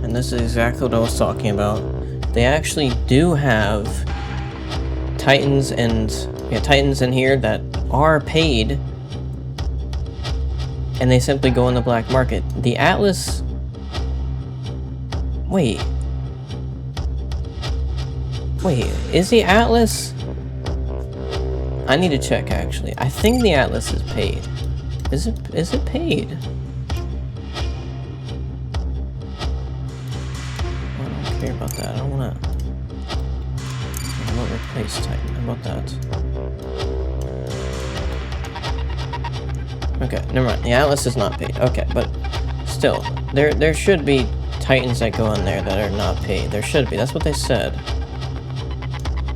And this is exactly what I was talking about. They actually do have Titans Titans in here that are paid, and they simply go in the black market. The Atlas... Wait, is the Atlas... I need to check, actually. I think the Atlas is paid. Is it paid? I don't care about that. I don't want to replace Titan. How about that? Okay, never mind. The Atlas is not paid. Okay, but still, there should be Titans that go in there that are not paid. There should be. That's what they said.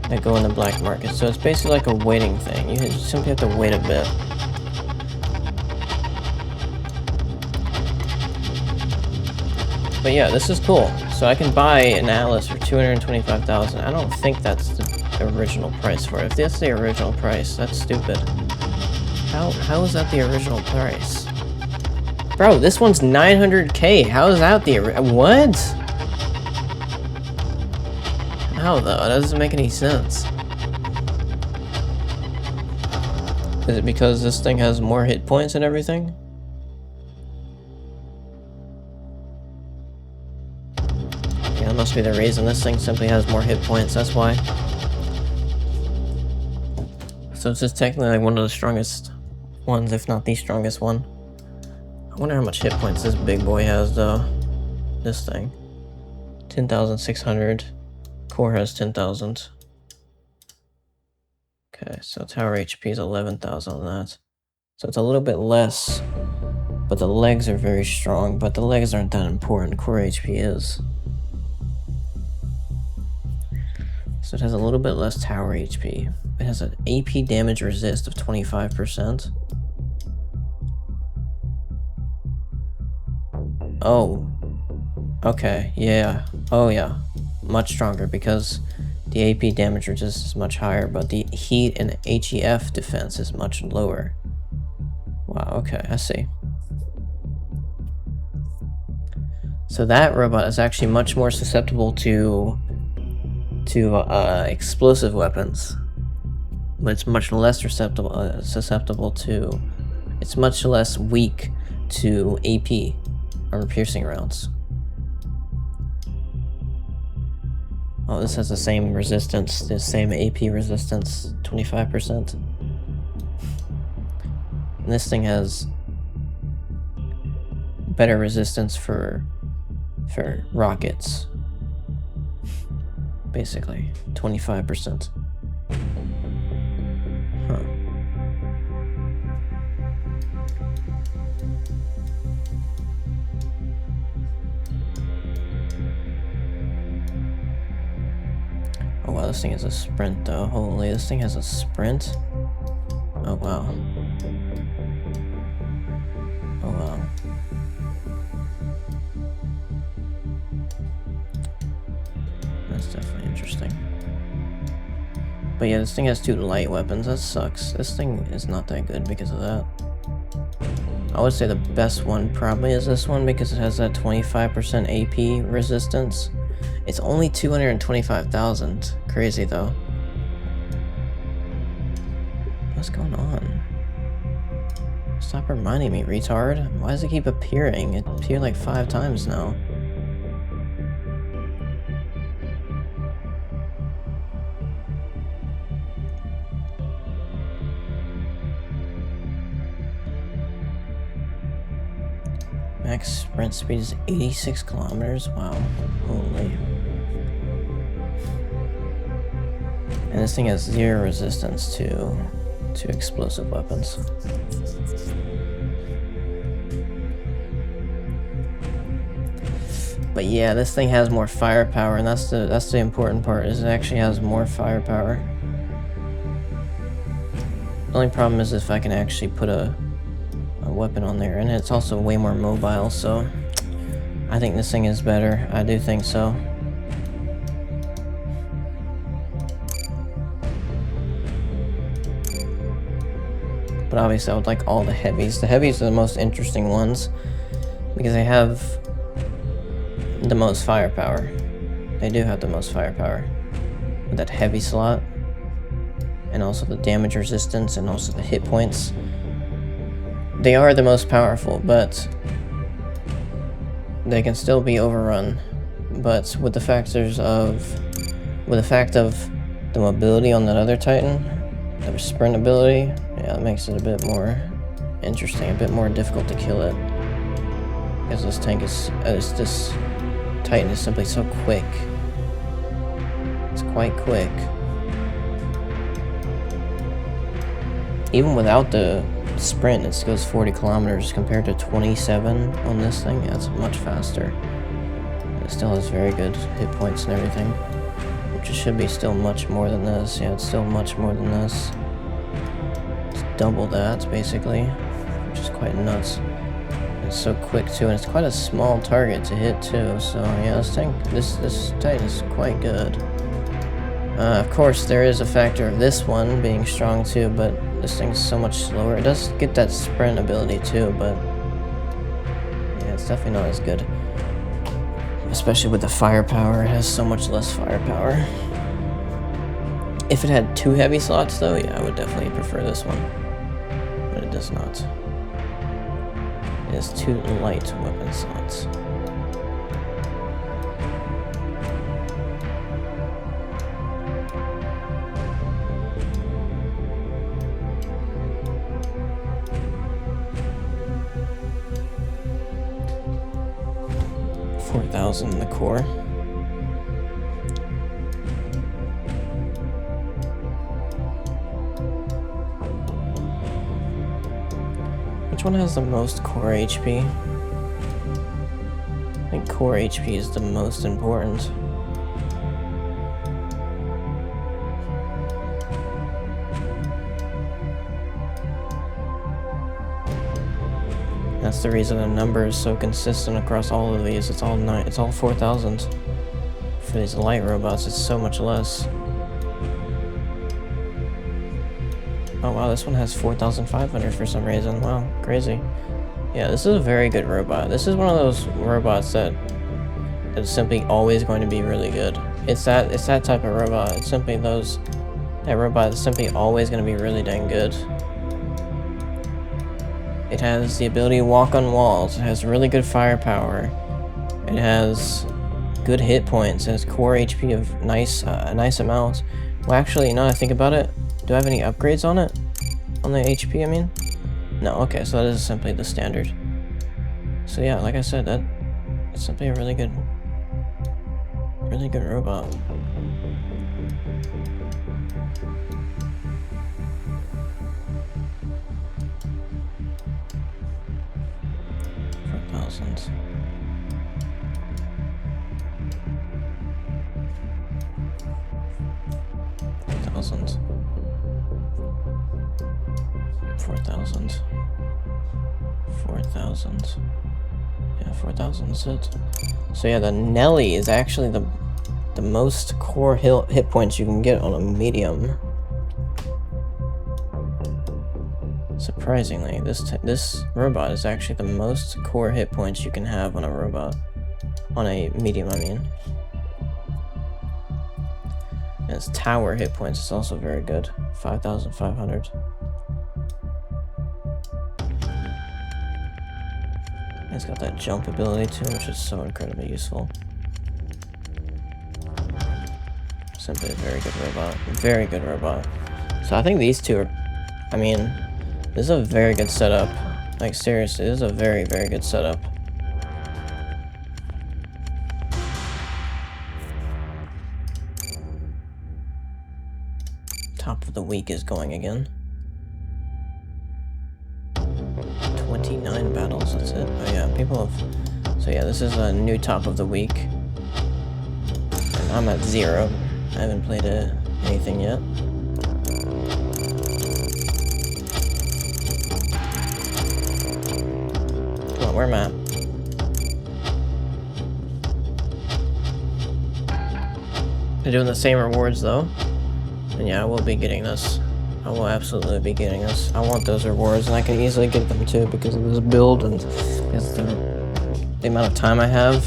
That go in the black market. So it's basically like a waiting thing. You simply have to wait a bit. But yeah, this is cool. So I can buy an Atlas for $225,000. I don't think that's the original price for it. If that's the original price, that's stupid. How is that the original price? Bro, this one's 900K. How is that the what? How though? That doesn't make any sense. Is it because this thing has more hit points and everything? Yeah, that must be the reason. This thing simply has more hit points, that's why. So it's just technically like one of the strongest ones, if not the strongest one. I wonder how much hit points this big boy has though. This thing. 10,600. Core has 10,000. Okay, so tower HP is 11,000 on that. So it's a little bit less, but the legs are very strong, but the legs aren't that important. Core HP is. So it has a little bit less tower HP. It has an AP damage resist of 25%. Oh. Okay, yeah. Oh yeah. Much stronger because the AP damage resist is much higher, but the heat and HEF defense is much lower. Wow, okay, I see. So that robot is actually much more susceptible to explosive weapons, but it's much less susceptible to. It's much less weak to AP, armor piercing rounds. Oh, this has the same resistance, the same AP resistance, 25%. And this thing has better resistance for rockets. Basically, 25%. Huh. Oh wow, this thing has a sprint though. Holy, this thing has a sprint? Oh wow. Oh wow. That's definitely interesting. But yeah, this thing has 2 light weapons. That sucks. This thing is not that good because of that. I would say the best one probably is this one because it has that 25% AP resistance. It's only 225,000. Crazy though. What's going on? Stop reminding me, retard. Why does it keep appearing? It appeared like 5 times now. Max sprint speed is 86 kilometers. Wow. Holy. And this thing has 0 resistance to explosive weapons. But yeah, this thing has more firepower, and that's the important part, is it actually has more firepower. The only problem is if I can actually put a weapon on there, and it's also way more mobile, so I think this thing is better. I do think so. But obviously I would like all the heavies. The heavies are the most interesting ones because they have the most firepower. They do have the most firepower. With that heavy slot. And also the damage resistance and also the hit points. They are the most powerful, but they can still be overrun. But with the fact of the mobility on that other Titan, the sprint ability, yeah, it makes it a bit more interesting, a bit more difficult to kill it. Because this tank is, this Titan is simply so quick. It's quite quick. Even without the sprint, it goes 40 kilometers compared to 27 on this thing. Yeah, it's much faster. It still has very good hit points and everything. Which it should be still much more than this. Yeah, it's still much more than this. It's double that, basically. Which is quite nuts. It's so quick too, and it's quite a small target to hit too. So yeah, this Titan is quite good. Of course, there is a factor of this one being strong too, but this thing's so much slower. It does get that sprint ability too, but yeah, it's definitely not as good. Especially with the firepower, it has so much less firepower. If it had 2 heavy slots though, yeah, I would definitely prefer this one. But it does not. It has 2 light weapon slots. In the core. Which one has the most core HP? I think core HP is the most important. That's the reason the number is so consistent across all of these. It's all 4,000. For these light robots, it's so much less. Oh wow, this one has 4,500 for some reason. Wow, crazy. Yeah, this is a very good robot. This is one of those robots that is simply always going to be really good. It's that type of robot. It's simply that robot is simply always going to be really dang good. It has the ability to walk on walls. It has really good firepower. It has good hit points. It has core HP of a nice amount. Well, actually, now that I think about it, do I have any upgrades on it? On the HP, I mean? No, okay, so that is simply the standard. So yeah, like I said, it's simply a really good robot. $4,000. $4,000. Yeah, 4,000 is it. So yeah, the Nelly is actually the most core hit points you can get on a medium. Surprisingly, this robot is actually the most core hit points you can have on a robot. On a medium, I mean. And its tower hit points is also very good. 5,500. It's got that jump ability too, which is so incredibly useful. Simply a very good robot. Very good robot. So I think these two are... I mean, this is a very good setup. Like, seriously, this is a very, very good setup. Top of the week is going again. 29 battles, that's it. Oh yeah, people have... So yeah, this is a new top of the week. And I'm at 0. I haven't played anything yet. Come on, where am I at? They're doing the same rewards though. And yeah, I will be getting this. I will absolutely be getting this. I want those rewards, and I can easily get them too because of this build and because the amount of time I have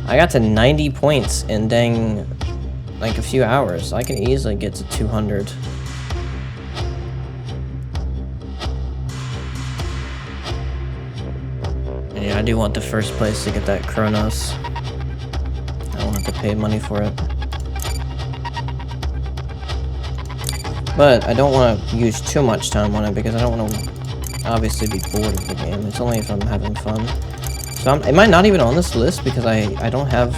I got to 90 points in dang, like a few hours. I can easily get to 200. And yeah, I do want the first place to get that Kronos. I don't have to pay money for it. But I don't want to use too much time on it because I don't want to obviously be bored of the game. It's only if I'm having fun. So am I not even on this list because I don't have...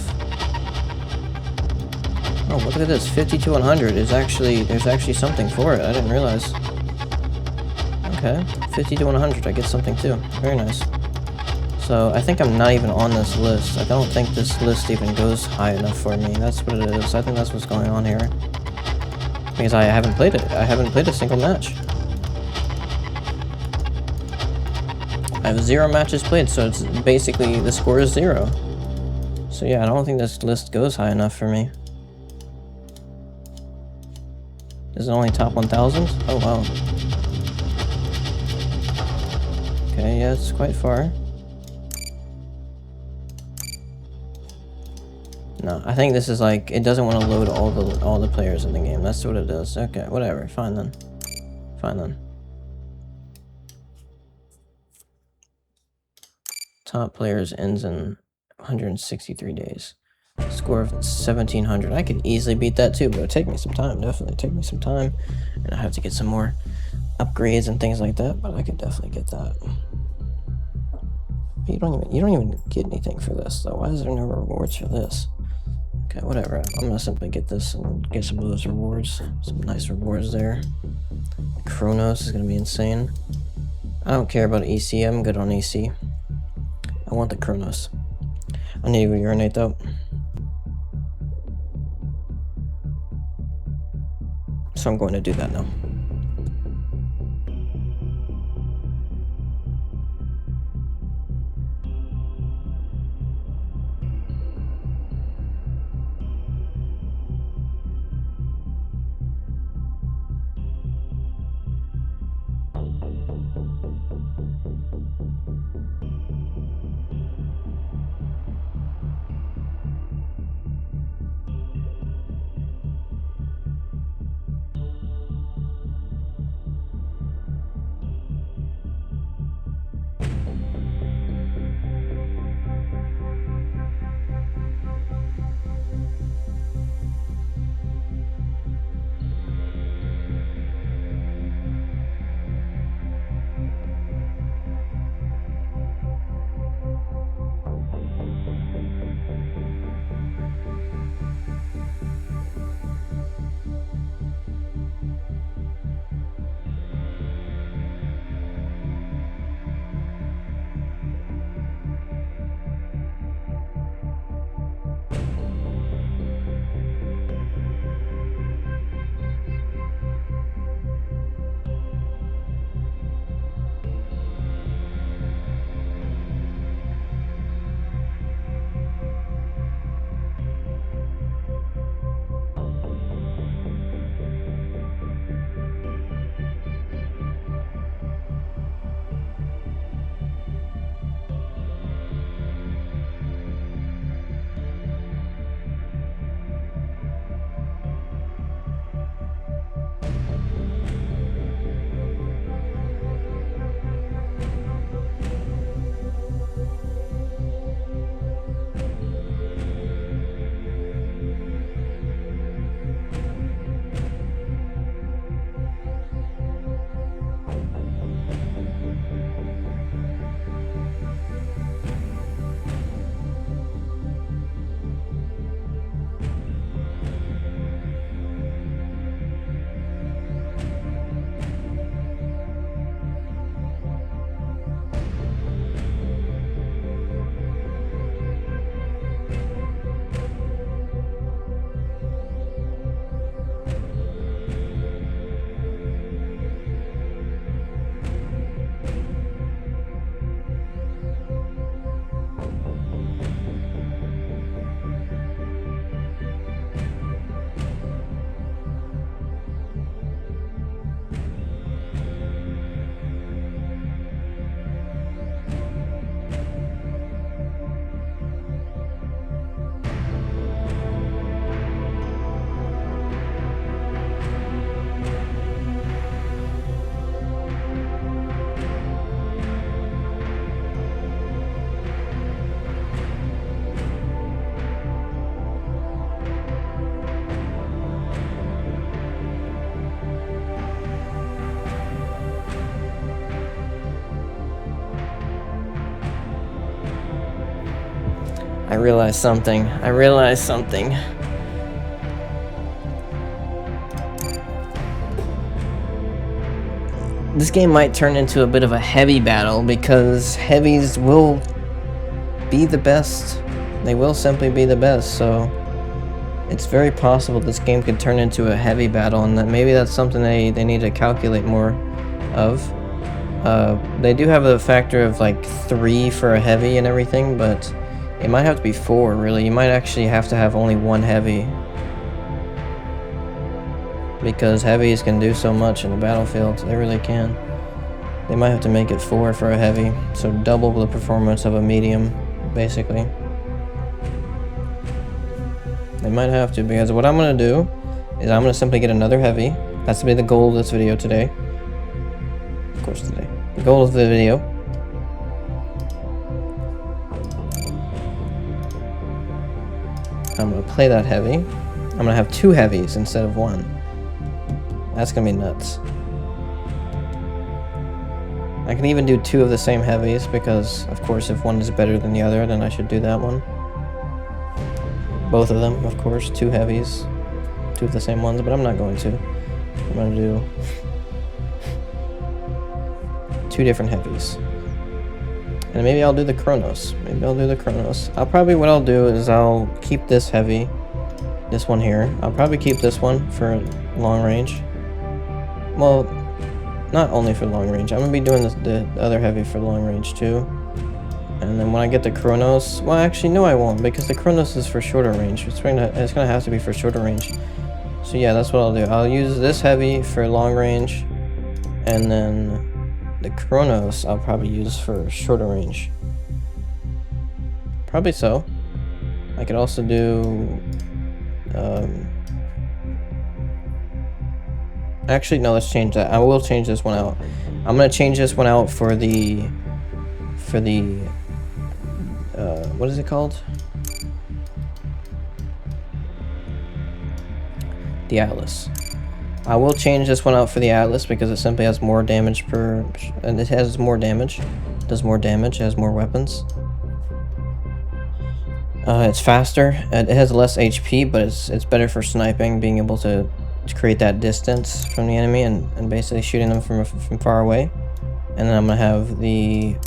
Oh, look at this. 50 to 100 is actually... There's actually something for it. I didn't realize. Okay. 50 to 100. I get something too. Very nice. So I think I'm not even on this list. I don't think this list even goes high enough for me. That's what it is. I think that's what's going on here. Because I haven't played it. I haven't played a single match. I have 0 matches played, so it's basically the score is 0. So yeah, I don't think this list goes high enough for me. Is it only top 1,000? Oh wow. Okay, yeah, it's quite far. No, I think this is like, it doesn't want to load all the players in the game. That's what it does. Okay, whatever. Fine then. Fine then. Top players ends in 163 days. Score of 1,700. I could easily beat that too, but it'll take me some time. Definitely take me some time. And I have to get some more upgrades and things like that, but I could definitely get that. You don't even get anything for this though. Why is there no rewards for this? Okay, whatever. I'm gonna simply get this and get some of those rewards. Some nice rewards there. Kronos is gonna be insane. I don't care about EC. I'm good on EC. I want the Kronos. I need to urinate though. So I'm going to do that now. I realized something. I realized something. This game might turn into a bit of a heavy battle because heavies will be the best. They will simply be the best, so it's very possible this game could turn into a heavy battle, and that maybe that's something they need to calculate more of. They do have a factor of like 3 for a heavy and everything, but it might have to be 4 really. You might actually have to have only 1 heavy, because heavies can do so much in the battlefield. They really can. They might have to make it 4 for a heavy, so double the performance of a medium, basically. They might have to, because what I'm going to do is I'm going to simply get another heavy. That's going to be the goal of this video today. Of course today. The goal of the video. I'm going to play that heavy. I'm going to have 2 heavies instead of 1. That's going to be nuts. I can even do 2 of the same heavies because, of course, if one is better than the other, then I should do that one. Both of them, of course, 2 heavies, 2 of the same ones, but I'm not going to. I'm going to do 2 different heavies. And maybe I'll do the Chronos. What I'll do is I'll keep this heavy, this one here. I'll probably keep this one for long range. Well, not only for long range. I'm going to be doing the other heavy for long range too. And then when I get the Chronos, well, actually, no, I won't, because the Chronos is for shorter range. It's gonna have to be for shorter range. So yeah, that's what I'll do. I'll use this heavy for long range, and then the Chronos I'll probably use for shorter range. Probably so. I could also do. Actually, no. Let's change that. I will change this one out. I'm gonna change this one out for the. What is it called? The Atlas. I will change this one out for the Atlas because it simply has more damage and it has more damage. It does more damage, it has more weapons. It's faster, it has less HP, but it's better for sniping, being able to create that distance from the enemy and basically shooting them from far away. And then I'm gonna have the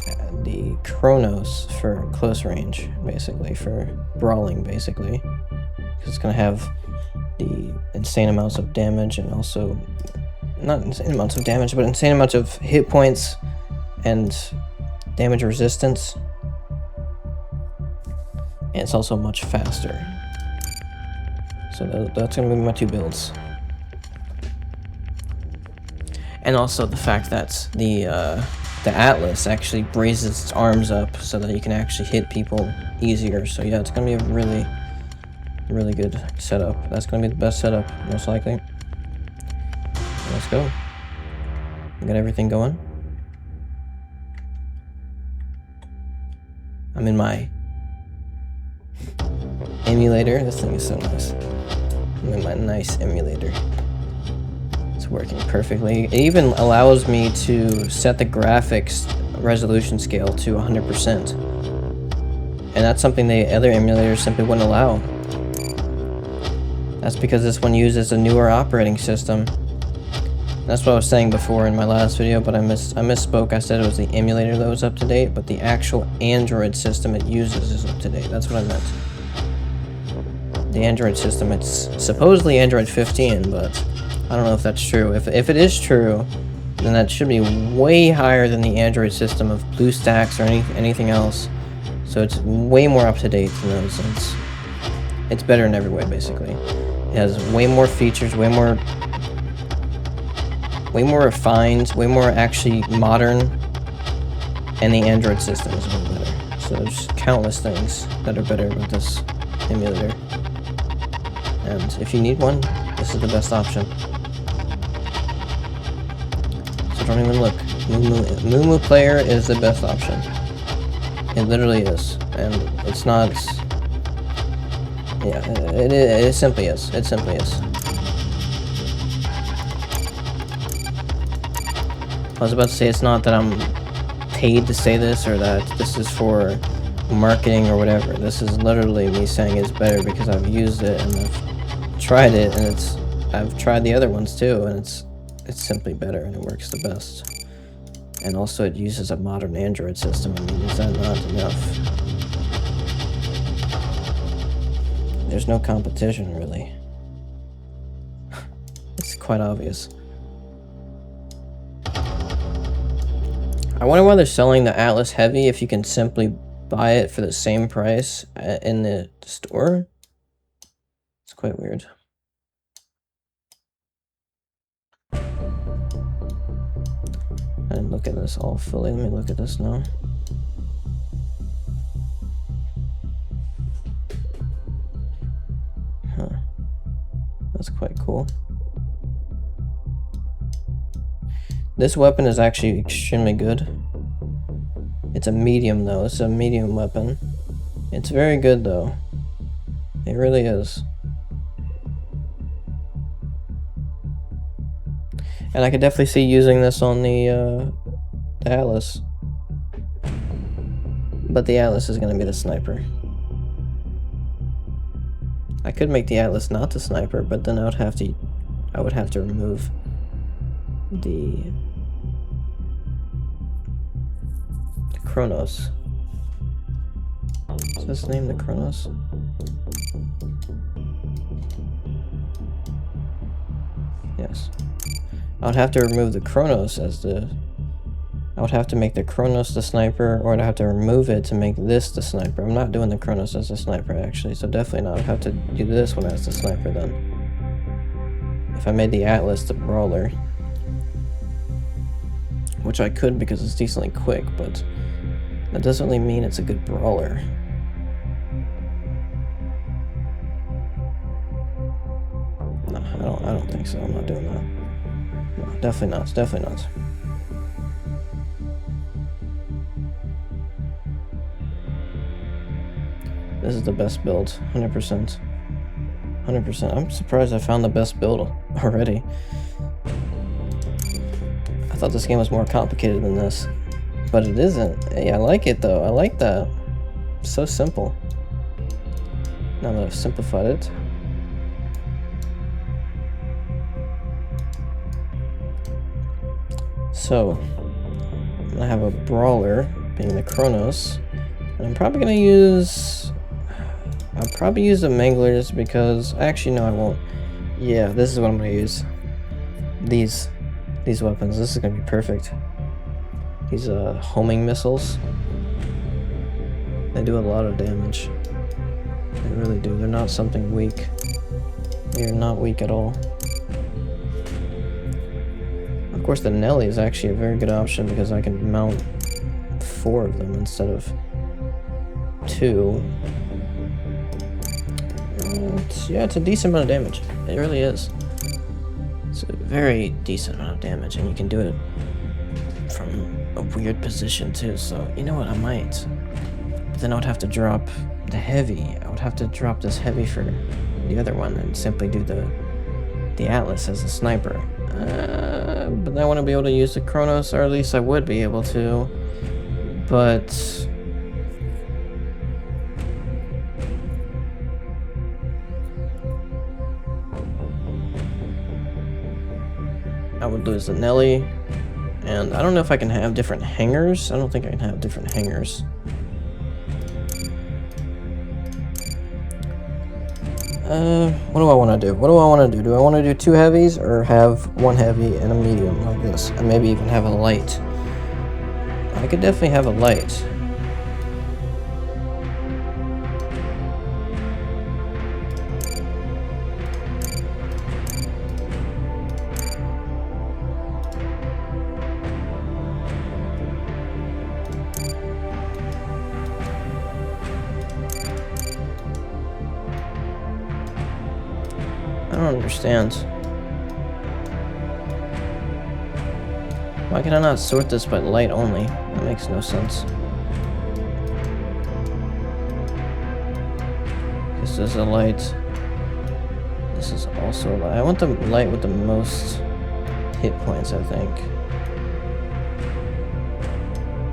Chronos for close range, basically, for brawling, basically. Because it's gonna have the insane amounts of damage, and also not insane amounts of damage, but insane amounts of hit points and damage resistance. And it's also much faster. So that's gonna be my 2 builds. And also the fact that the Atlas actually raises its arms up so that you can actually hit people easier. So yeah, it's gonna be a really, really good setup. That's gonna be the best setup, most likely. Let's go. We got everything going. I'm in my emulator. This thing is so nice. I'm in my nice emulator. Working perfectly. It even allows me to set the graphics resolution scale to 100%, and that's something the other emulators simply wouldn't allow. That's because this one uses a newer operating system. That's what I was saying before in my last video, but I misspoke. I said it was the emulator that was up to date, but the actual Android system it uses is up to date. That's what I meant. The Android system, it's supposedly Android 15, but I don't know if that's true. If it is true, then that should be way higher than the Android system of BlueStacks or anything else. So it's way more up to date than those. It's better in every way, basically. It has way more features, way more refined, way more actually modern, and the Android system is way better. So there's countless things that are better with this emulator. And if you need one, this is the best option. So don't even look. Mumu Player is the best option. It literally is. And it's not... Yeah, it simply is. It simply is. I was about to say it's not that I'm paid to say this, or that this is for marketing or whatever. This is literally me saying it's better because I've used it and I've tried it, and I've tried the other ones too, and it's simply better and it works the best. And also it uses a modern Android system. I mean, is that not enough? There's no competition, really. It's quite obvious. I wonder why they're selling the Atlas Heavy if you can simply buy it for the same price in the store. It's quite weird. I didn't look at this all fully. Let me look at this now. Huh. That's quite cool. This weapon is actually extremely good. It's a medium though. It's a medium weapon. It's very good though. It really is. And I could definitely see using this on the Atlas. But the Atlas is going to be the sniper. I could make the Atlas not the sniper, but then I would have to remove the Kronos. Is this name the Kronos? Yes. I would have to remove the Kronos as the... I would have to make the Kronos the sniper, or I'd have to remove it to make this the sniper. I'm not doing the Kronos as the sniper, actually, so definitely not. I'd have to do this one as the sniper, then. If I made the Atlas the brawler. Which I could because it's decently quick, but that doesn't really mean it's a good brawler. No, I don't think so. I'm not doing that. No, definitely not. Definitely not. This is the best build, 100%. 100%. I'm surprised I found the best build already. I thought this game was more complicated than this, but it isn't. Hey, I like it though. I like that. It's so simple. Now that I've simplified it. So, I have a brawler, being the Kronos, and I'm probably gonna use... I'll probably use the Manglers because... Actually, no, I won't. Yeah, this is what I'm gonna use. These weapons. This is gonna be perfect. These homing missiles. They do a lot of damage. They really do. They're not something weak. They're not weak at all. Of course, the Nelly is actually a very good option because I can mount 4 of them instead of 2. Yeah, it's a decent amount of damage. It really is. It's a very decent amount of damage, and you can do it from a weird position too. So, you know what, I might. But then I would have to drop the heavy. I would have to drop this heavy for the other one and simply do the Atlas as a sniper. But then I want to be able to use the Kronos, or at least I would be able to. But... I would lose the Nelly, and I don't know if I can have different hangers. I don't think I can have different hangers. What do I want to do? What do I want to do? Do I want to do 2 heavies, or have 1 heavy and a medium like this? And maybe even have a light. I could definitely have a light. I don't understand. Why can I not sort this by light only? That makes no sense. This is a light. This is also a light. I want the light with the most hit points, I think.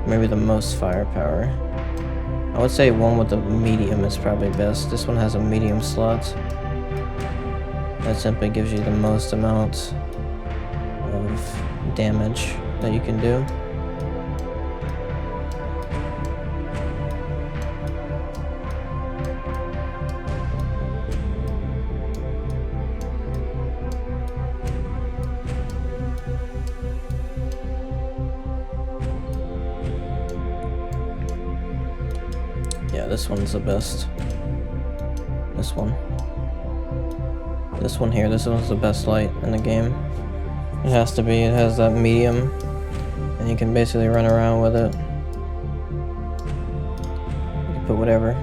Maybe the most firepower. I would say one with a medium is probably best. This one has a medium slot. That simply gives you the most amount of damage that you can do. Yeah, this one's the best. This one. This one here, this one's the best light in the game. It has to be, it has that medium, and you can basically run around with it. You can put whatever.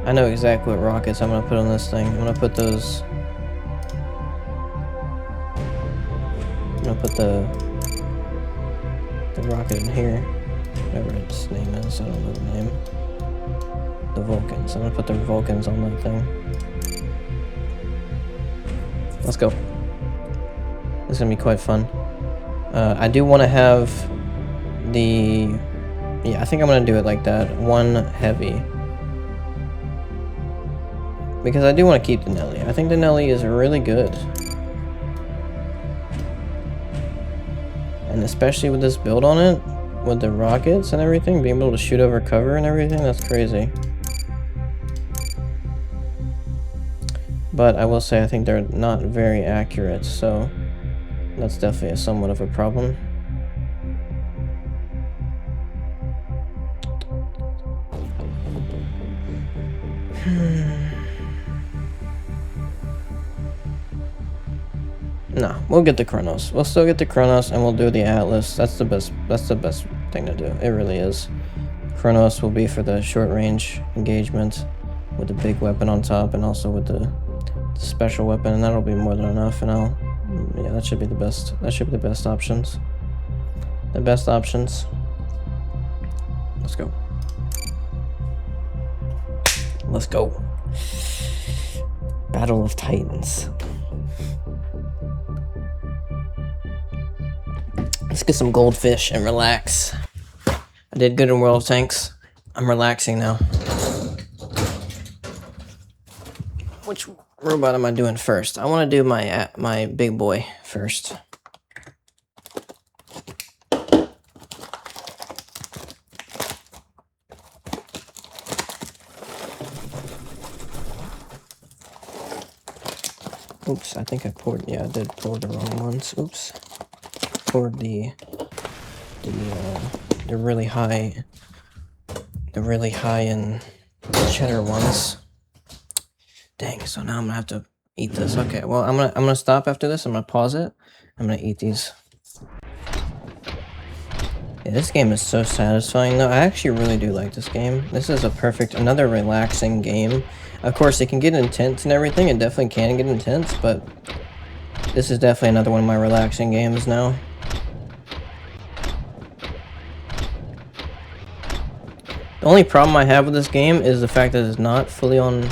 I know exactly what rockets I'm gonna put on this thing. I'm gonna put those... I'm gonna put the rocket in here. Whatever its name is, I don't know the name. The Vulcans. I'm gonna put the Vulcans on that thing. Let's go. This is gonna be quite fun. I do want to have the... Yeah, I think I'm gonna do it like that. One heavy. Because I do want to keep the Nelly. I think the Nelly is really good. And especially with this build on it, with the rockets and everything, being able to shoot over cover and everything, that's crazy. But I will say I think they're not very accurate, so that's definitely somewhat of a problem. No, we'll get the Kronos. We'll still get the Kronos and we'll do the Atlas. That's the best thing to do. It really is. Kronos will be for the short range engagement with the big weapon on top and also with the special weapon, and that'll be more than enough. And yeah, that should be the best. That should be the best options. The best options. Let's go. Let's go. Battle of Titans. Let's get some goldfish and relax. I did good in World of Tanks. I'm relaxing now. Which robot am I doing first? I want to do my big boy first. Oops, I think I poured. Yeah, I did pour the wrong ones. Oops. Poured the really high in cheddar ones. Dang, so now I'm gonna have to eat this. Okay, well I'm gonna stop after this. I'm gonna pause it. I'm gonna eat these. Yeah, this game is so satisfying though. I actually really do like this game. This is another relaxing game. Of course it can get intense and everything. It definitely can get intense, but this is definitely another one of my relaxing games now. The only problem I have with this game is the fact that it's not fully on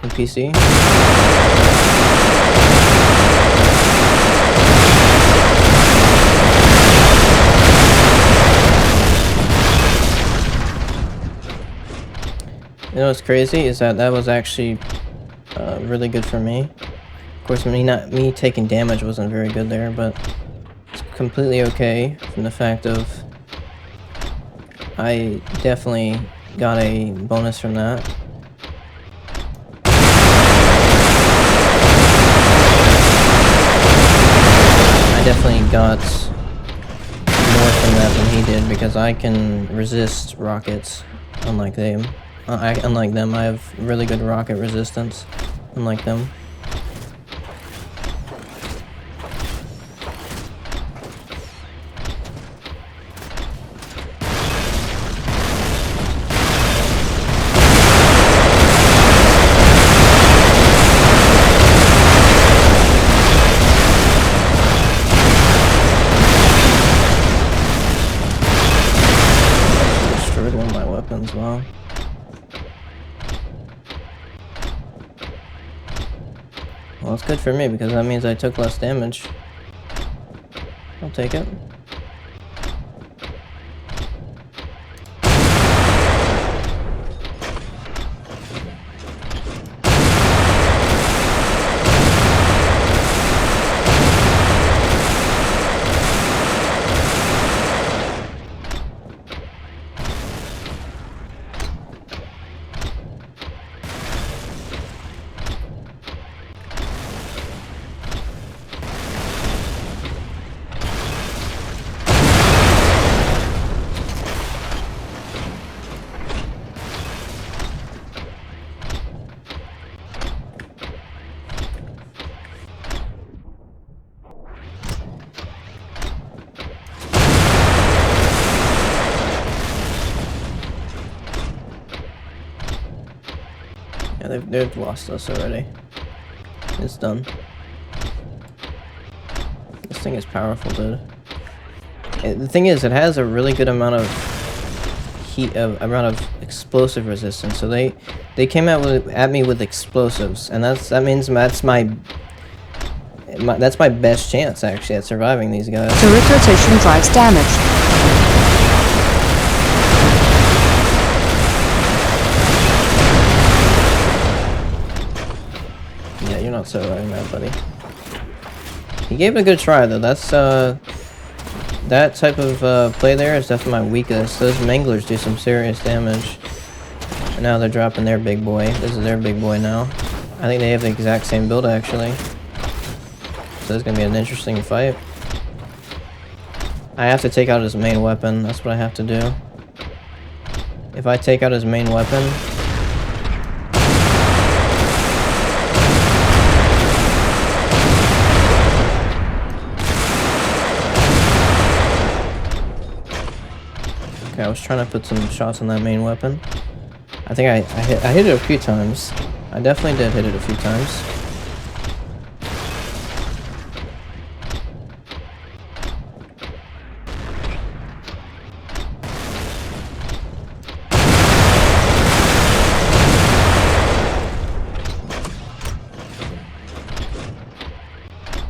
PC. You know what's crazy is that was actually really good for me. Of course, me taking damage wasn't very good there, but it's completely okay from the fact of I definitely got a bonus from that. I definitely got more from that than he did because I can resist rockets, unlike them. Unlike them, I have really good rocket resistance, unlike them. Destroyed one of my weapons, wow. Well, it's good for me because that means I took less damage. I'll take it. Yeah, they've lost us already. It's done. This thing is powerful, dude. The thing is, it has a really good amount of heat, amount of explosive resistance. So they came out at me with explosives, and that means that's my best chance actually at surviving these guys. Turret rotation drives damaged. Yeah, you're not surviving that, buddy. He gave it a good try though. That's that type of play there is definitely my weakest. Those manglers do some serious damage. And now they're dropping their big boy. This is their big boy now. I think they have the exact same build actually. So it's gonna be an interesting fight. I have to take out his main weapon. That's what I have to do. If I take out his main weapon, okay, I was trying to put some shots on that main weapon. I think I hit it a few times. I definitely did hit it a few times.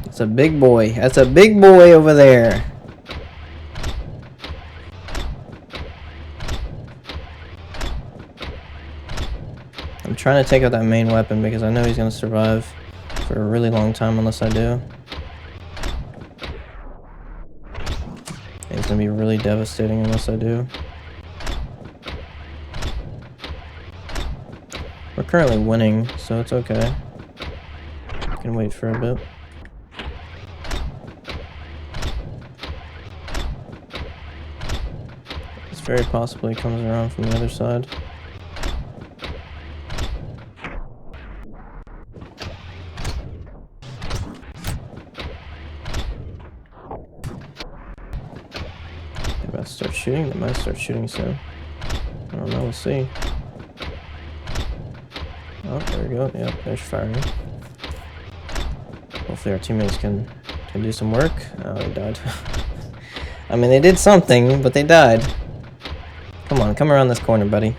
It's a big boy. That's a big boy over there. I'm trying to take out that main weapon because I know he's going to survive for a really long time unless I do. It's going to be really devastating unless I do. We're currently winning, so it's okay. I can wait for a bit. It's very possible he comes around from the other side. They might start shooting. They might start shooting soon. I don't know. We'll see. Oh, there we go. Yep, there's firing. Hopefully our teammates can do some work. Oh, they died. I mean, they did something, but they died. Come on, come around this corner, buddy.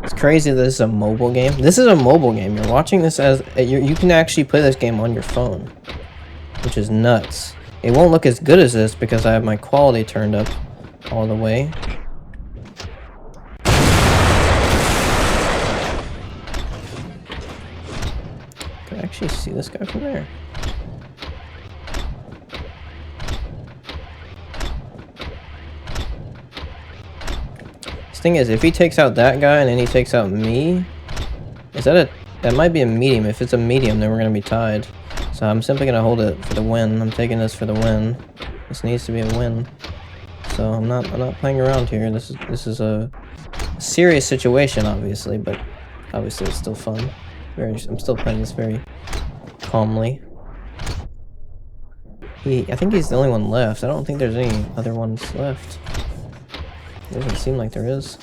It's crazy that this is a mobile game. This is a mobile game. You're watching this as you can actually play this game on your phone, which is nuts. It won't look as good as this because I have my quality turned up all the way. Can I actually see this guy from there? Thing is, if he takes out that guy and then he takes out me, that might be a medium. If it's a medium, then we're gonna be tied. So I'm simply gonna hold it for the win. I'm taking this for the win. This needs to be a win. So I'm not playing around here. This is a serious situation, obviously, but obviously it's still fun. I'm still playing this very calmly. I think he's the only one left. I don't think there's any other ones left. It doesn't seem like there is.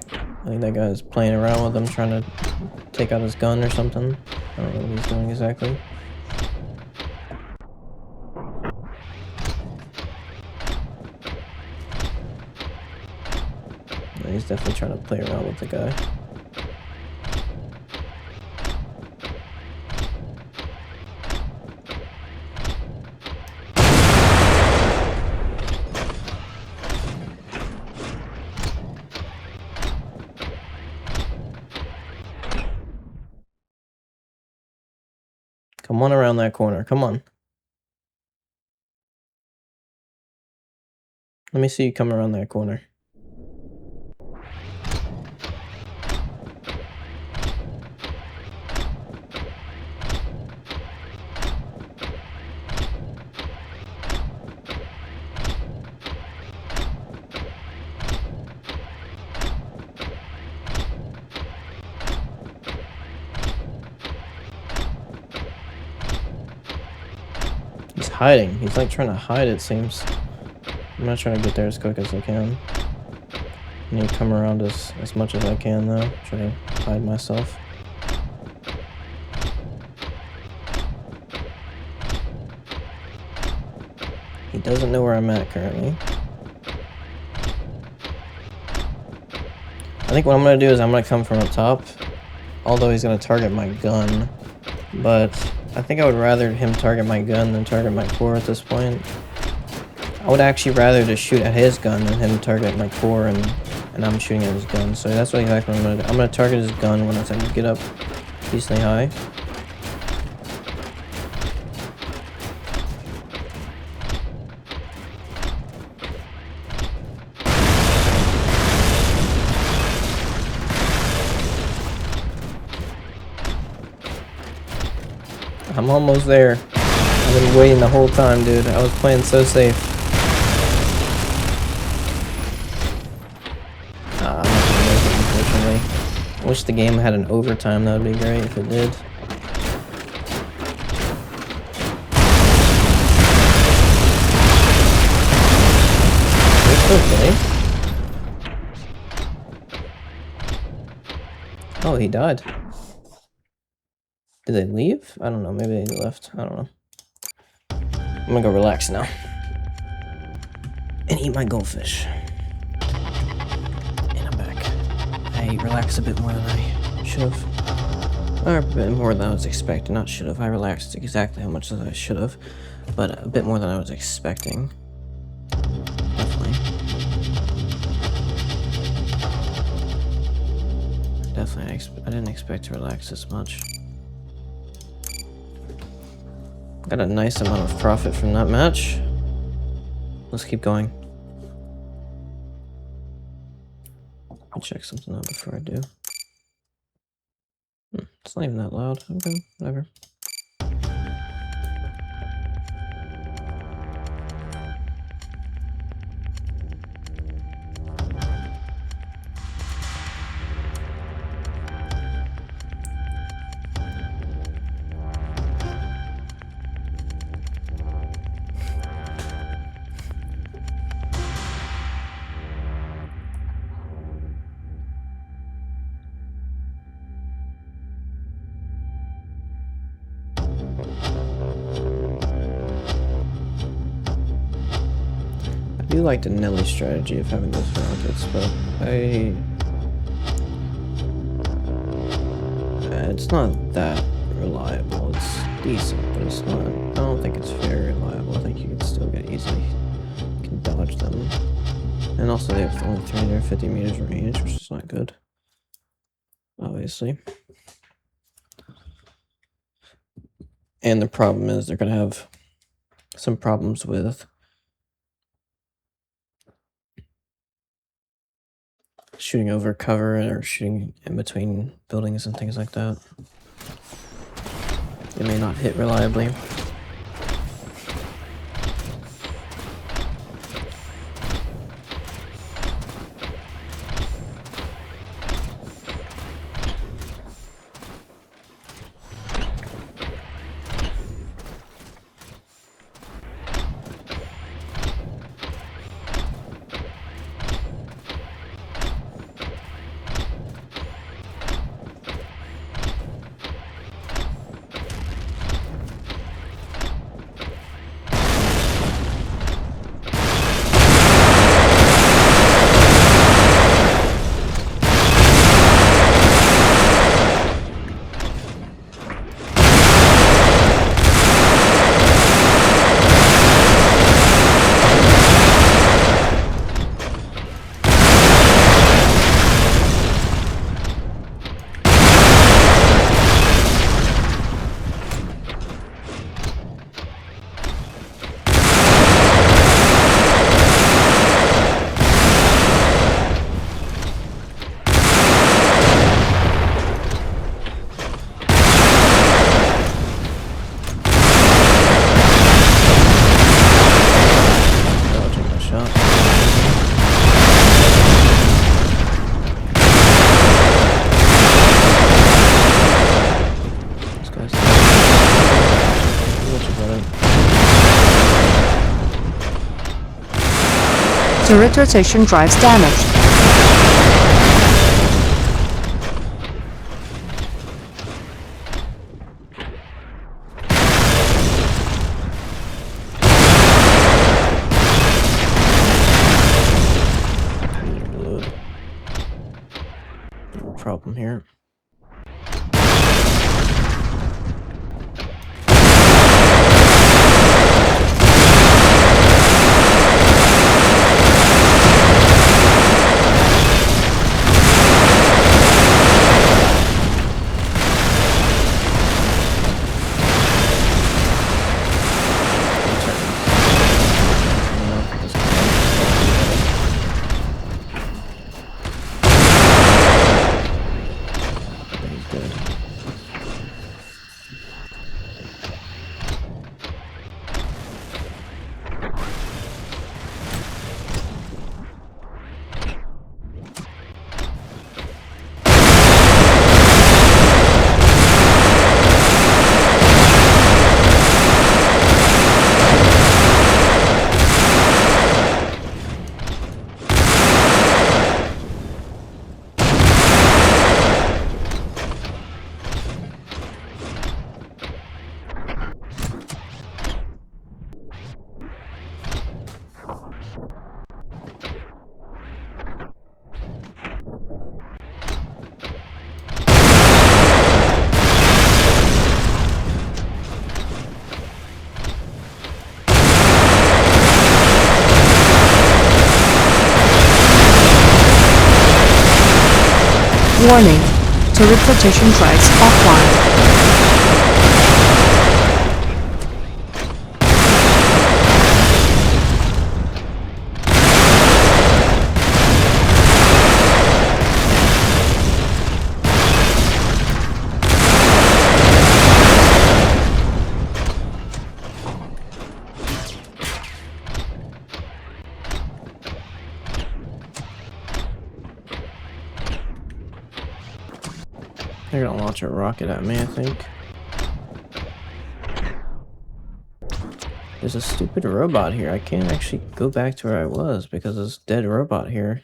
I think that guy's playing around with him, trying to take out his gun or something. I don't know what he's doing exactly. Yeah, he's definitely trying to play around with the guy. Come on around that corner. Come on. Let me see you come around that corner. He's hiding. He's like trying to hide, it seems. I'm not trying to get there as quick as I can. I need to come around as much as I can, though. Try to hide myself. He doesn't know where I'm at currently. I think what I'm going to do is I'm going to come from up top. Although he's going to target my gun. But I think I would rather him target my gun than target my core at this point. I would actually rather just shoot at his gun than him target my core and I'm shooting at his gun. So that's what exactly I'm going to do. I'm going to target his gun when I get up decently high. I'm almost there. I've been waiting the whole time, dude. I was playing so safe. I'm not gonna make it, unfortunately. I wish the game had an overtime. That would be great if it did. It's okay. Oh, he died. Did they leave? I don't know. Maybe they left. I don't know. I'm gonna go relax now. And eat my goldfish. And I'm back. I relaxed a bit more than I should have. Or a bit more than I was expecting. Not should have. I relaxed exactly how much as I should have. But a bit more than I was expecting. Definitely. I didn't expect to relax this much. Got a nice amount of profit from that match. Let's keep going. I'll check something out before I do. It's not even that loud. Okay, whatever. I do like the Nelly strategy of having those rockets, but it's not that reliable. It's decent, but it's not. I don't think it's very reliable. I think you can still get easily. You can dodge them, and also they have only 350 meters range, which is not good. Obviously. And the problem is they're gonna have some problems with shooting over cover or shooting in between buildings and things like that. It may not hit reliably. Turret rotation drives damaged. Reload. No problem here. Warning, turret rotation drives offline. They're gonna launch a rocket at me, I think. There's a stupid robot here. I can't actually go back to where I was because there's a dead robot here.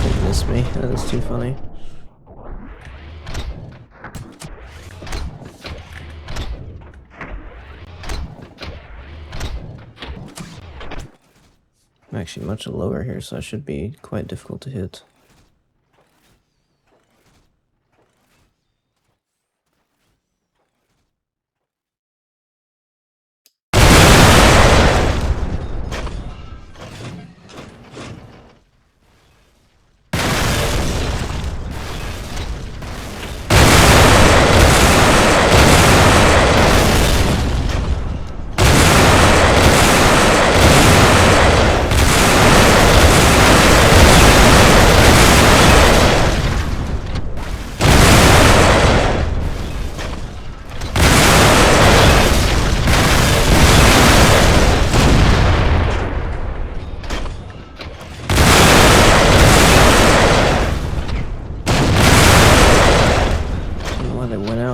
They missed me. That is too funny. I'm actually much lower here, so I should be quite difficult to hit.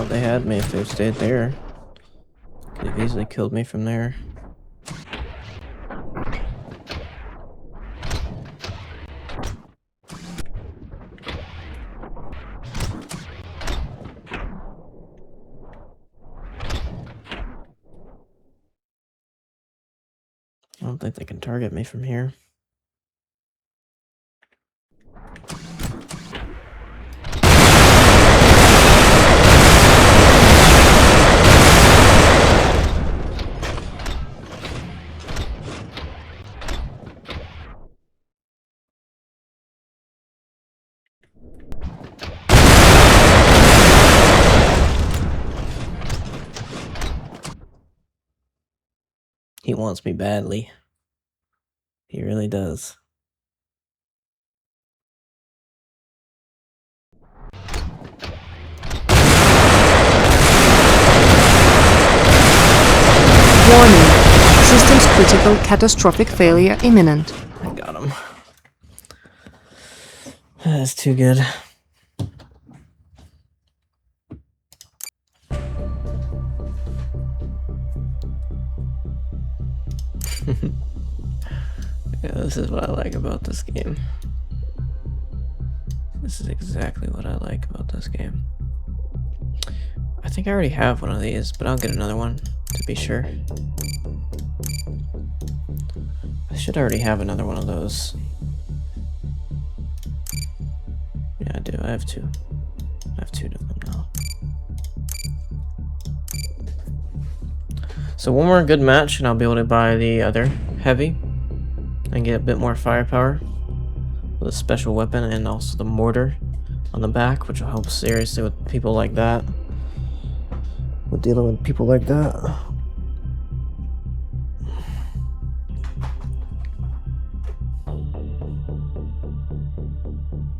They had me if they stayed there. Could have easily killed me from there. I don't think they can target me from here. He wants me badly. He really does. Warning, systems critical, catastrophic failure imminent. I got him. That's too good. Yeah, this is what I like about this game. This is exactly what I like about this game. I think I already have one of these, but I'll get another one to be sure. I should already have another one of those. Yeah, I do. I have two. I have two of them now. So one more good match and I'll be able to buy the other heavy and get a bit more firepower with a special weapon and also the mortar on the back, which will help seriously with people like that. With dealing with people like that.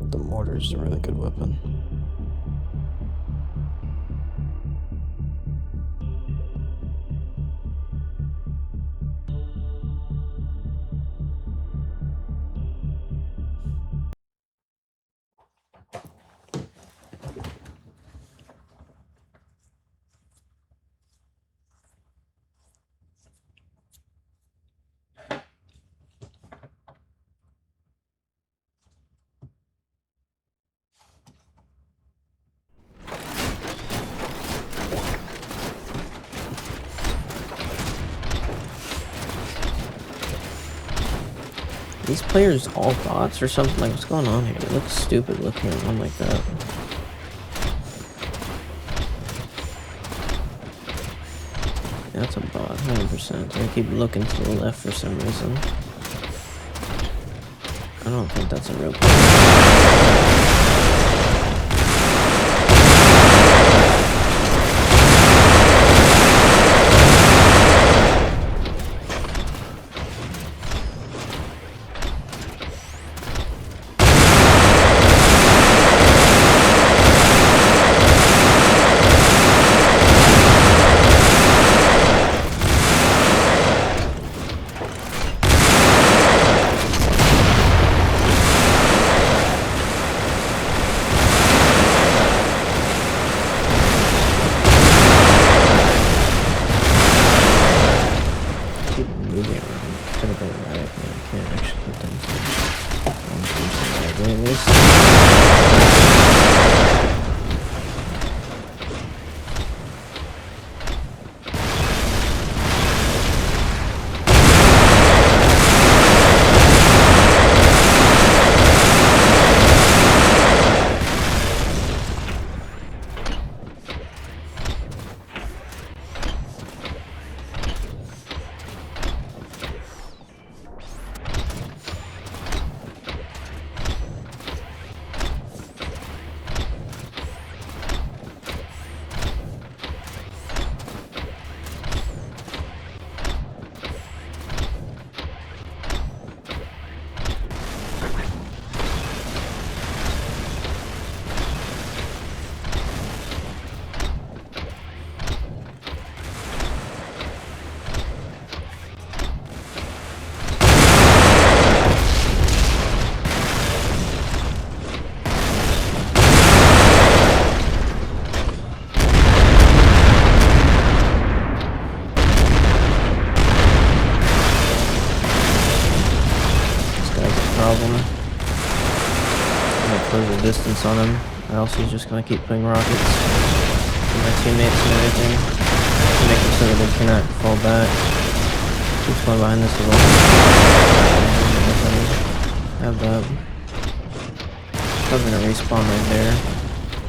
The mortar is a really good weapon. These players all bots or something? Like, what's going on here? It looks stupid looking at one like that. Yeah, that's a bot, 100%. I keep looking to the left for some reason. I don't think that's a real player. Distance on him, or else he's just gonna keep putting rockets to my teammates and everything to make it so that they cannot fall back. Keeps going behind this little. Have that. I'm gonna respawn right there.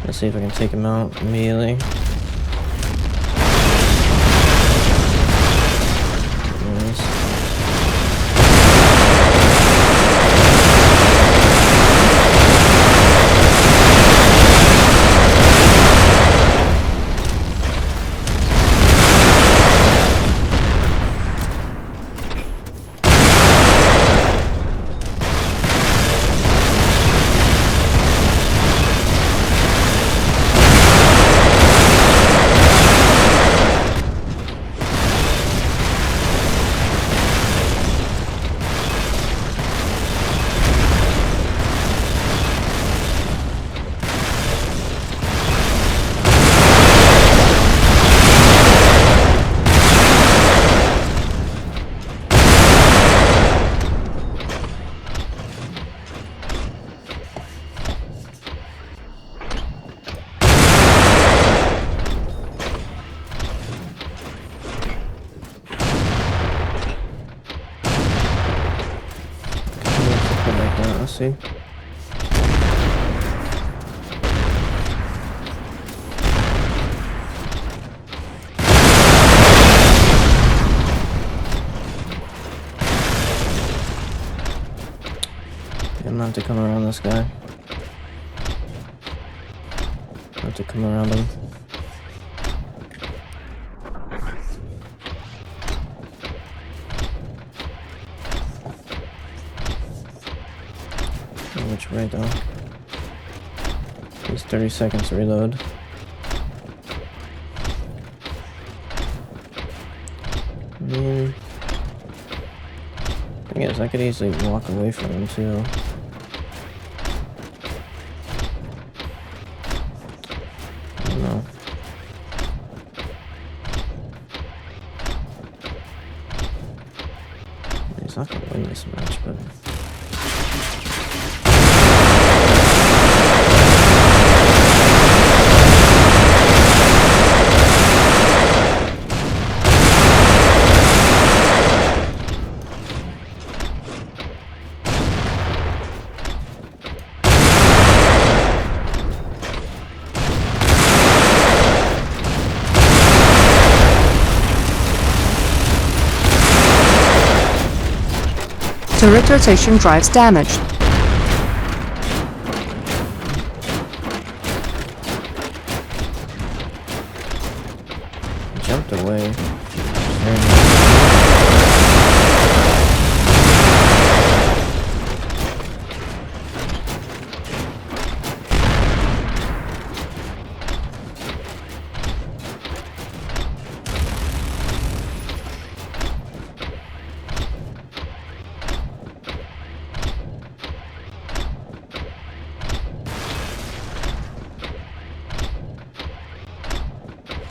Let's see if I can take him out immediately. he? I'm gonna have to come around this guy. I have to come around him. Which way though? It's 30 seconds to reload. I mean, I guess I could easily walk away from him too. I don't know. He's not gonna win this match, but. Turret rotation drives damaged. Jumped away.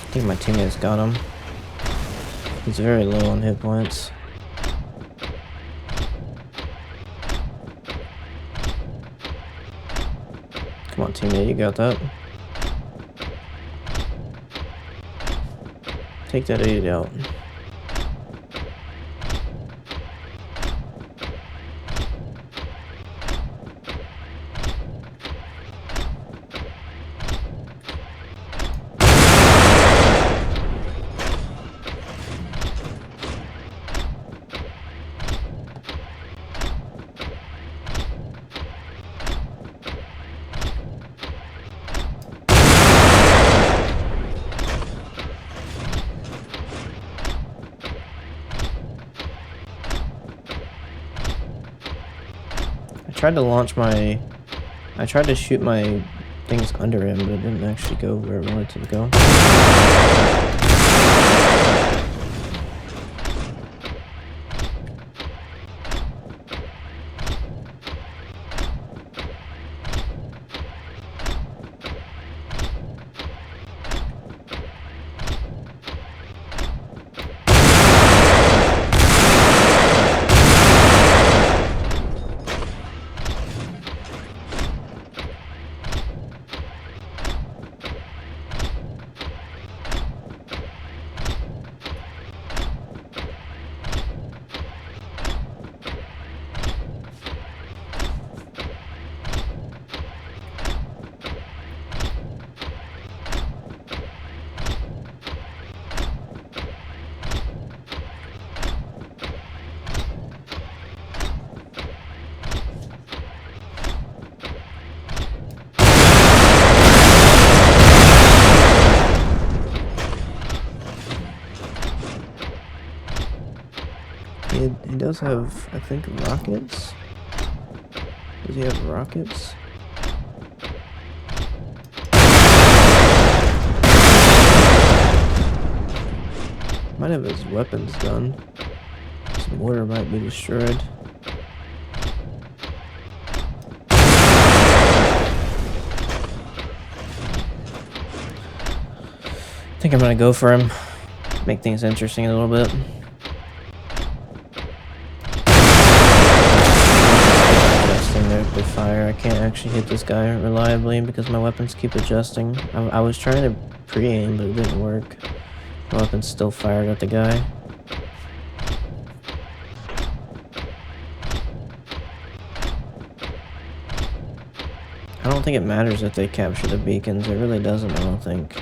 I think my teammates got him. He's very low on hit points. Come on, teammate, you got that. Take that idiot out. I tried to shoot my things under him, but it didn't actually go where I wanted it to go. He does have, I think, rockets. Does he have rockets? Might have his weapons done. His mortar might be destroyed. I think I'm gonna go for him. Make things interesting a little bit. With fire, I can't actually hit this guy reliably because my weapons keep adjusting. I was trying to pre-aim, but it didn't work. My weapons still fired at the guy. don't think it matters if they capture the beacons. It really doesn't, I don't think.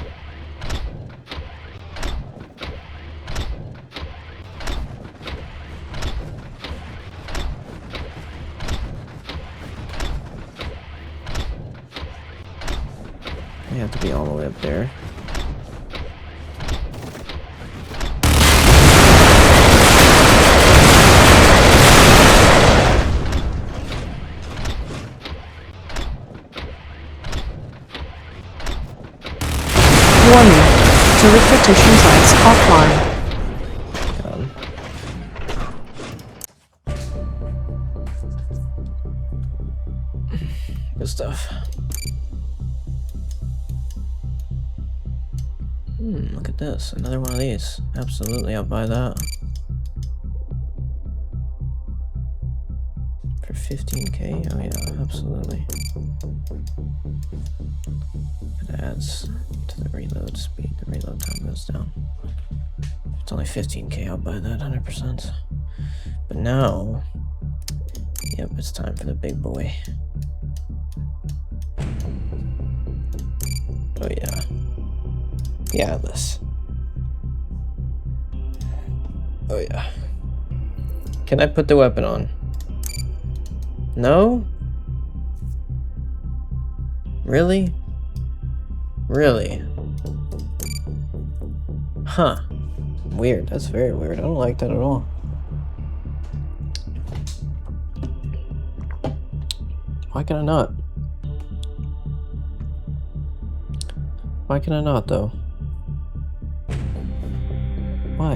They have to be all the way up there. Warning. Turret rotation drives offline. Good stuff. Look at this. Another one of these. Absolutely, I'll buy that. For 15k? Oh yeah, absolutely. It adds to the reload speed. The reload time goes down. If it's only 15k, I'll buy that 100%. But now, yep, it's time for the big boy. Oh yeah. The Atlas. Oh yeah. Can I put the weapon on? No? Really? Really? Huh. Weird. That's very weird. I don't like that at all. Why can I not? Why can I not, though? Why?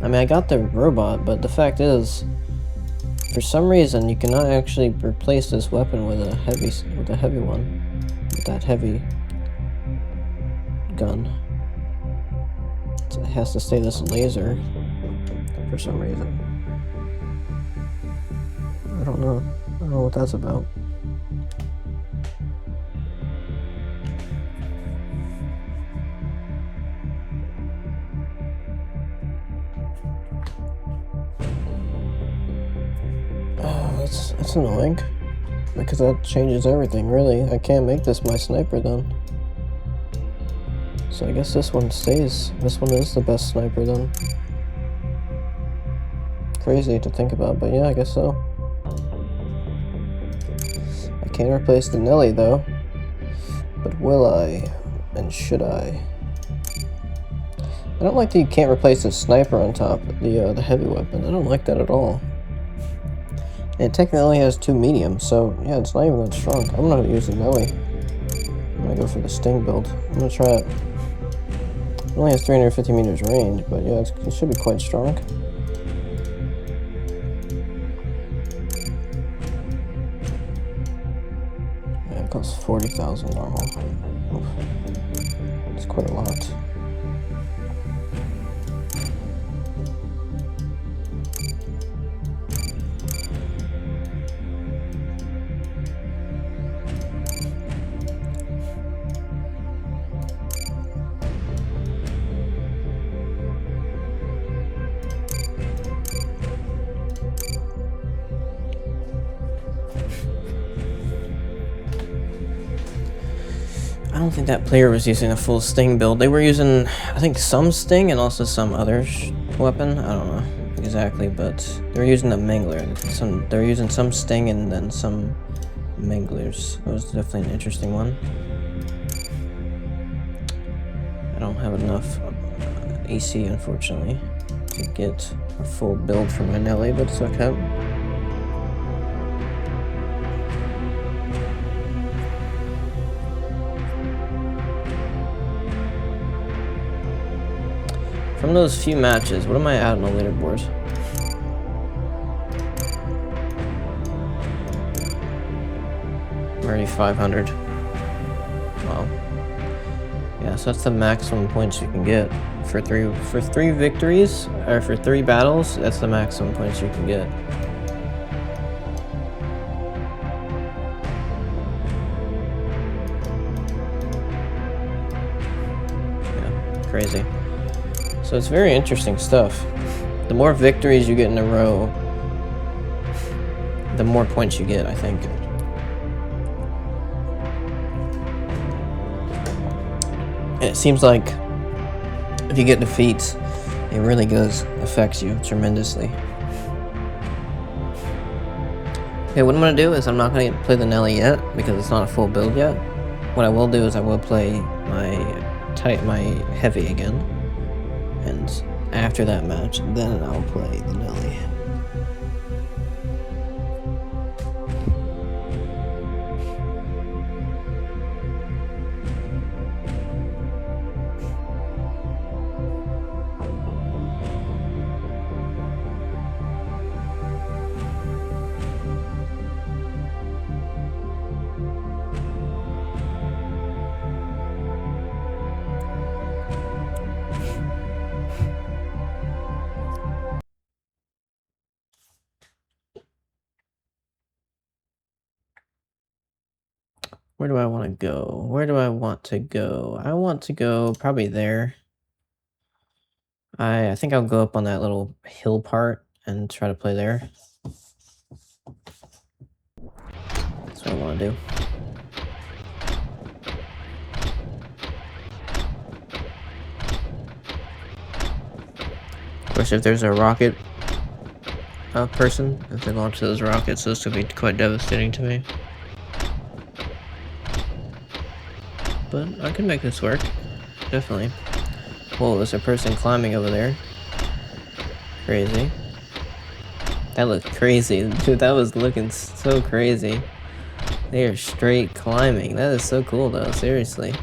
I mean, I got the robot, but the fact is, for some reason, you cannot actually replace this weapon with a heavy one, with that heavy gun. So it has to stay this laser for some reason. I don't know. I don't know what that's about. That's annoying, because that changes everything, really. I can't make this my sniper then. So I guess this one stays. This one is the best sniper then. Crazy to think about, but yeah, I guess so. I can't replace the Nelly though. But will I? And should I? I don't like that you can't replace the sniper on top of the heavy weapon. I don't like that at all. And it technically only has 2 mediums, so yeah, it's not even that strong. I'm not gonna use the Nelly. I'm gonna go for the Sting build. I'm gonna try it. It only has 350 meters range, but yeah, it should be quite strong. Yeah, it costs 40,000 normal. Oof. It's quite a lot. I don't think that player was using a full Sting build. They were using, I think, some Sting and also some other weapon. I don't know exactly, but they were using a Mangler. They were using some Sting and then some Manglers. It was definitely an interesting one. I don't have enough AC, unfortunately, to get a full build for my Nelly, but it's okay. From those few matches, what am I at on the leaderboard? I'm already 500. Wow. Yeah, so that's the maximum points you can get for three victories, or for 3 battles. That's the maximum points you can get. Yeah, crazy. So it's very interesting stuff. The more victories you get in a row, the more points you get, I think. it seems like if you get defeats, it really affects you tremendously. Okay, what I'm gonna do is I'm not gonna play the Nelly yet because it's not a full build yet. What I will do is I will play my heavy again, and after that match, then I'll play the Nelly. Where do I want to go? Where do I want to go? I want to go probably there. I think I'll go up on that little hill part and try to play there. That's what I want to do. Of course, if there's a rocket person, if they launch those rockets, those could be quite devastating to me. But I can make this work. Definitely. Whoa, there's a person climbing over there. Crazy. That looked crazy. Dude, that was looking so crazy. They are straight climbing. That is so cool though, seriously.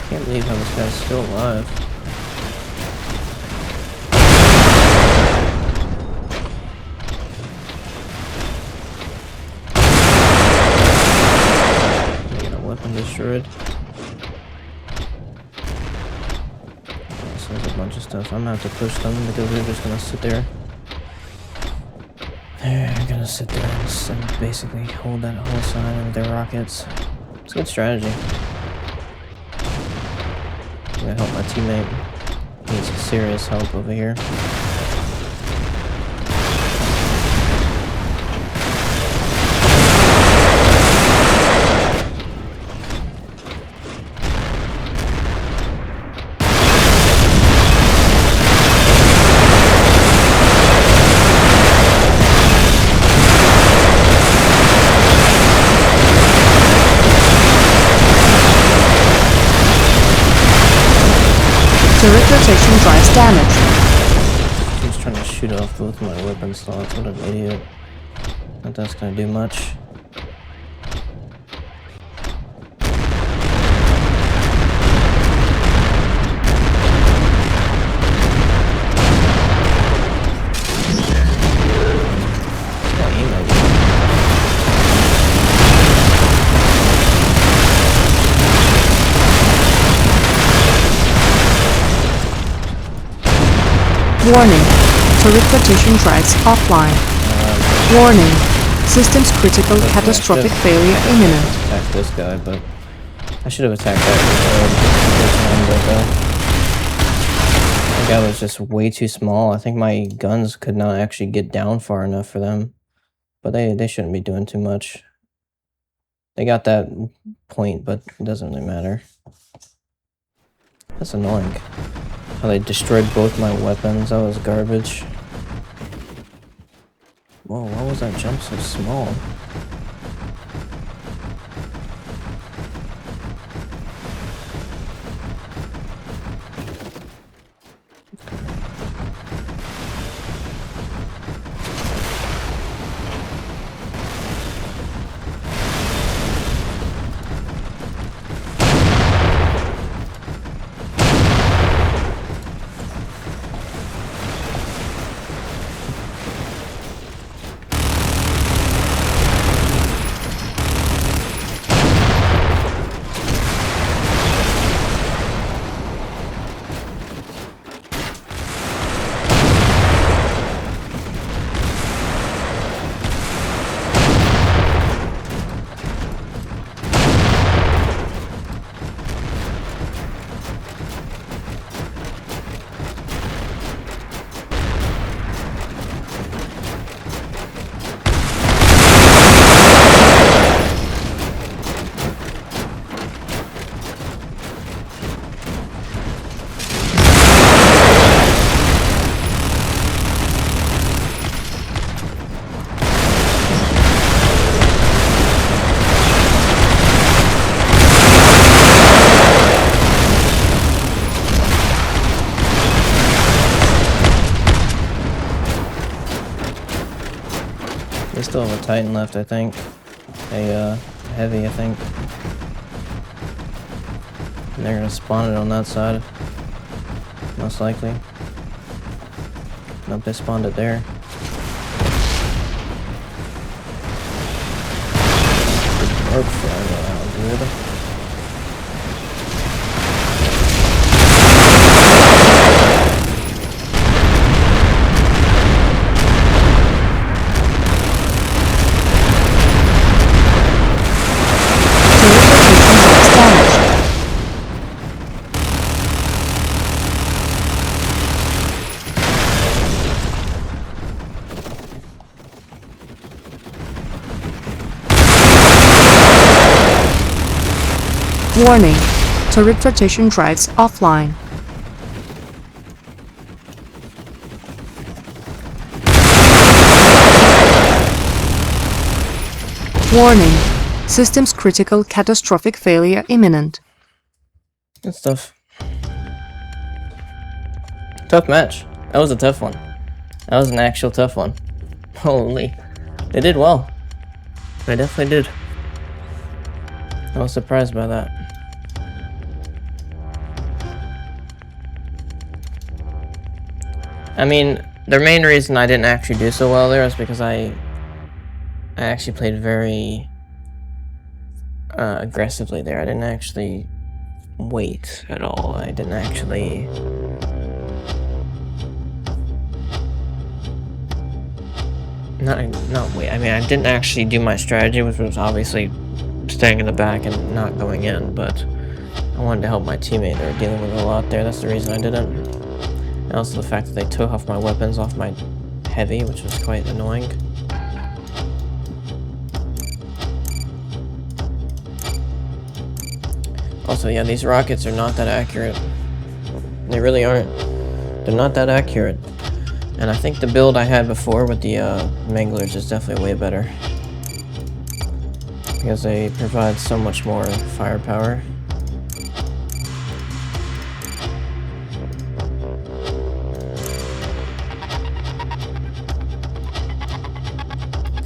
Can't believe how this guy's still alive. I got a weapon destroyed. So there's a bunch of stuff. I'm gonna have to push them because they're just gonna sit there. They're gonna sit there and basically hold that whole side with their rockets. It's a good strategy. I'm gonna help my teammate. Needs serious help over here. Turret rotation drives damage. He's trying to shoot off both my weapon slots. What an idiot. Not that's gonna do much. Warning. Turret rotation drives offline. Warning. Systems critical, catastrophic failure imminent. Attack this guy, but I should have attacked that before. That guy was just way too small. I think my guns could not actually get down far enough for them. But they shouldn't be doing too much. They got that point, but it doesn't really matter. That's annoying. How they destroyed both my weapons. That was garbage. Whoa, why was that jump so small? still have a Titan left, I think. A heavy, I think. And they're gonna spawn it on that side. Most likely. Nope, they spawned it there. Work flying around, dude. Warning, turret rotation drives offline. Warning, systems critical, catastrophic failure imminent. Good stuff. Tough match. That was a tough one. That was an actual tough one. Holy. They did well. They definitely did. I was surprised by that. I mean, the main reason I didn't actually do so well there is because I actually played very aggressively there. I didn't actually wait at all. I didn't actually... Not wait. I mean, I didn't actually do my strategy, which was obviously staying in the back and not going in, but I wanted to help my teammate. They were dealing with a lot there. That's the reason I didn't. And also the fact that they took off my weapons off my heavy, which was quite annoying. Also, yeah, these rockets are not that accurate. They really aren't. They're not that accurate. And I think the build I had before with the Manglers is definitely way better. Because they provide so much more firepower.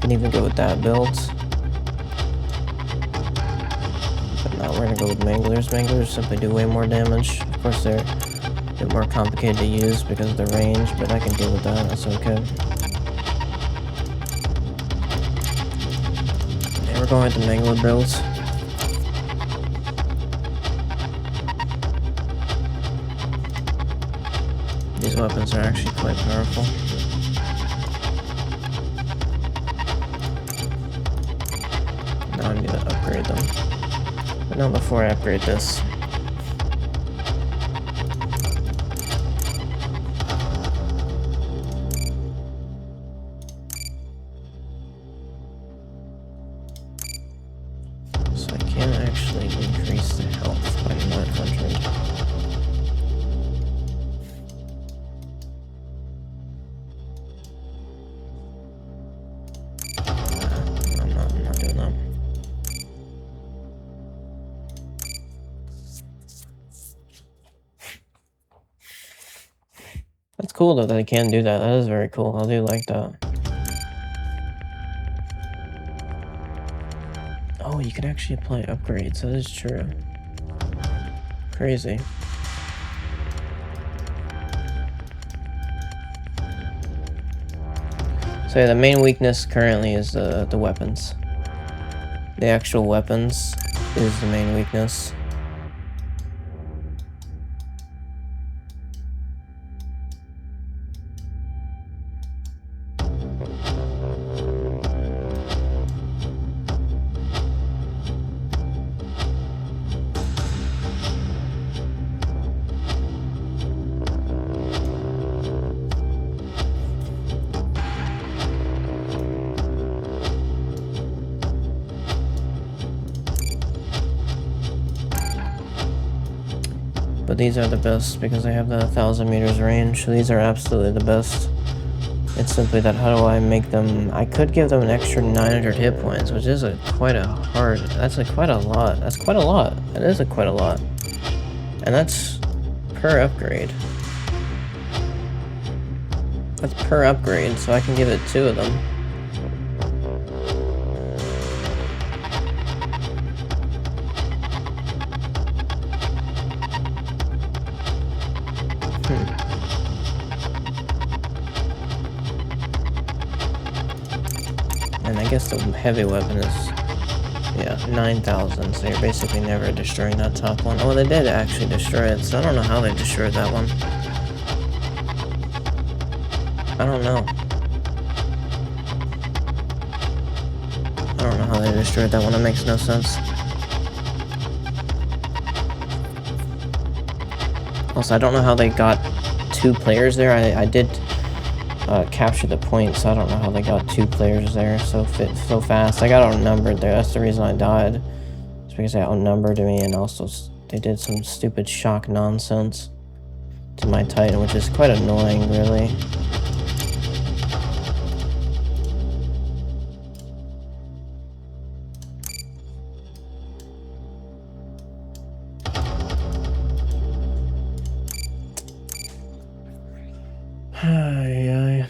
Can even go with that build. But now we're gonna go with Manglers. Manglers simply do way more damage. Of course they're a bit more complicated to use because of the range, but I can deal with that, that's okay. Yeah, we're going with the Mangler builds. These weapons are actually quite powerful. Now I need to upgrade them. But not before I upgrade this. So I can actually increase the health by 100. I'm not doing that. That's cool though that I can do that. That is very cool. I do like that. Oh, you can actually apply upgrades. That is true. Crazy. So yeah, the main weakness currently is the weapons. The actual weapons is the main weakness. But these are the best because they have the 1,000 meters range. So these are absolutely the best. It's simply that how do I make them? I could give them an extra 900 hit points, which is quite a hard. That's quite a lot. That's quite a lot. That is quite a lot. And that's per upgrade. That's per upgrade, so I can give it 2 of them. guess the heavy weapon is, yeah, 9,000, so you're basically never destroying that top one. Oh, they did actually destroy it, so I don't know how they destroyed that one. I don't know. I don't know how they destroyed that one, it makes no sense. Also, I don't know how they got 2 players there. I did capture the point, so I don't know how they got 2 players there so fast. I got outnumbered there. That's the reason I died. It's because they outnumbered me, and also they did some stupid shock nonsense to my Titan, which is quite annoying, really. Ay, ay.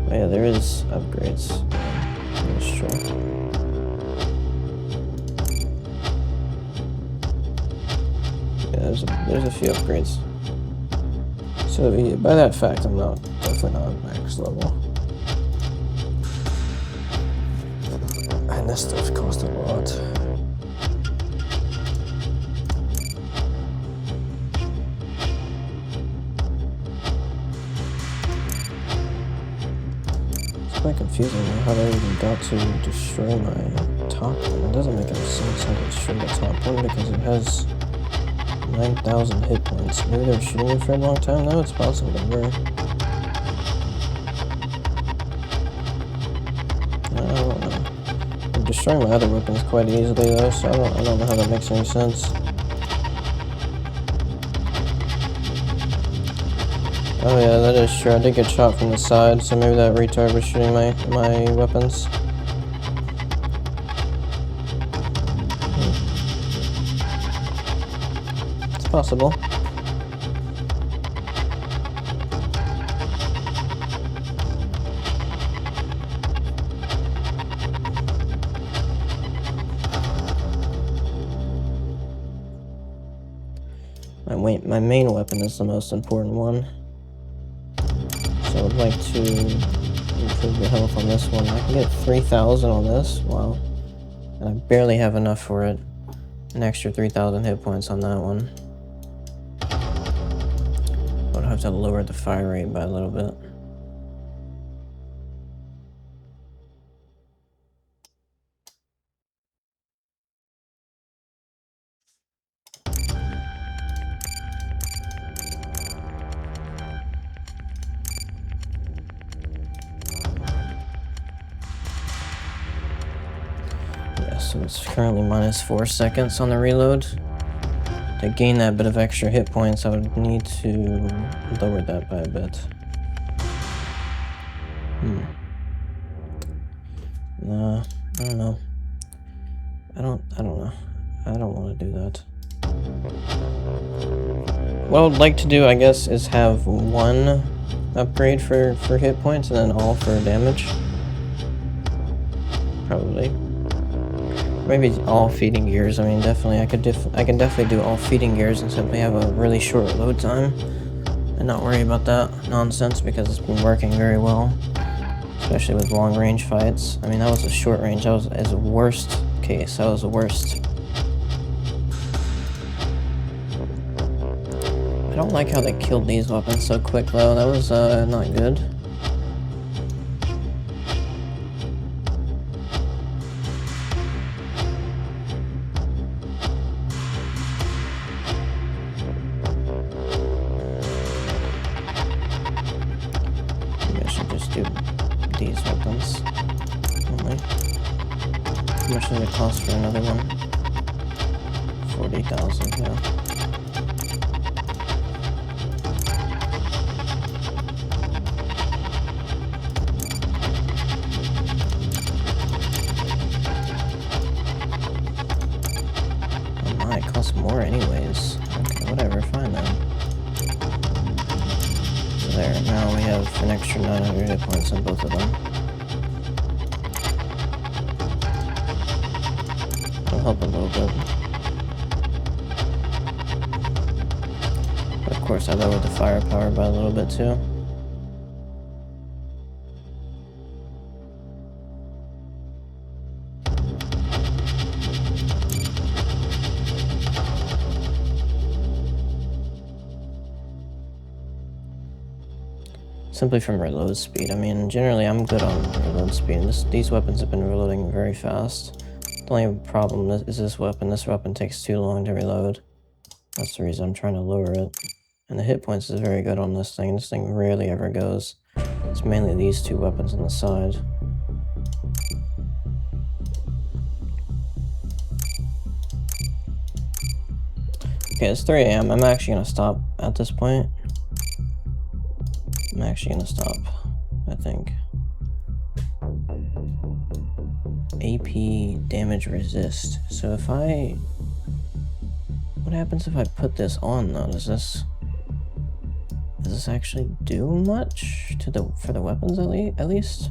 Oh, yeah, there is upgrades. That's true. Yeah, there's a few upgrades. So yeah, by that fact, I'm definitely not at max level. And this stuff costs a lot. It's quite confusing how they even got to destroy my top one. It doesn't make any sense how to destroy the top one because it has 9,000 hit points. Maybe they were shooting it for a long time now? It's possible they were. I don't know. I'm destroying my other weapons quite easily though, so I don't know how that makes any sense. Oh yeah, that is true. I did get shot from the side, so maybe that retard was shooting my weapons. It's possible. My main weapon is the most important one. So I would like to improve the health on this one. I can get 3,000 on this. Wow. And I barely have enough for it. An extra 3,000 hit points on that one. I would have to lower the fire rate by a little bit. So it's currently minus 4 seconds on the reload. To gain that bit of extra hit points, I would need to lower that by a bit. Nah, I don't know. I don't know. I don't want to do that. What I would like to do, I guess, is have one upgrade for hit points and then all for damage. Probably. Maybe all feeding gears. I mean, definitely, I can definitely do all feeding gears and simply have a really short load time and not worry about that nonsense because it's been working very well, especially with long range fights. I mean, that was a short range. That was as a worst case. That was the worst. I don't like how they killed these weapons so quick though. That was not good. these weapons only. How much does it cost for another one? 40,000, yeah. Oh my, it costs more anyways. Okay, whatever, fine then. So there, now we have an extra 900 hit points on both of them. It'll help a little bit. But of course, I lowered the firepower by a little bit too. Simply from reload speed. I mean, generally I'm good on reload speed. These weapons have been reloading very fast. The only problem is this weapon. This weapon takes too long to reload. That's the reason I'm trying to lower it. And the hit points is very good on this thing. This thing rarely ever goes. It's mainly these two weapons on the side. Okay, it's 3 AM. I'm actually gonna stop at this point. I'm actually gonna stop, I think. AP damage resist. So if I... What happens if I put this on though? Does this actually do much to for the weapons at least?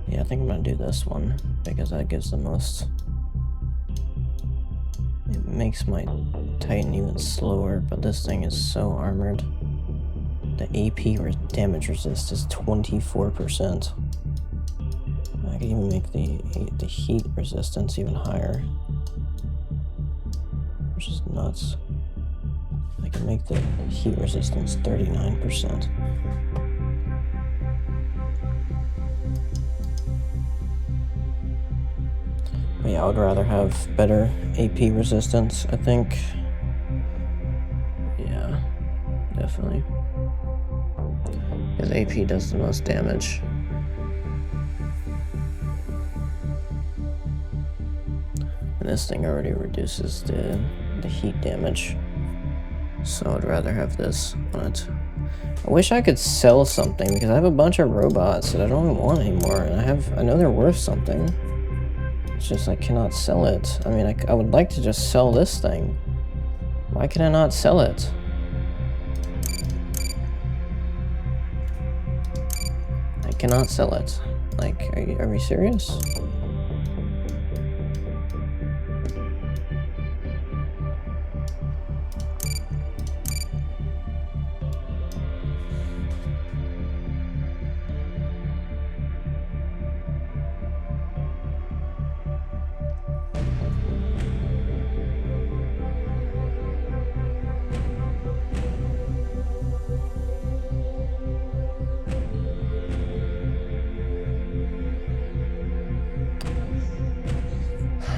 Yeah, I think I'm gonna do this one because that gives the most. It makes my Titan even slower, but this thing is so armored. The AP damage resist is 24%. I can even make the heat resistance even higher, which is nuts. I can make the heat resistance 39%. But yeah, I would rather have better AP resistance, I think. Yeah, definitely. Because AP does the most damage. And this thing already reduces the heat damage. So I'd rather have this on it. I wish I could sell something because I have a bunch of robots that I don't want anymore. And I know they're worth something. It's just I cannot sell it. I mean, I would like to just sell this thing. Why can I not sell it? I cannot sell it. Like, are we serious?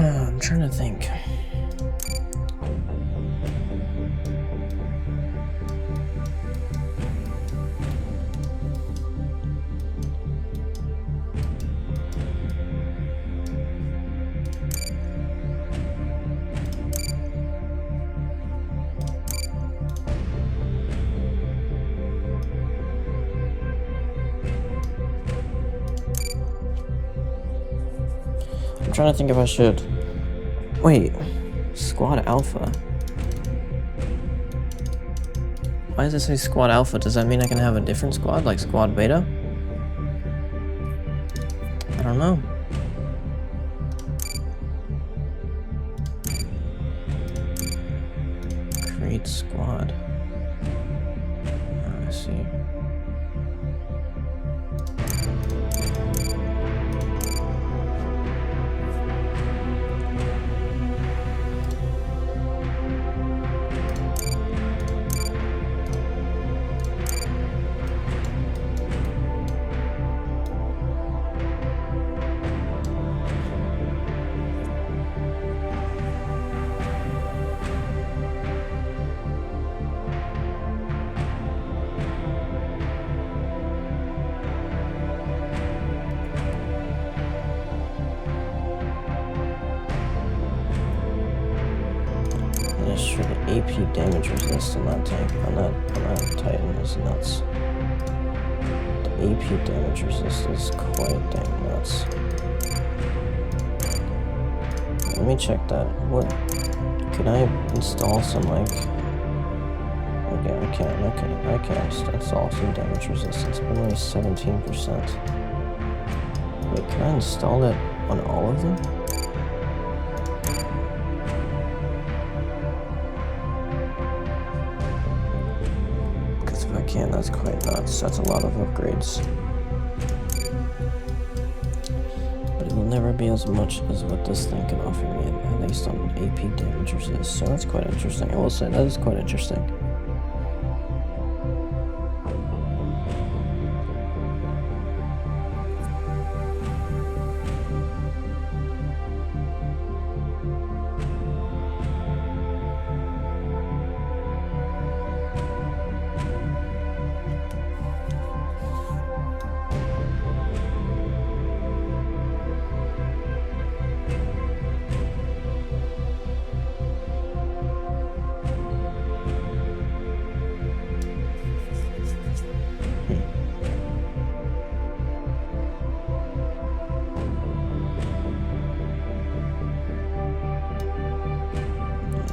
I'm trying to think. I'm trying to think if I should... Wait, Squad Alpha. Why does it say Squad Alpha? Does that mean I can have a different squad, like Squad Beta? I don't know. Create squad. Oh, I see. AP damage resist on that tank, on that Titan is nuts. The AP damage resist is quite dang nuts. Let me check that. What? Can I install some, like... Okay, I can't. Okay, I can't install some damage resistance, but only 17%. Wait, can I install that on all of them? Because if I can, that's quite nuts. That's a lot of upgrades. But it will never be as much as what this thing can offer me, at least on AP damage resist. So that's quite interesting. I will say that is quite interesting.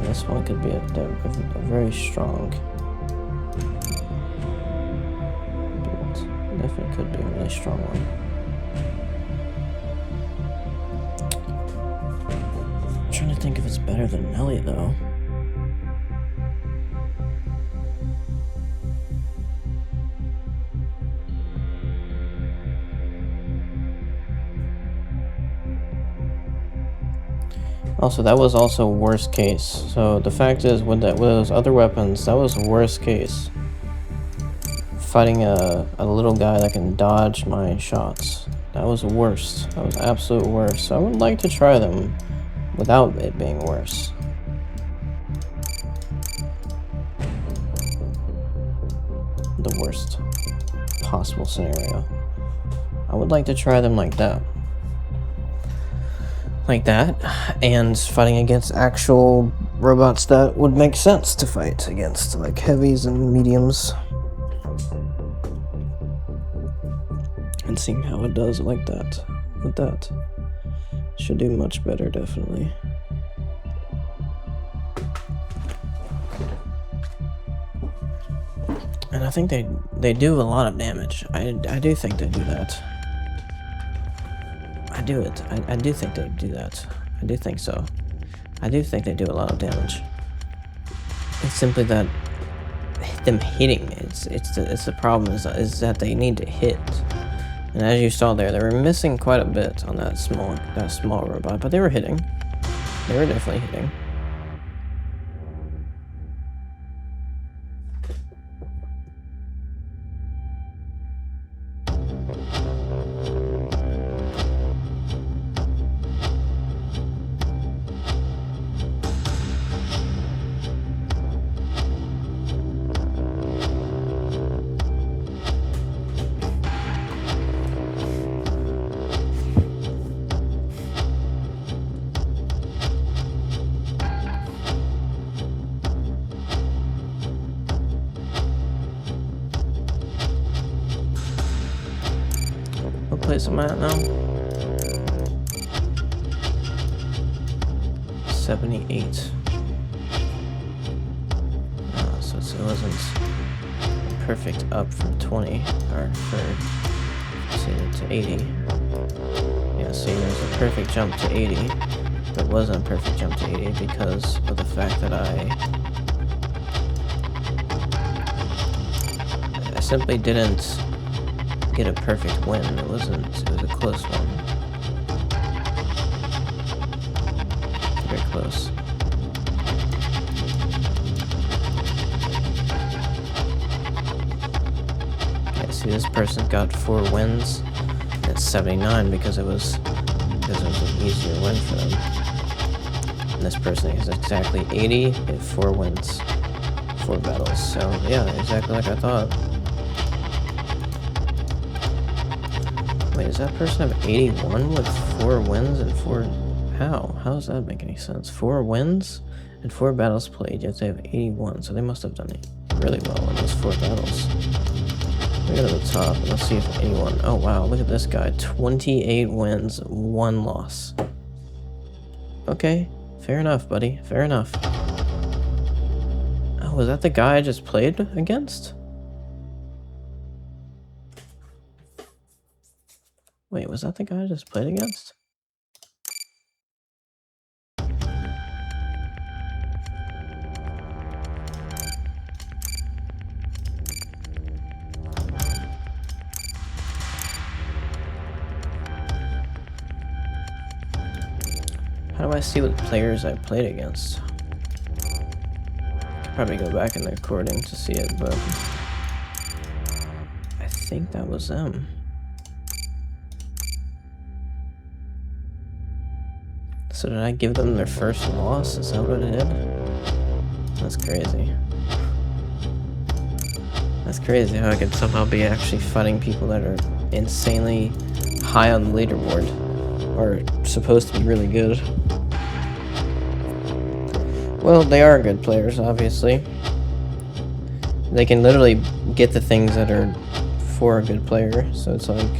This one could be a very strong build. Definitely could be a really strong one. I'm trying to think if it's better than Nelly though. Also, that was also worst case. So the fact is, with those other weapons, that was worst case. Fighting a little guy that can dodge my shots. That was worst. That was absolute worst. So I would like to try them without it being worse. The worst possible scenario. I would like to try them like that. Like that, and fighting against actual robots that would make sense to fight against, like heavies and mediums. And seeing how it does like that, with that. Should do much better, definitely. And I think they do a lot of damage. I do think they do that. I do think they do that. I do think so. I do think they do a lot of damage. It's simply that them hitting, it's the problem is that they need to hit. And as you saw there, they were missing quite a bit on that small robot, but they were hitting. They were definitely hitting. What place am I at now? 78. So it wasn't perfect up from 20, or to 80. Yeah, see, there's a perfect jump to 80, but it wasn't a perfect jump to 80 because of the fact that I simply didn't get a perfect win. It was a close one. Very close. Okay, see, this person got 4 wins. And it's 79 because it was an easier win for them. And this person is exactly 80 with 4 wins, 4 battles. So yeah, exactly like I thought. Wait, does that person have 81 with 4 wins and 4... How? How does that make any sense? 4 wins In 4 battles played, yet they have 81, so they must have done it really well in those 4 battles. We go to the top, and let's see if anyone... Oh wow, look at this guy. 28 wins, 1 loss. Okay, fair enough, buddy. Fair enough. Oh, was that the guy I just played against? Wait, was that the guy I just played against? How do I see what players I played against? Could probably go back in the recording to see it, but I think that was them. So did I give them their first loss? Is that what I did? That's crazy. That's crazy how I could somehow be actually fighting people that are insanely high on the leaderboard. Or supposed to be really good. Well, they are good players, obviously. They can literally get the things that are for a good player, so it's like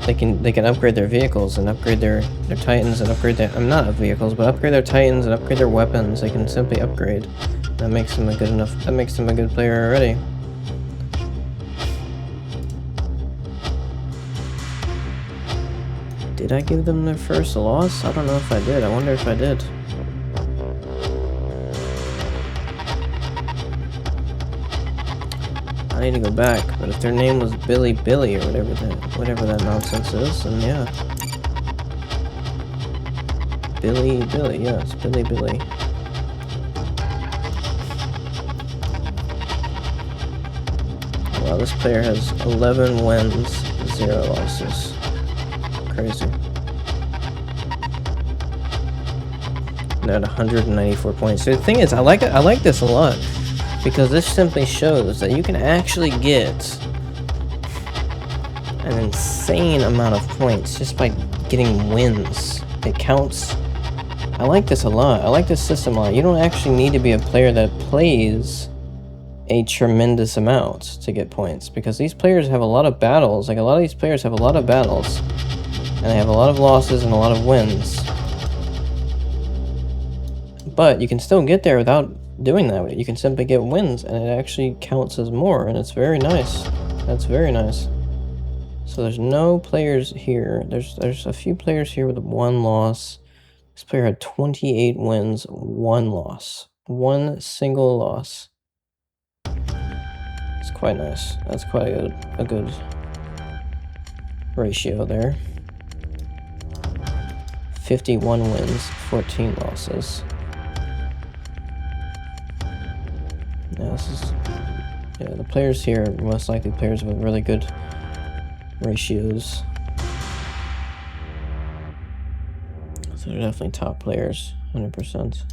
they can upgrade their vehicles and upgrade their titans and upgrade their not vehicles, but upgrade their titans and upgrade their weapons. They can simply upgrade. That makes them a good player already. Did I give them their first loss? I don't know if I did. I wonder if I did. I need to go back, but if their name was Billy or whatever that nonsense is, then yeah. Billy, yes, Billy. Wow, this player has 11 wins, 0 losses. Crazy. And at 194 points. So the thing is, I like this a lot because this simply shows that you can actually get an insane amount of points just by getting wins. It counts. I like this a lot. I like this system a lot. You don't actually need to be a player that plays a tremendous amount to get points because these players have a lot of battles. Like a lot of these players have a lot of battles. And they have a lot of losses and a lot of wins. But you can still get there without doing that. You can simply get wins, and it actually counts as more, and it's very nice. That's very nice. So there's no players here. There's a few players here with 1 loss. This player had 28 wins, 1 loss. 1 single loss. It's quite nice. That's quite a good ratio there. 51 wins, 14 losses. Yeah, the players here are most likely players with really good ratios. So they're definitely top players, 100%.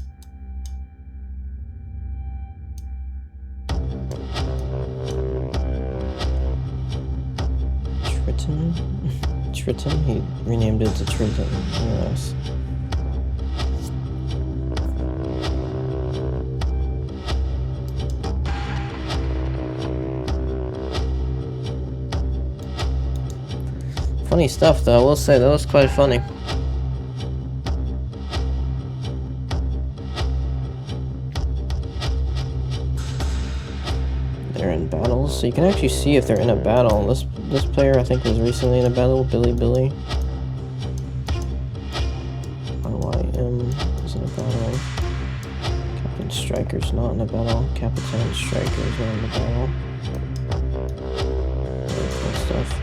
Triton? He renamed it to Triton. Nice. Funny stuff though, I will say that was quite funny. They're in battles, so you can actually see if they're in a battle. This player I think was recently in a battle, Billy. RYM is in a battle. Captain Striker's not in a battle. Capitan Striker's not in a battle. Really cool stuff.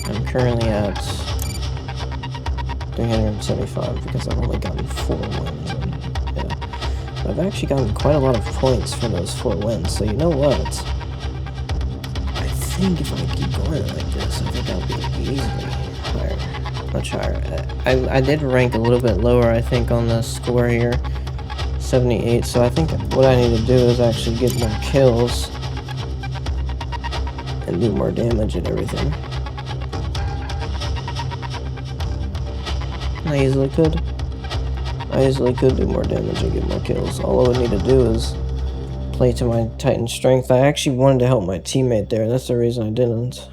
I'm currently at 375 because I've only gotten 4 wins. Yeah. But I've actually gotten quite a lot of points for those 4 wins, so you know what? I think if I keep going like this, I think I'll be easily higher. Much higher. I did rank a little bit lower, I think, on the score here. 78, so I think what I need to do is actually get more kills and do more damage and everything. I easily could. I easily could do more damage and get more kills. All I would need to do is play to my Titan strength. I actually wanted to help my teammate there. That's the reason I didn't.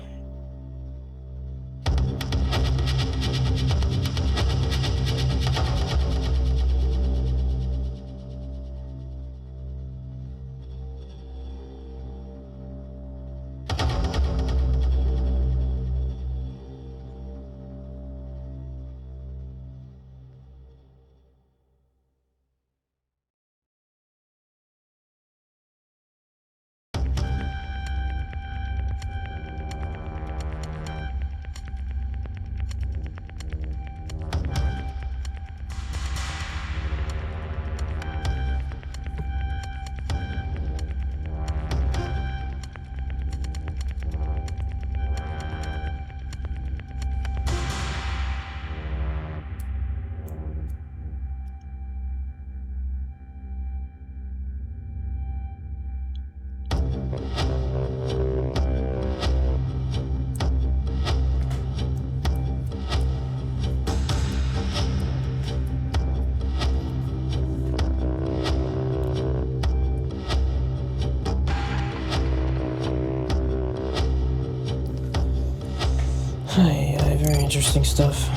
Very interesting stuff.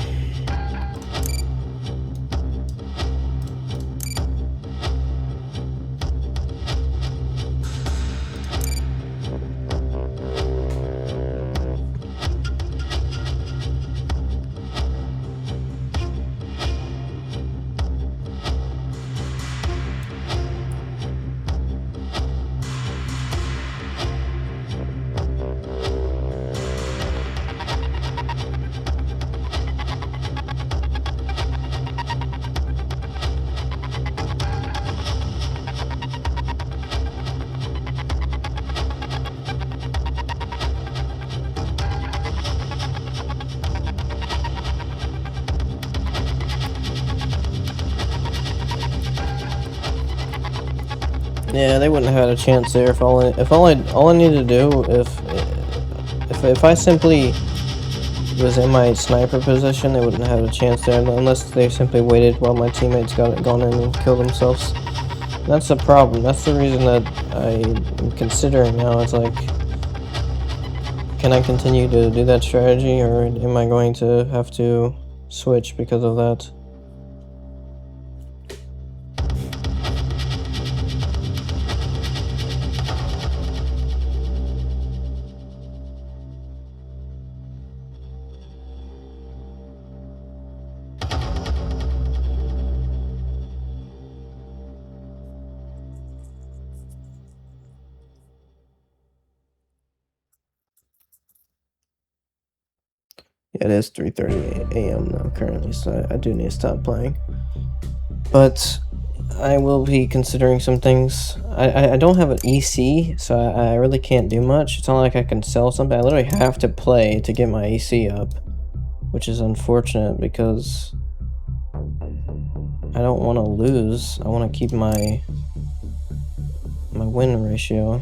Yeah, they wouldn't have had a chance there all I need to do if I simply was in my sniper position, they wouldn't have a chance there unless they simply waited while my teammates gone in and killed themselves. That's the problem. That's the reason that I'm considering now. It's like, can I continue to do that strategy, or am I going to have to switch because of that? Yeah, it is 3:30 a.m. now currently, so I do need to stop playing. But I will be considering some things. I don't have an EC, so I really can't do much. It's not like I can sell something. I literally have to play to get my EC up, which is unfortunate because I don't want to lose. I want to keep my win ratio.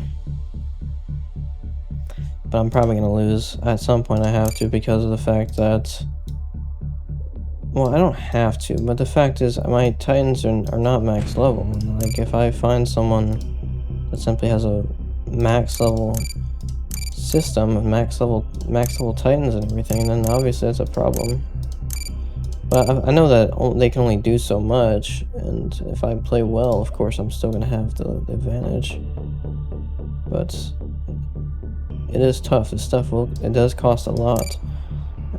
But I'm probably going to lose. At some point I have to, because of the fact that... Well, I don't have to, but the fact is my Titans are not max level. Like, if I find someone that simply has a max level system of max level Titans and everything, then obviously that's a problem. But I know that they can only do so much, and if I play well, of course I'm still going to have the advantage. But it is tough. This stuff it does cost a lot.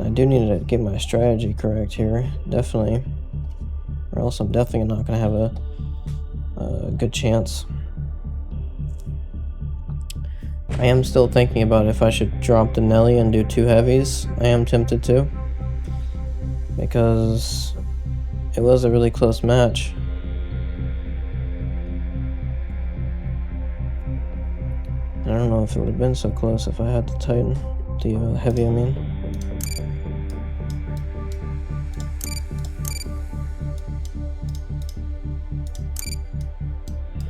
I do need to get my strategy correct here, definitely, or else I'm definitely not going to have a good chance. I am still thinking about if I should drop the Nelly and do 2 heavies. I am tempted to, because it was a really close match. I don't know if it would have been so close if I had the Titan, the heavy, I mean.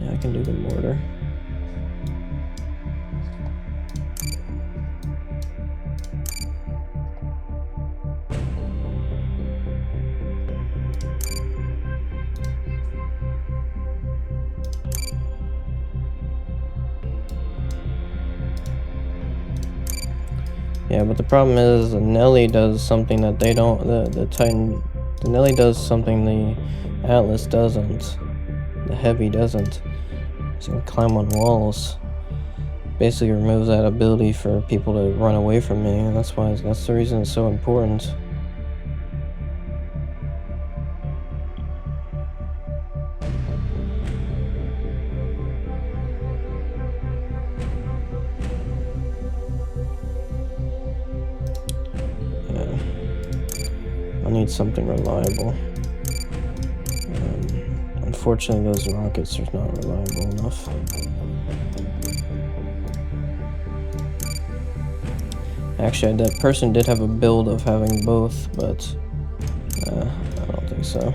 Yeah, I can do the mortar. Yeah, but the problem is the Nelly does something that they don't. The Titan, the Nelly does something the Atlas doesn't. The Heavy doesn't. So it can climb on walls. Basically removes that ability for people to run away from me, and that's the reason it's so important. I need something reliable. Unfortunately, those rockets are not reliable enough. Actually, that person did have a build of having both, but I don't think so.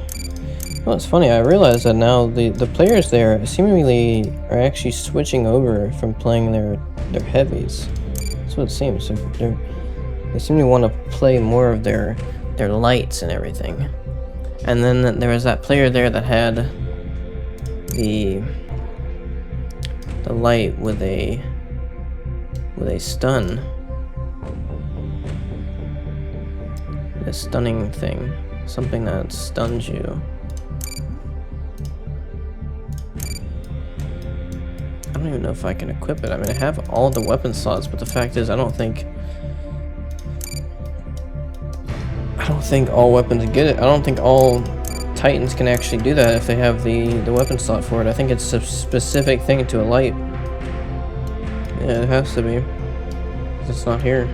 Well, it's funny, I realized that now the players there seemingly are actually switching over from playing their heavies. That's what it seems. So they seem to want to play more of their lights and everything. And then there was that player there that had the light with a stun. A stunning thing. Something that stuns you. I don't even know if I can equip it. I mean, I have all the weapon slots, but the fact is I don't think all weapons get it. I don't think all Titans can actually do that if they have the weapon slot for it. I think it's a specific thing to a light. Yeah, it has to be. It's not here.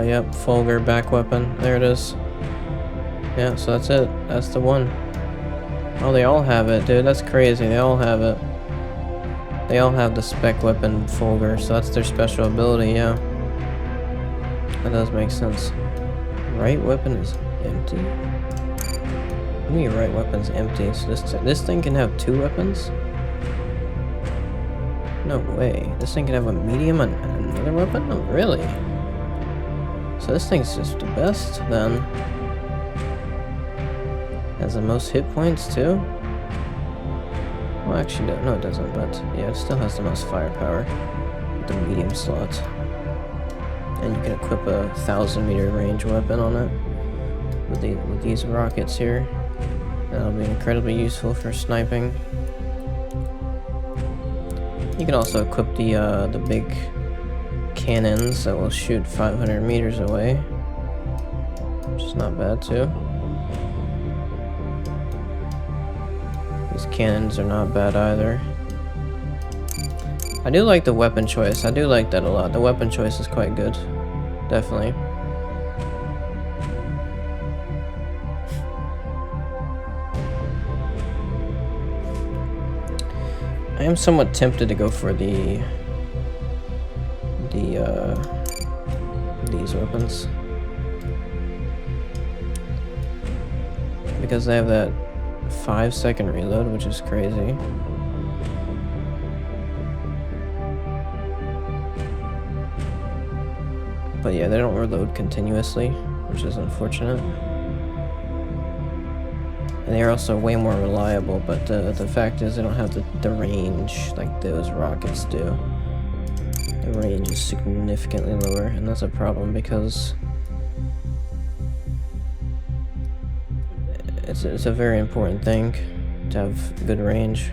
Yep, Fulgur back weapon. There it is. Yeah, so that's it. That's the one. Oh, they all have it, dude. That's crazy. They all have it. They all have the spec weapon Fulgur, so that's their special ability, yeah. That does make sense. Right weapon is empty? What do you mean right weapon's empty? So this thing can have 2 weapons? No way. This thing can have a medium and another weapon? Oh, really? So this thing's just the best, then. Has the most hit points, too? Well, actually, no, it doesn't, but yeah, it still has the most firepower with the medium slot. And you can equip a 1,000-meter range weapon on it with these rockets here. That'll be incredibly useful for sniping. You can also equip the big cannons that will shoot 500 meters away, which is not bad too. These cannons are not bad either. I do like the weapon choice. I do like that a lot. The weapon choice is quite good. Definitely. I am somewhat tempted to go for these weapons. Because they have that 5-second reload, which is crazy. But yeah, they don't reload continuously, which is unfortunate. And they're also way more reliable, but the fact is they don't have the range like those rockets do. The range is significantly lower, and that's a problem because it's a very important thing to have good range.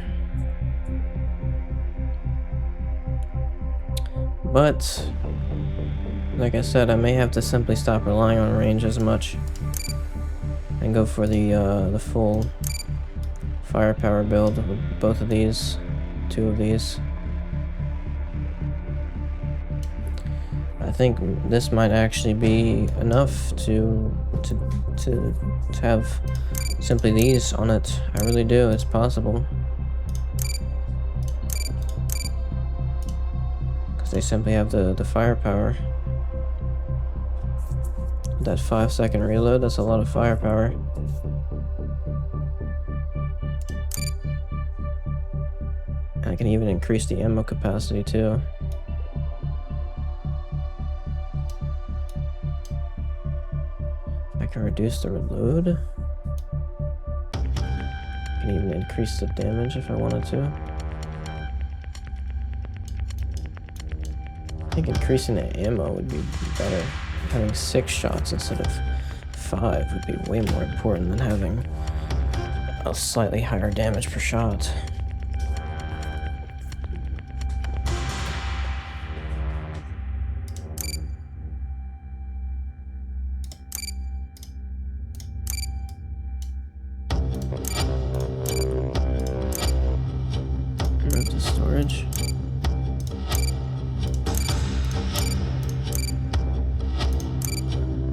But like I said, I may have to simply stop relying on range as much and go for the full firepower build with both of these, 2 of these. I think this might actually be enough to have simply these on it. I really do. It's possible. Because they simply have the firepower. That 5-second reload, that's a lot of firepower. And I can even increase the ammo capacity too. I can reduce the reload. I can even increase the damage if I wanted to. I think increasing the ammo would be better. Having 6 shots instead of 5 would be way more important than having a slightly higher damage per shot. Move to storage.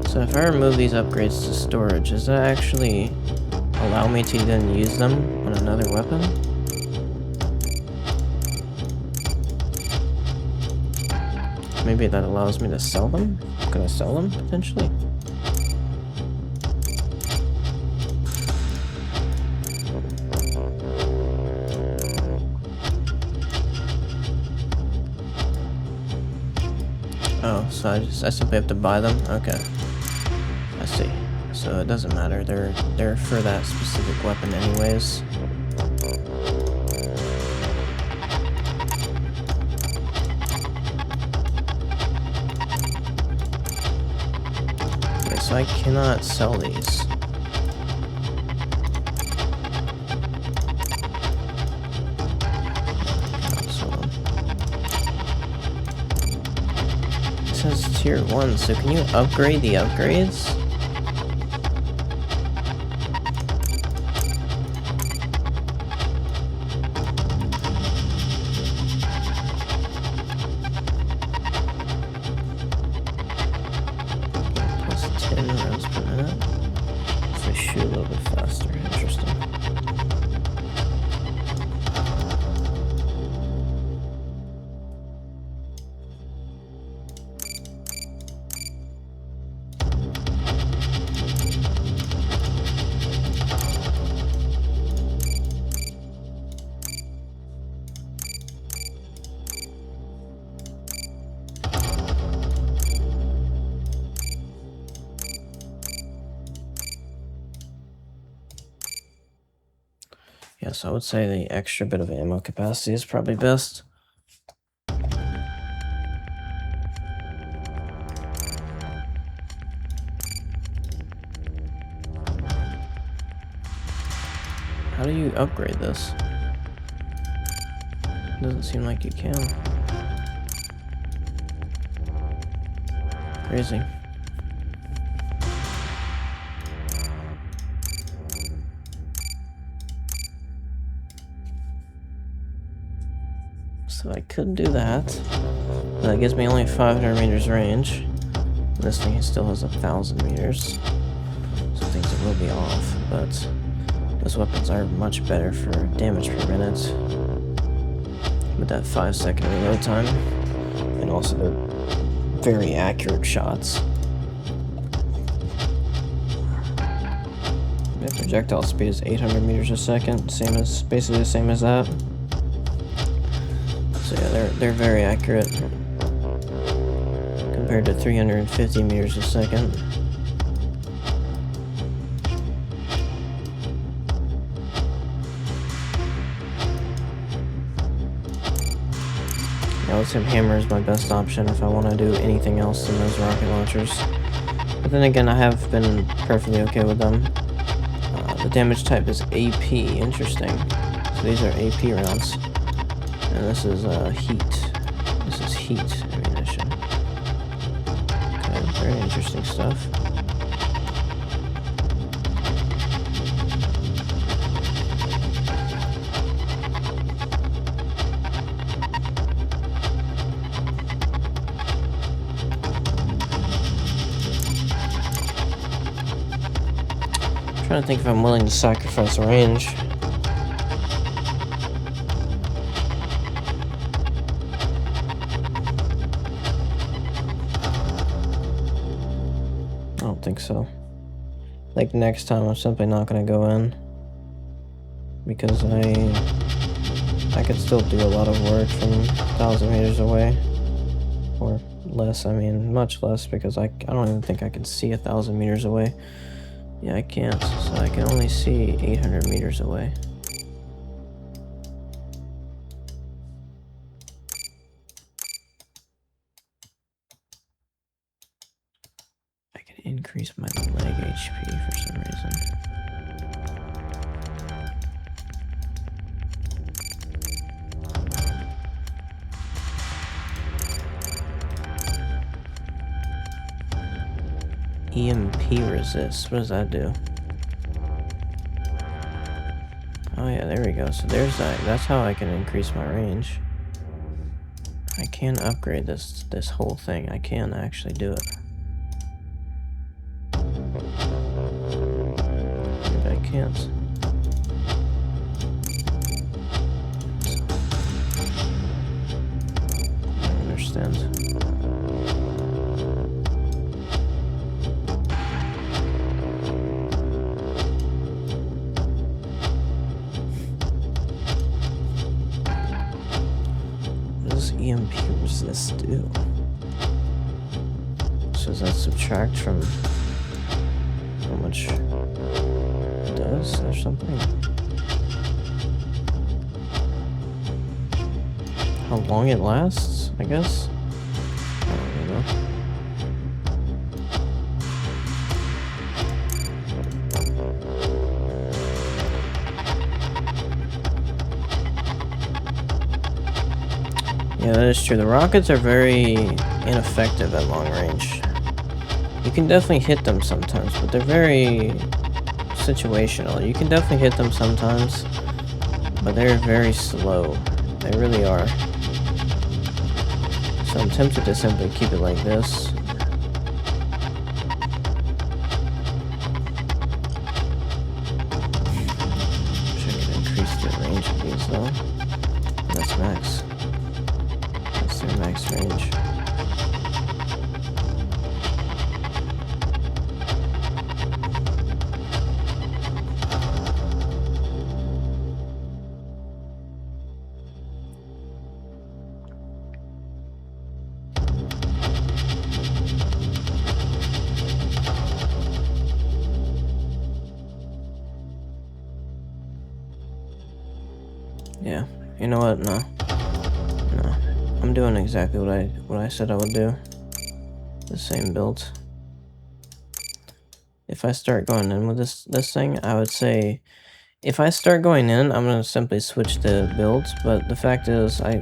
So if I remove these upgrades to storage, does that actually allow me to then use them on another weapon? Maybe that allows me to sell them? Could I sell them, potentially? Oh, so I simply have to buy them? Okay. I see. So it doesn't matter. They're for that specific weapon anyways. Okay, so I cannot sell these. It says tier 1, so can you upgrade the upgrades? Shoot a little bit faster. Interesting. Yes, I would say the extra bit of ammo capacity is probably best. How do you upgrade this? Doesn't seem like you can. Crazy. So I could do that. That gives me only 500 meters range. This thing still has 1,000 meters. So things will be off, but those weapons are much better for damage per minute. With that 5-second reload time. And also they're very accurate shots. The projectile speed is 800 meters a second, basically the same as that. So yeah, they're very accurate compared to 350 meters a second. I would say hammer is my best option if I want to do anything else than those rocket launchers. But then again, I have been perfectly okay with them. The damage type is AP, interesting. So these are AP rounds. And this is heat. This is heat ammunition. Okay, very interesting stuff. I'm trying to think if I'm willing to sacrifice range. I don't think so. Like next time I'm simply not gonna go in because I could still do a lot of work from 1,000 meters away or less, I mean much less, because I don't even think I can see 1,000 meters away. Yeah, I can't, so I can only see 800 meters away. I can increase my leg HP for some reason. EMP resist. What does that do? Oh yeah, there we go. So there's that. That's how I can increase my range. I can upgrade this whole thing. I can actually do it. Maybe I can't. I don't understand. EMP resist do? So does that subtract from how much it does or something? How long it lasts, I guess? I don't really know. Yeah, that is true. The rockets are very ineffective at long range. You can definitely hit them sometimes, but they're very situational. You can definitely hit them sometimes, but they're very slow. They really are. So I'm tempted to simply keep it like this. Wish I could increase the range of these though. That's max. That's their max range. Yeah, you know what? No. I'm doing exactly what I said I would do. The same build. If I start going in with this thing, I would say if I start going in, I'm gonna simply switch the builds, but the fact is I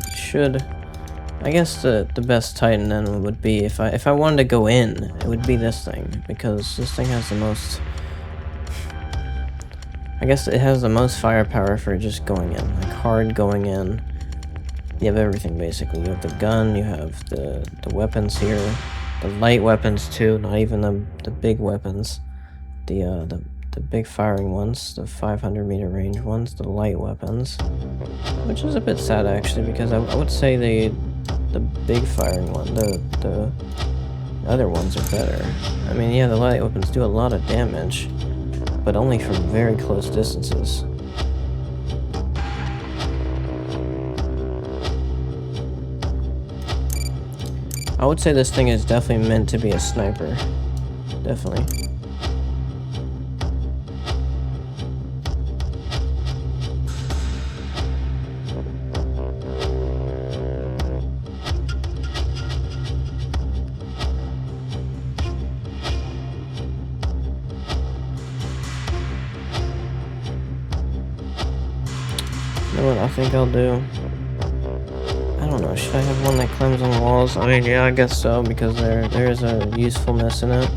guess the best Titan then would be if I wanted to go in, it would be this thing, because this thing has the most, I guess it has the most firepower for just going in, like hard going in. You have everything basically. You have the gun, you have the weapons here, the light weapons too, not even the big weapons, the big firing ones, the 500 meter range ones, the light weapons, which is a bit sad actually, because I would say the big firing one, the other ones are better. I mean, yeah, the light weapons do a lot of damage, but only from very close distances. I would say this thing is definitely meant to be a sniper. Definitely. You know what I think I'll do? I don't know, should I have one that climbs on walls? I mean, yeah, I guess so, because there is a usefulness in it.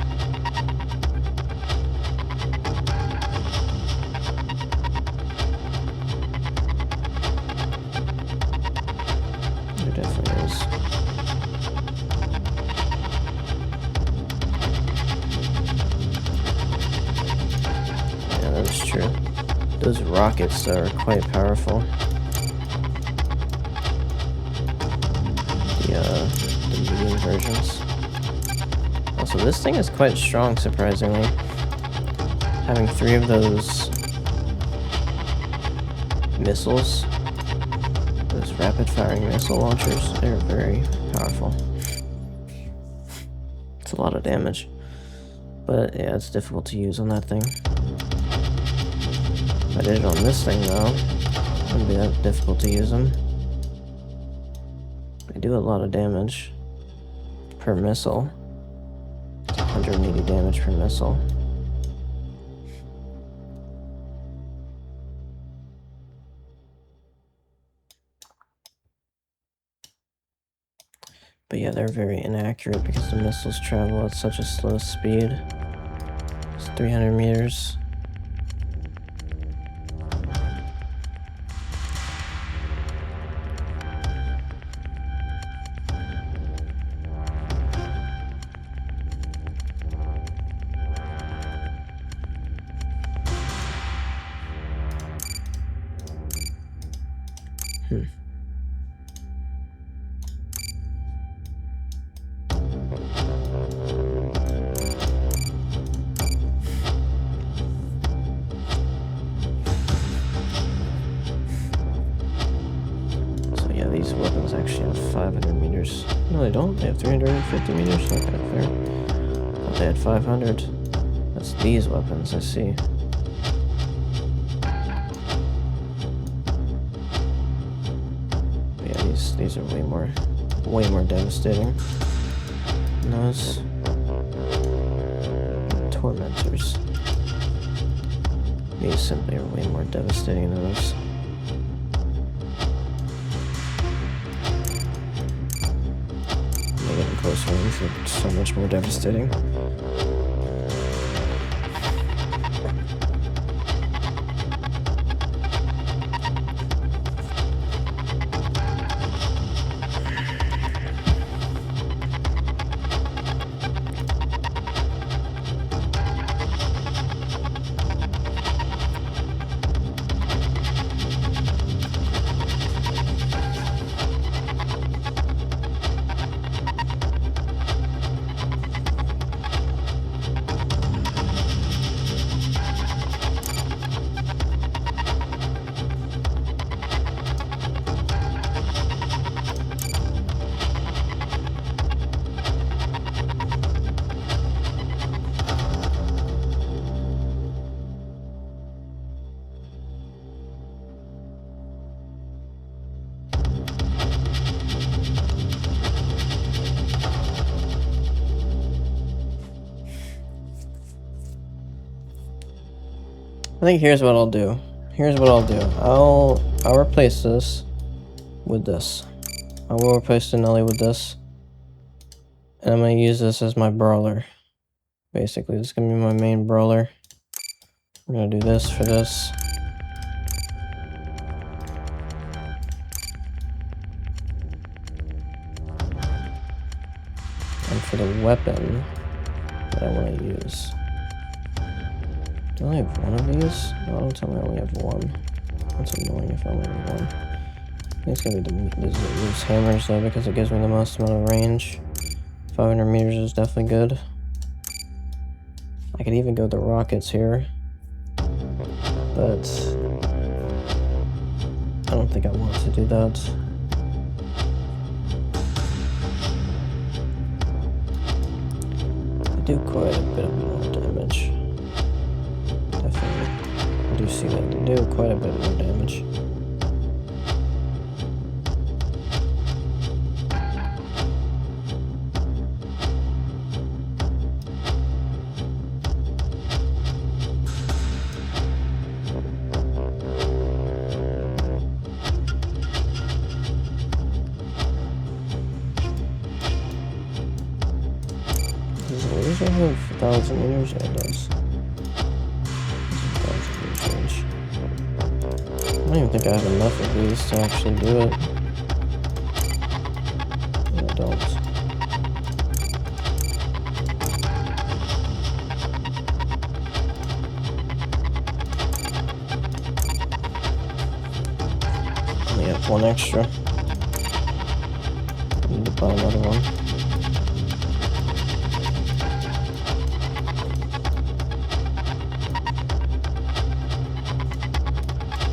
There definitely is. Yeah, that's true. Those rockets are quite powerful. The medium versions. Also, this thing is quite strong, surprisingly. Having 3 of those missiles, those rapid-firing missile launchers, they're very powerful. It's a lot of damage. But yeah, it's difficult to use on that thing. If I did it on this thing though, it wouldn't be that difficult to use them. They do a lot of damage per missile. It's 180 damage per missile. But yeah, they're very inaccurate because the missiles travel at such a slow speed. It's 300 meters. These weapons actually have 500 meters. No, they don't. They have 350 meters. Okay, fair. Thought they had 500. That's these weapons, I see. But yeah, these are way more devastating. And those tormentors. These simply are way more devastating than those. Close range are so much more devastating. I think here's what I'll do. I'll replace this with this. I will replace Denali with this. And I'm gonna use this as my brawler. Basically, this is gonna be my main brawler. We're gonna do this for this. And for the weapon that I want to use. Do I only have one of these? No, don't tell me I only have one. That's annoying if I only have one. I think it's gonna be these hammers though, because it gives me the most amount of range. 500 meters is definitely good. I could even go the rockets here. But I don't think I want to do that. They do quite a bit more damage. Definitely. I do see that they do quite a bit more damage. Does it have 1,000 meters? Yeah, it does. 1,000 meters range. I don't even think I have enough of these to actually do it. Yeah, I don't. Only have one extra. I need to buy another one.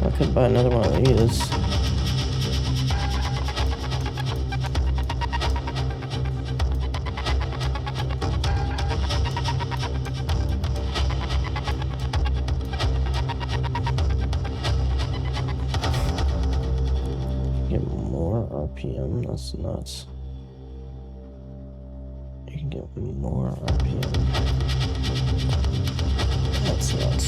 I could buy another one of these. RPM, that's nuts. You can get more RPM. That's nuts.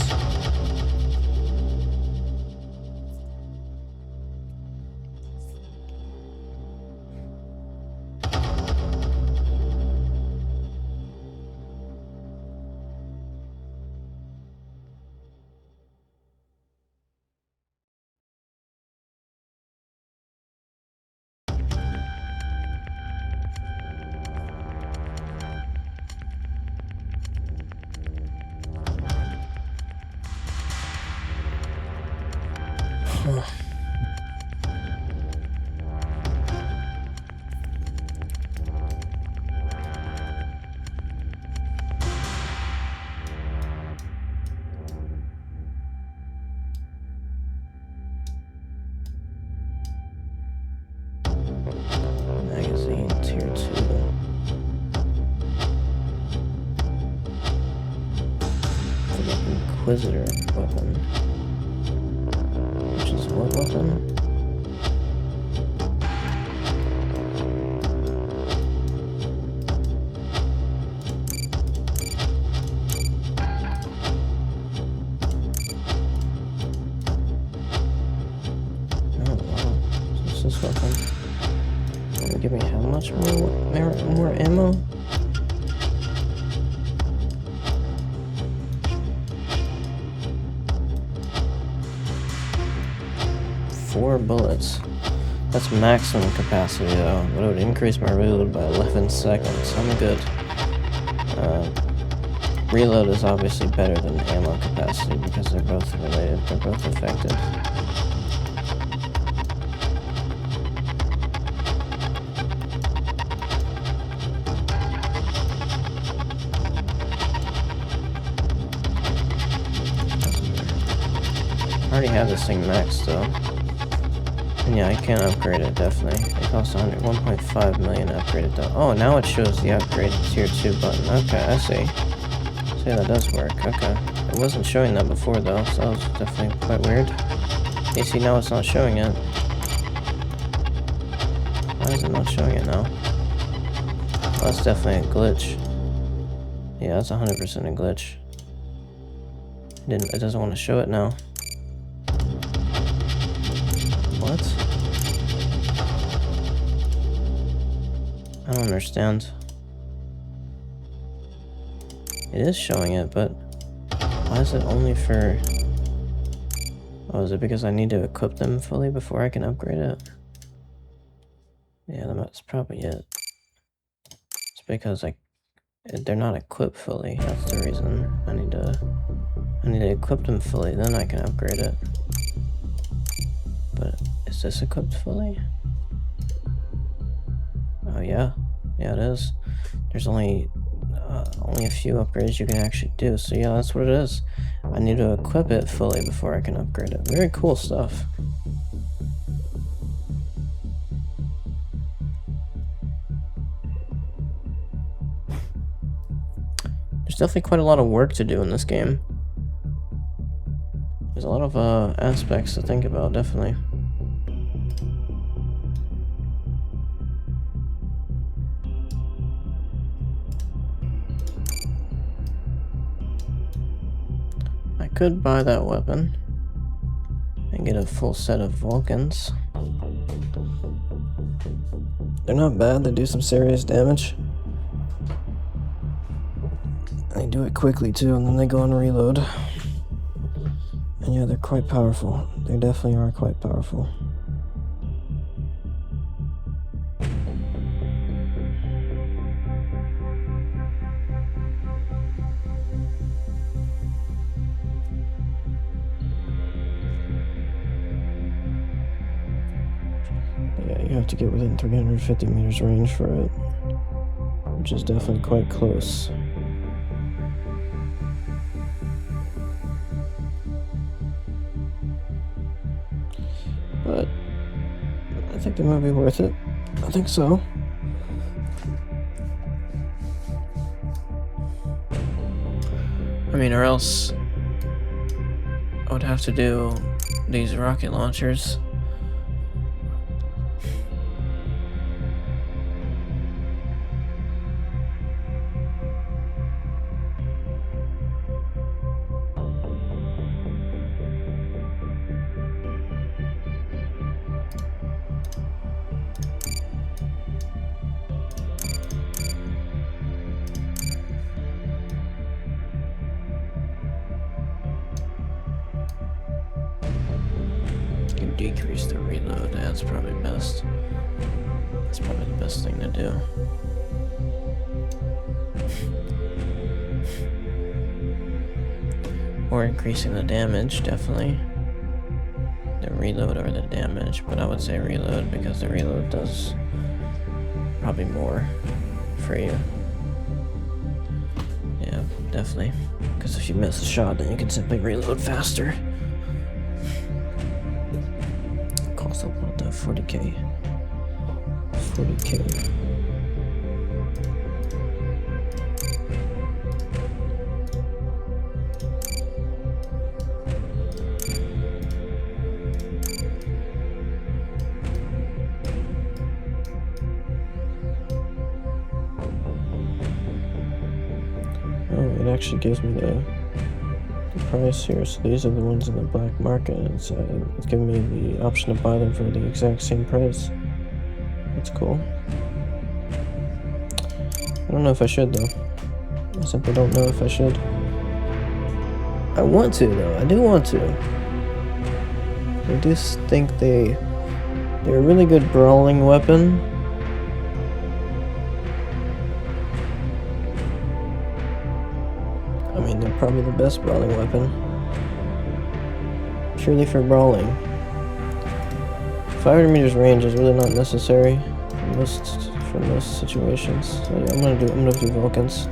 Magazine tier 2. For the Inquisitor weapon. Which is what weapon? Oh wow. So it's this weapon. Give me how much more ammo? Four bullets. That's maximum capacity though, but it would increase my reload by 11 seconds. I'm good. Reload is obviously better than ammo capacity because they're both related, they're both affected. I already have this thing maxed though. And yeah, I can upgrade it definitely. It costs 1.5 million to upgrade it though. Oh, now it shows the upgrade tier 2 button. Okay, I see. See, that does work. Okay. It wasn't showing that before though, so that was definitely quite weird. You see, now it's not showing it. Why is it not showing it now? Well, that's definitely a glitch. Yeah, that's 100% a glitch. It doesn't want to show it now. What? I don't understand. It is showing it, but why is it only for... Oh, is it because I need to equip them fully before I can upgrade it? Yeah, that's probably it. It's because they're not equipped fully. That's the reason. I need to equip them fully, then I can upgrade it. But is this equipped fully? Oh yeah, yeah it is. There's only a few upgrades you can actually do. So yeah, that's what it is. I need to equip it fully before I can upgrade it. Very cool stuff. There's definitely quite a lot of work to do in this game. There's a lot of aspects to think about, definitely. I could buy that weapon and get a full set of Vulcans. They're not bad, they do some serious damage. They do it quickly too, and then they go on reload. And yeah, they're quite powerful. They definitely are quite powerful. Yeah, you have to get within 350 meters range for it, which is definitely quite close. But I think it might be worth it. I think so. I mean, or else I would have to do these rocket launchers. You decrease the reload, that's probably best. That's probably the best thing to do. Or increasing the damage, definitely. The reload or the damage, but I would say reload because the reload does probably more for you. Yeah, definitely. Because if you miss a shot, then you can simply reload faster. Cost about 40k. 40k. Oh, it actually gives me the price here. So these are the ones in the black market. It's giving me the option to buy them for the exact same price. That's cool. I don't know if I should though. I simply don't know if I should. I want to though. I do want to. I do think they're a really good brawling weapon. I mean, they're probably the best brawling weapon. Purely for brawling. 500 meters range is really not necessary for most situations. So yeah, I'm gonna do Vulcans.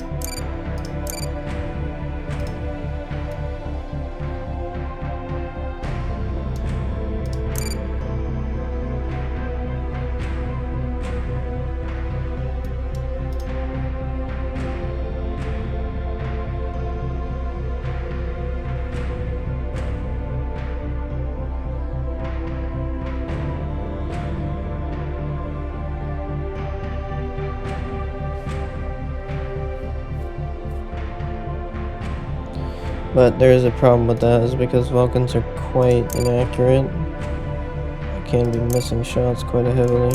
But there is a problem with that, is because Vulcans are quite inaccurate. I can be missing shots quite heavily.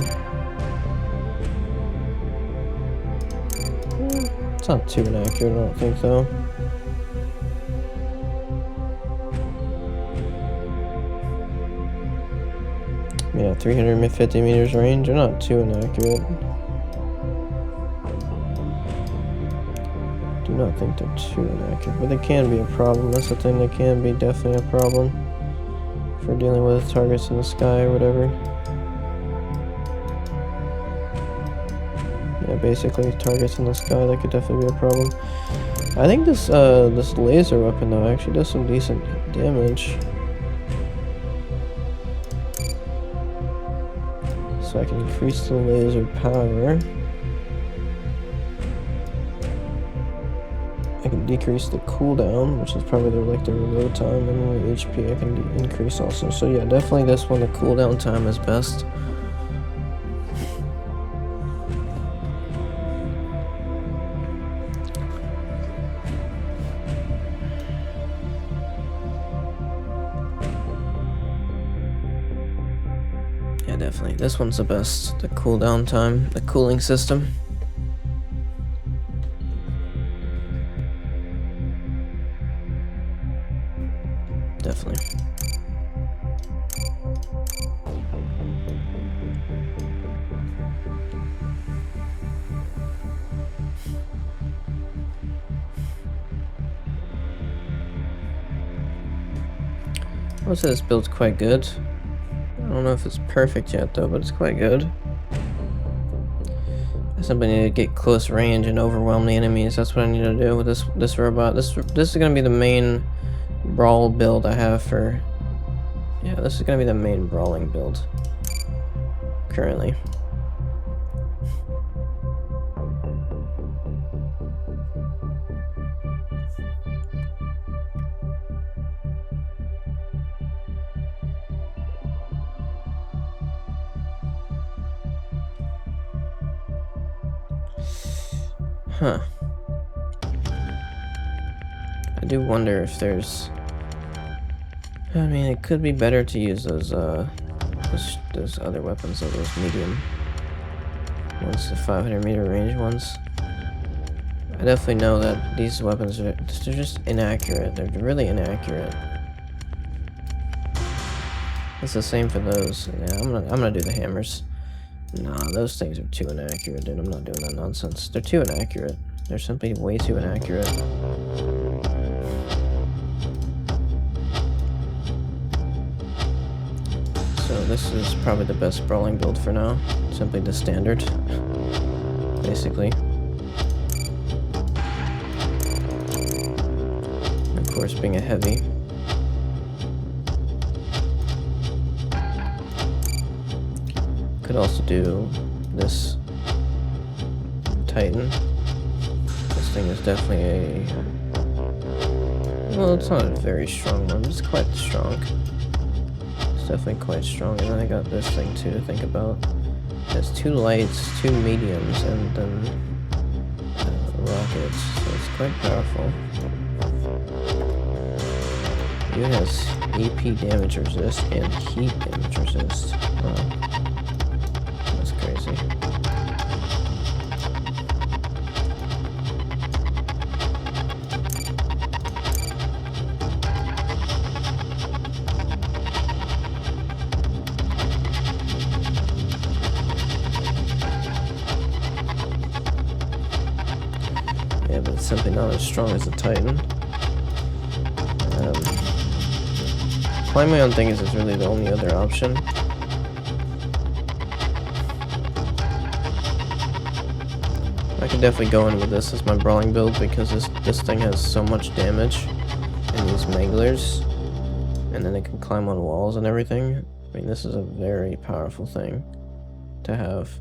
It's not too inaccurate, I don't think, though. Yeah, 350 meters range, they're not too inaccurate. I do not think they're too inaccurate, but they can be a problem. That's the thing, they can be definitely a problem for dealing with targets in the sky or whatever. Yeah, basically targets in the sky, that could definitely be a problem. I think this this laser weapon though actually does some decent damage. So I can increase the laser power. I can decrease the cooldown, which is probably the reload time, and the HP I can increase also. So yeah, definitely this one, the cooldown time is best. Yeah, definitely. This one's the best. The cooldown time, the cooling system. Definitely. I would say this build's quite good. I don't know if it's perfect yet though, but it's quite good. I simply need to get close range and overwhelm the enemies. That's what I need to do with this robot. This is gonna be the main brawl build I have for. Yeah, this is gonna be the main brawling build currently. Huh. I do wonder if there's. I mean, it could be better to use those other weapons, those medium ones, the 500 meter range ones. I definitely know that these weapons they're just inaccurate. They're really inaccurate. It's the same for those. Yeah, I'm gonna do the hammers. Nah, those things are too inaccurate, dude. I'm not doing that nonsense. They're too inaccurate. They're simply way too inaccurate. So this is probably the best brawling build for now. Simply the standard, basically. Of course, being a heavy. Could also do this Titan. This thing is definitely a... well, it's not a very strong one, but it's quite strong. It's definitely quite strong. And then I got this thing too to think about. It has 2 lights, 2 mediums, and then rockets, so it's quite powerful. It has AP damage resist and heat damage resist. Wow. That's crazy. Yeah, but it's simply not as strong as the Titan. Flying my own things is really the only other option. I could definitely go in with this as my brawling build because this thing has so much damage and these manglers, and then it can climb on walls and everything. I mean, this is a very powerful thing to have.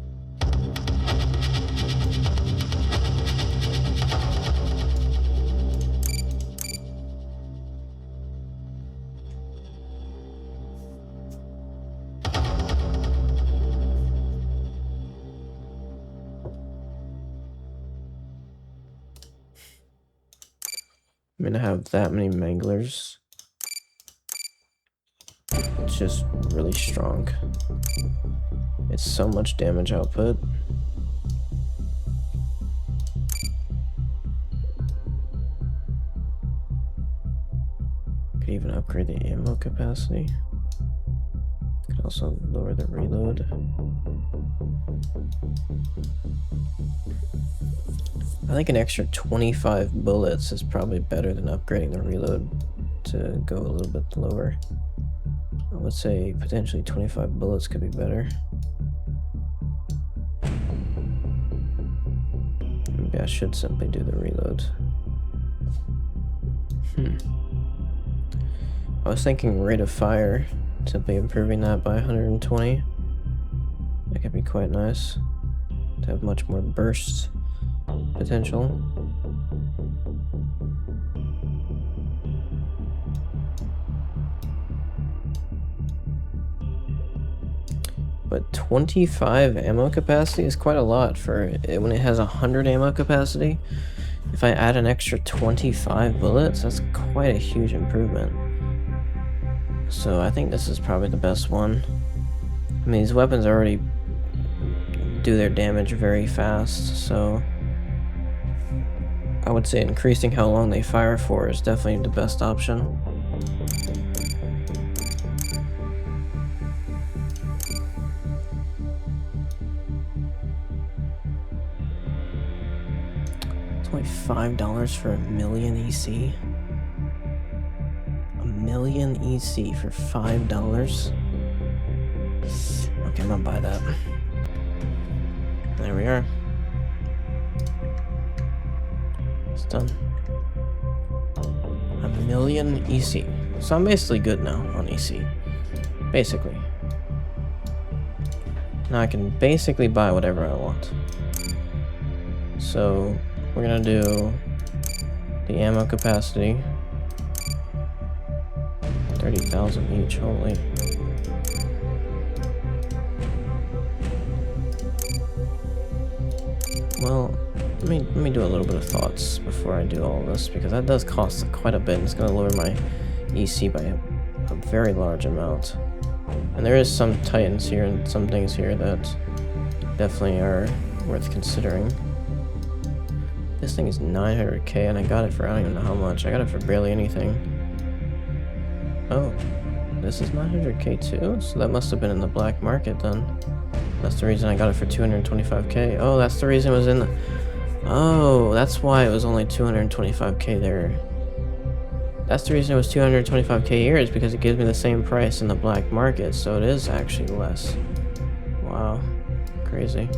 I mean, to have that many manglers, it's just really strong. It's so much damage output. Could even upgrade the ammo capacity. Could also lower the reload. I think an extra 25 bullets is probably better than upgrading the reload to go a little bit lower. I would say potentially 25 bullets could be better. Maybe I should simply do the reload. I was thinking rate of fire, simply improving that by 120. That could be quite nice to have much more burst potential. But 25 ammo capacity is quite a lot for it when it has 100 ammo capacity. If I add an extra 25 bullets, that's quite a huge improvement. So I think this is probably the best one. I mean, these weapons already do their damage very fast, so I would say increasing how long they fire for is definitely the best option. It's only $5 for a million EC. A million EC for $5. Okay, I'm gonna buy that. There we are. It's done. A million EC. So I'm basically good now on EC. Basically. Now I can basically buy whatever I want. So we're gonna do the ammo capacity. 30,000 each, holy. Well, let me do a little bit of thoughts before I do all this, because that does cost quite a bit. It's going to lower my EC by a very large amount. And there is some Titans here and some things here that definitely are worth considering. This thing is 900k and I got it for I don't even know how much. I got it for barely anything. Oh. This is 900k too? So that must have been in the black market then. That's the reason I got it for 225k. Oh, that's the reason it was in the... Oh, that's why it was only 225k there. That's the reason it was 225k here, is because it gives me the same price in the black market, so it is actually less. Wow. Crazy.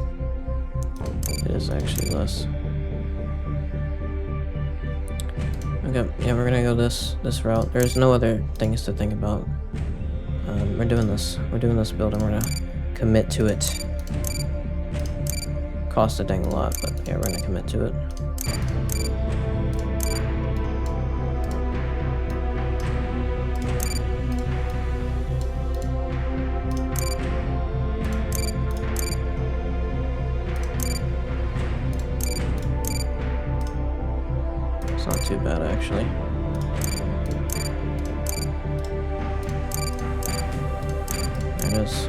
It is actually less. Okay, yeah, we're gonna go this route. There's no other things to think about. We're doing this build and we're gonna commit to it. Cost a dang lot, but yeah, we're gonna commit to it. It's not too bad, actually. There it is.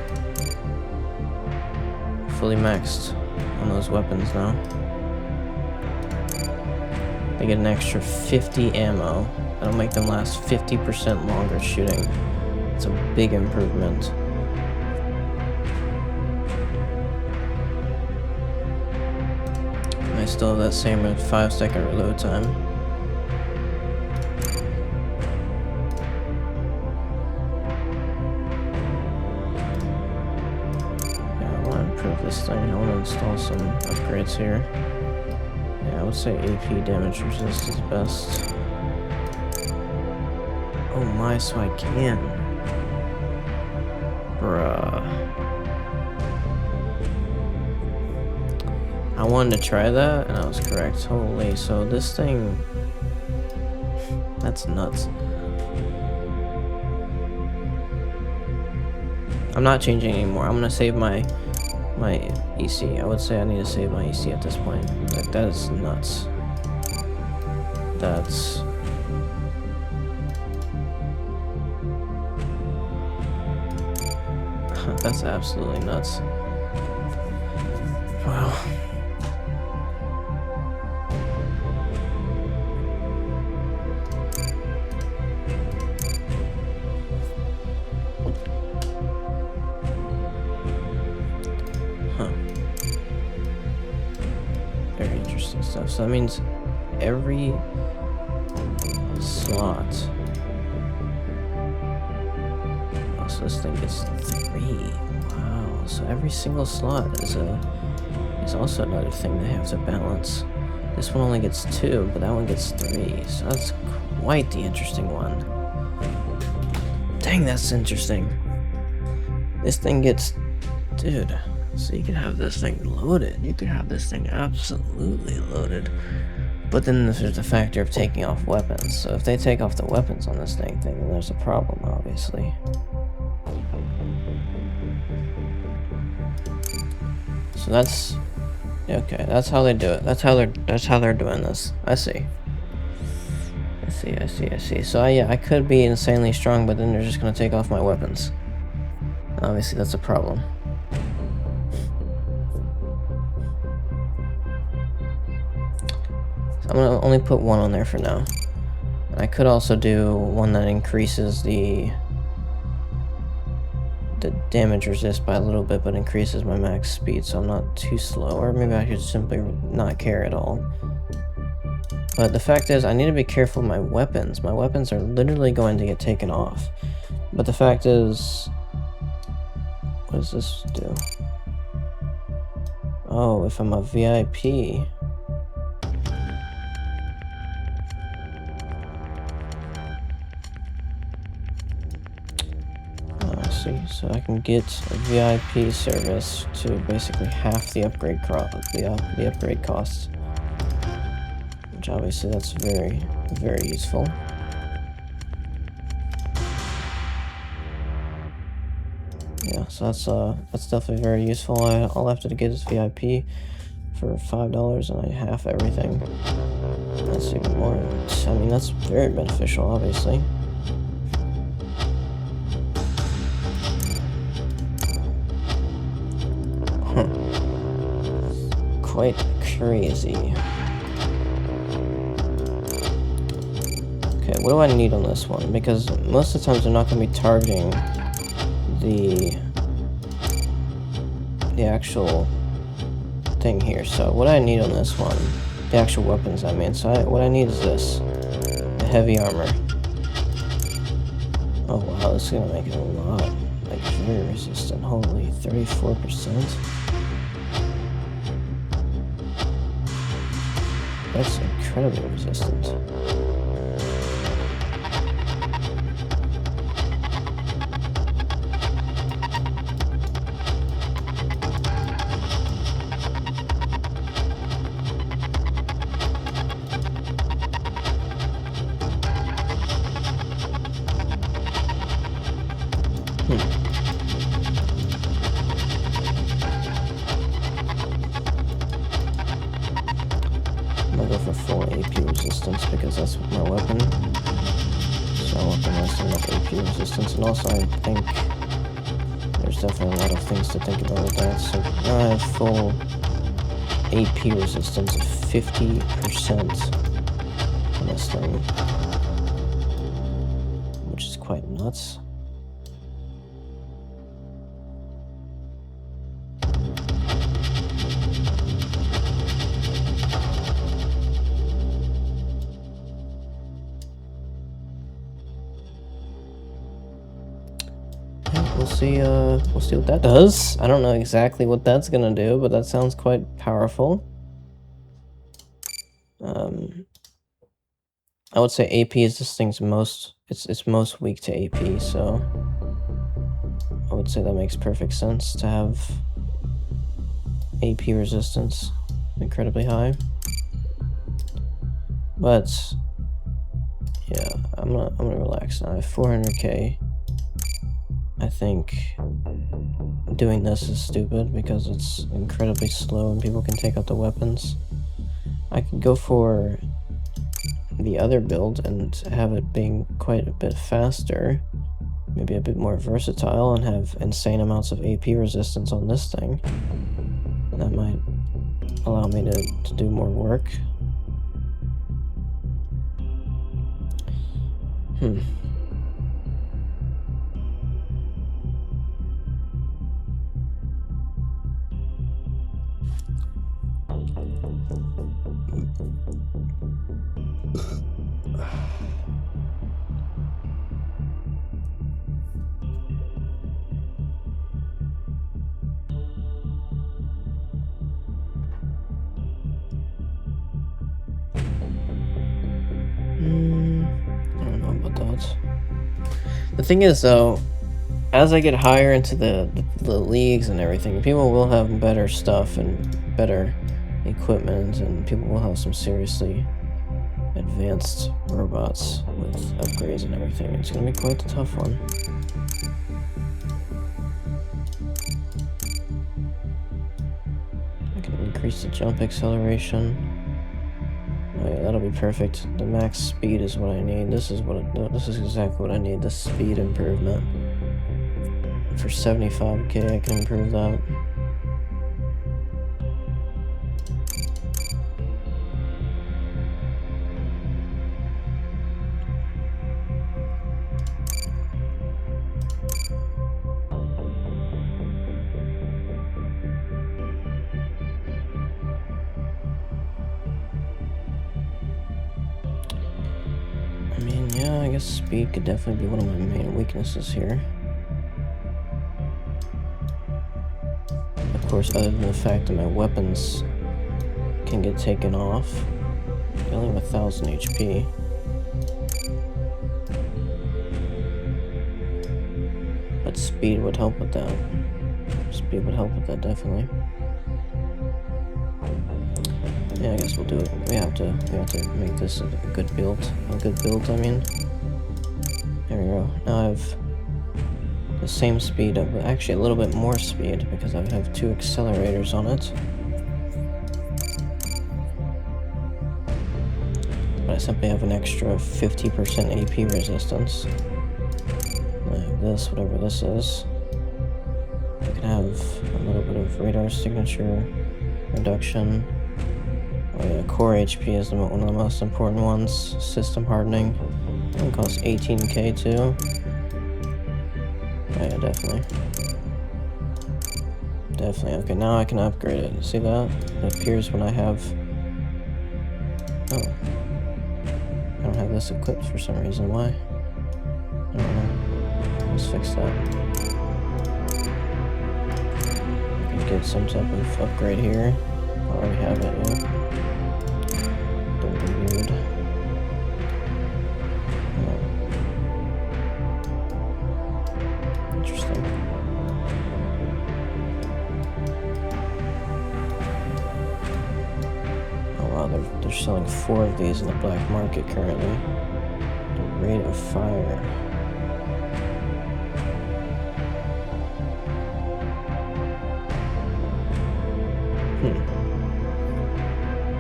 Fully maxed on those weapons now. They get an extra 50 ammo. That'll make them last 50% longer shooting. It's a big improvement. And I still have that same 5-second reload time. This thing, I want to install some upgrades here. Yeah, I would say AP damage resist is best. Oh my, so I can. Bruh. I wanted to try that, and I was correct. Holy, so this thing... That's nuts. I'm not changing anymore. I'm gonna save my EC. I would say I need to save my EC at this point. Like, that is nuts. That's... That's absolutely nuts. Wow. Very interesting stuff. So that means every slot. Oh, so this thing gets 3. Wow. So every single slot is also another thing they have to balance. This one only gets 2, but that one gets 3. So that's quite the interesting one. Dang, that's interesting. This thing gets... Dude. So you can have this thing loaded. You can have this thing absolutely loaded. But then there's the factor of taking off weapons. So if they take off the weapons on this thing, then there's a problem, obviously. So that's... Okay, that's how they do it. That's how they're doing this. I see. I see. So yeah, I could be insanely strong, but then they're just gonna take off my weapons. Obviously, that's a problem. So I'm gonna only put 1 on there for now. And I could also do one that increases the damage resist by a little bit, but increases my max speed, so I'm not too slow. Or maybe I could simply not care at all. But the fact is, I need to be careful with my weapons. My weapons are literally going to get taken off. But the fact is... What does this do? Oh, if I'm a VIP... So I can get a VIP service to basically half the upgrade costs, which obviously that's very, very useful. Yeah, so that's definitely very useful. All I have to get is VIP for $5 and I half everything. That's even more. I mean, that's very beneficial, obviously. Quite crazy. Okay, what do I need on this one? Because most of the times they're not going to be targeting the actual thing here. So what I need on this one, the actual weapons I mean. So what I need is this, the heavy armor. Oh wow, this is gonna make it a lot, like very resistant. Holy, 34%. That's incredibly resistant. I'm gonna go for full AP resistance because that's my weapon. So I want the most enough AP resistance, and also I think there's definitely a lot of things to think about with that. So now I have full AP resistance of 50% on this thing, which is quite nuts. We'll see what that does. I don't know exactly what that's gonna do, but that sounds quite powerful. I would say AP is this thing's most, it's most weak to AP, so I would say that makes perfect sense to have AP resistance incredibly high. But yeah, I'm gonna relax now. I have 400k. I think doing this is stupid because it's incredibly slow and people can take out the weapons. I could go for the other build and have it being quite a bit faster, maybe a bit more versatile, and have insane amounts of AP resistance on this thing. That might allow me to do more work. I don't know about that. The thing is, though, as I get higher into the leagues and everything, people will have better stuff and better equipment, and people will have some seriously advanced robots with upgrades and everything. It's gonna be quite a tough one. I can increase the jump acceleration. Oh yeah, that'll be perfect. The max speed is what I need. This is exactly what I need. The speed improvement. For 75k, I can improve that. I mean, yeah, I guess speed could definitely be one of my main weaknesses here. Of course, other than the fact that my weapons can get taken off. I only have 1000 HP. But speed would help with that. Speed would help with that, definitely. Yeah, I guess we'll do it. We have to make this a good build. A good build, I mean. There we go. Now I have the same speed, but actually a little bit more speed because I have 2 accelerators on it. But I simply have an extra 50% AP resistance. I have this, whatever this is. I can have a little bit of radar signature reduction. Oh yeah, core HP is one of the most important ones. System hardening. It costs 18k too. Oh yeah, definitely. Definitely. Okay, now I can upgrade it. See that? It appears when I have... Oh. I don't have this equipped for some reason. Why? I don't know. Let's fix that. I could get some type of upgrade here. I already have it, yeah. Don't be weird. Oh. Interesting. Oh wow, they're selling 4 of these in the black market currently. The rate of fire.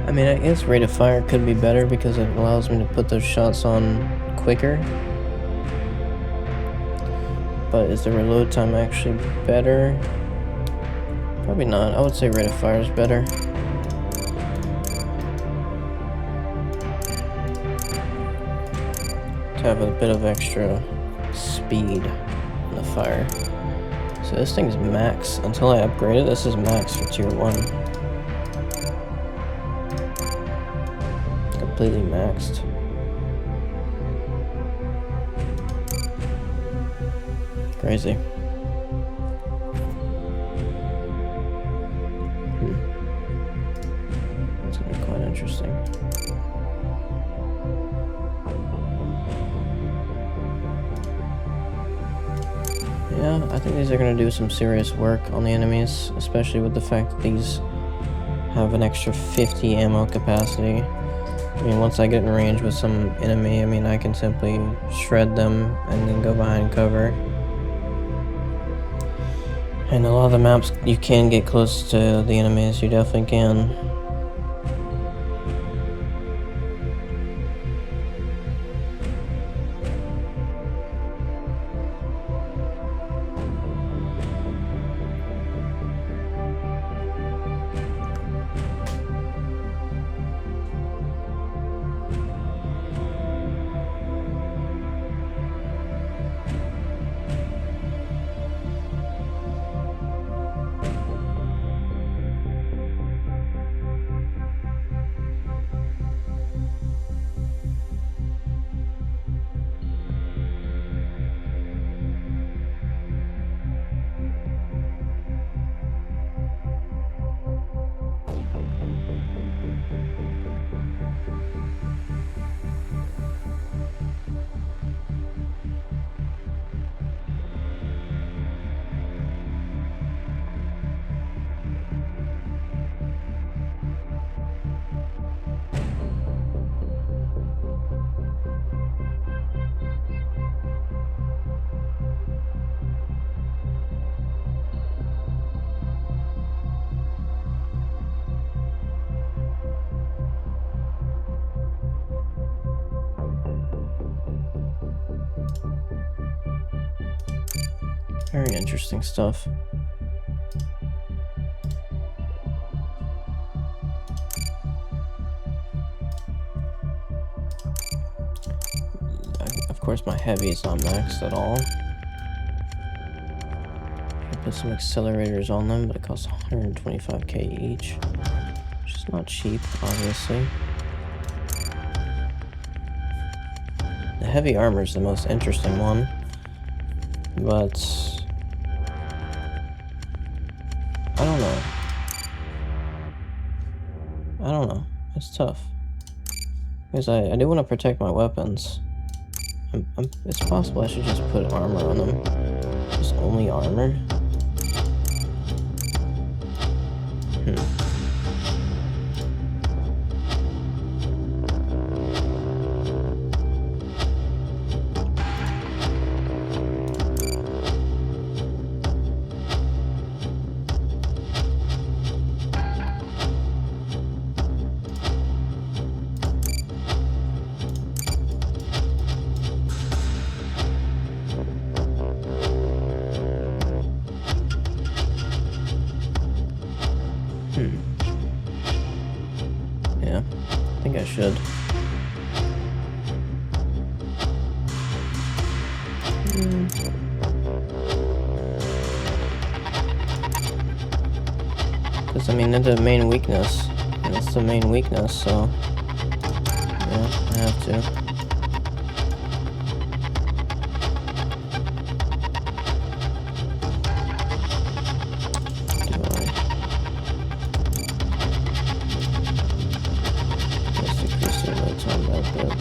I mean, I guess rate of fire could be better because it allows me to put those shots on quicker. But is the reload time actually better? Probably not. I would say rate of fire is better. To have a bit of extra speed in the fire. So this thing's max. Until I upgrade it, this is max for tier 1. Completely maxed. Crazy. It's gonna be quite interesting. Yeah, I think these are gonna do some serious work on the enemies, especially with the fact that these have an extra 50 ammo capacity. I mean, once I get in range with some enemy, I mean, I can simply shred them and then go behind cover. And a lot of the maps, you can get close to the enemies, you definitely can. Very interesting stuff. Of course, my heavy is not maxed at all. I put some accelerators on them, but it costs 125k each, which is not cheap, obviously. The heavy armor is the most interesting one, but I don't know. It's tough. Because I do want to protect my weapons. It's possible I should just put armor on them. Just only armor? Because, I mean, they're the main weakness. And it's the main weakness, so... yeah, I have to. Let's decrease the load time by a bit.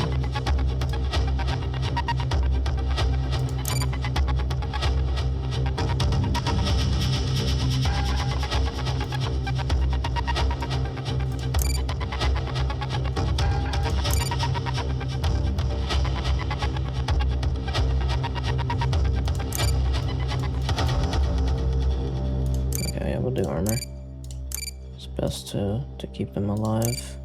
Okay, I will do armor. It's best to keep them alive.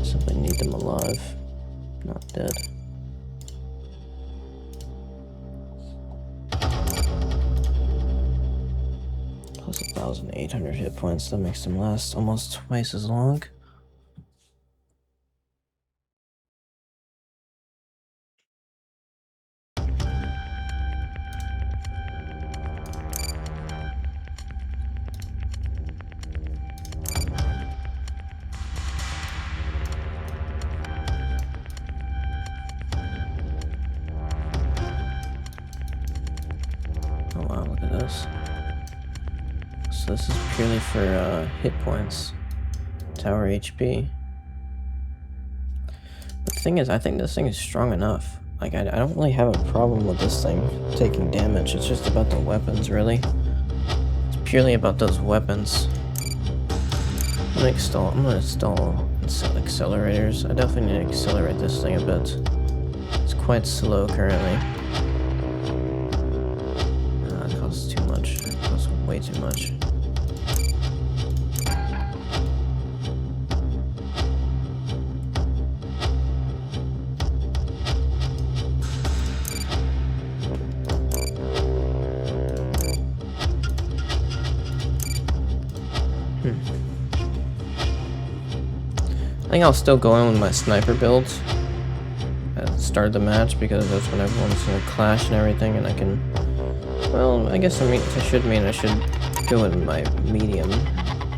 Simply need them alive, not dead. Plus 1,800 hit points, that makes them last almost twice as long. Oh wow, look at this. So this is purely for hit points. Tower HP. But the thing is, I think this thing is strong enough. Like, I don't really have a problem with this thing taking damage. It's just about the weapons, really. It's purely about those weapons. I'm gonna install accelerators. I definitely need to accelerate this thing a bit. It's quite slow currently. It costs too much. It costs way too much. I think I'll still go in with my sniper build at the start of the match, because that's when everyone's gonna clash and everything, and I can... well, I guess I should go in my medium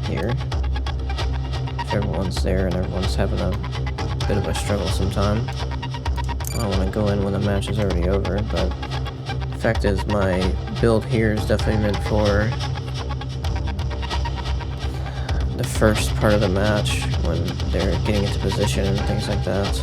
here. If everyone's there and everyone's having a bit of a struggle sometime. I don't want to go in when the match is already over, but the fact is my build here is definitely meant for the first part of the match, when they're getting into position and things like that.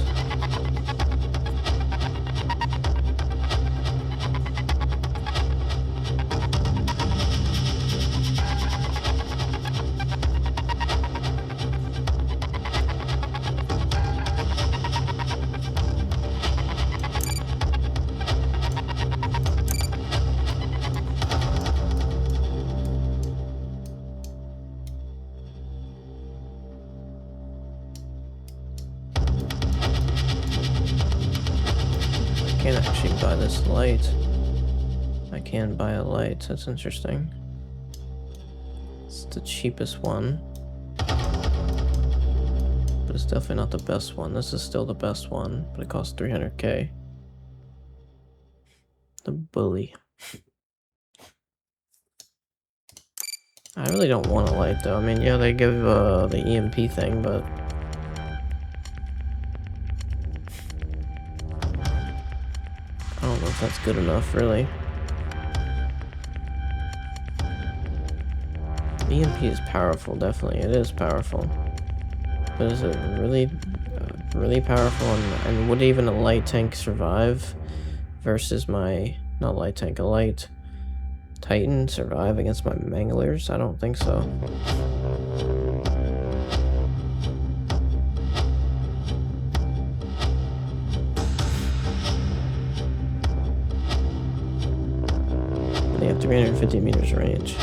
I can't actually buy this light. I can buy a light, that's interesting. It's the cheapest one. But it's definitely not the best one. This is still the best one, but it costs 300k. The bully. I really don't want a light though. I mean, yeah, they give the EMP thing, but I don't know if that's good enough, really. EMP is powerful, definitely. It is powerful. But is it really, really powerful? And would even a light tank survive versus my... not light tank, a light Titan survive against my Manglers? I don't think so. They have 350 meters range.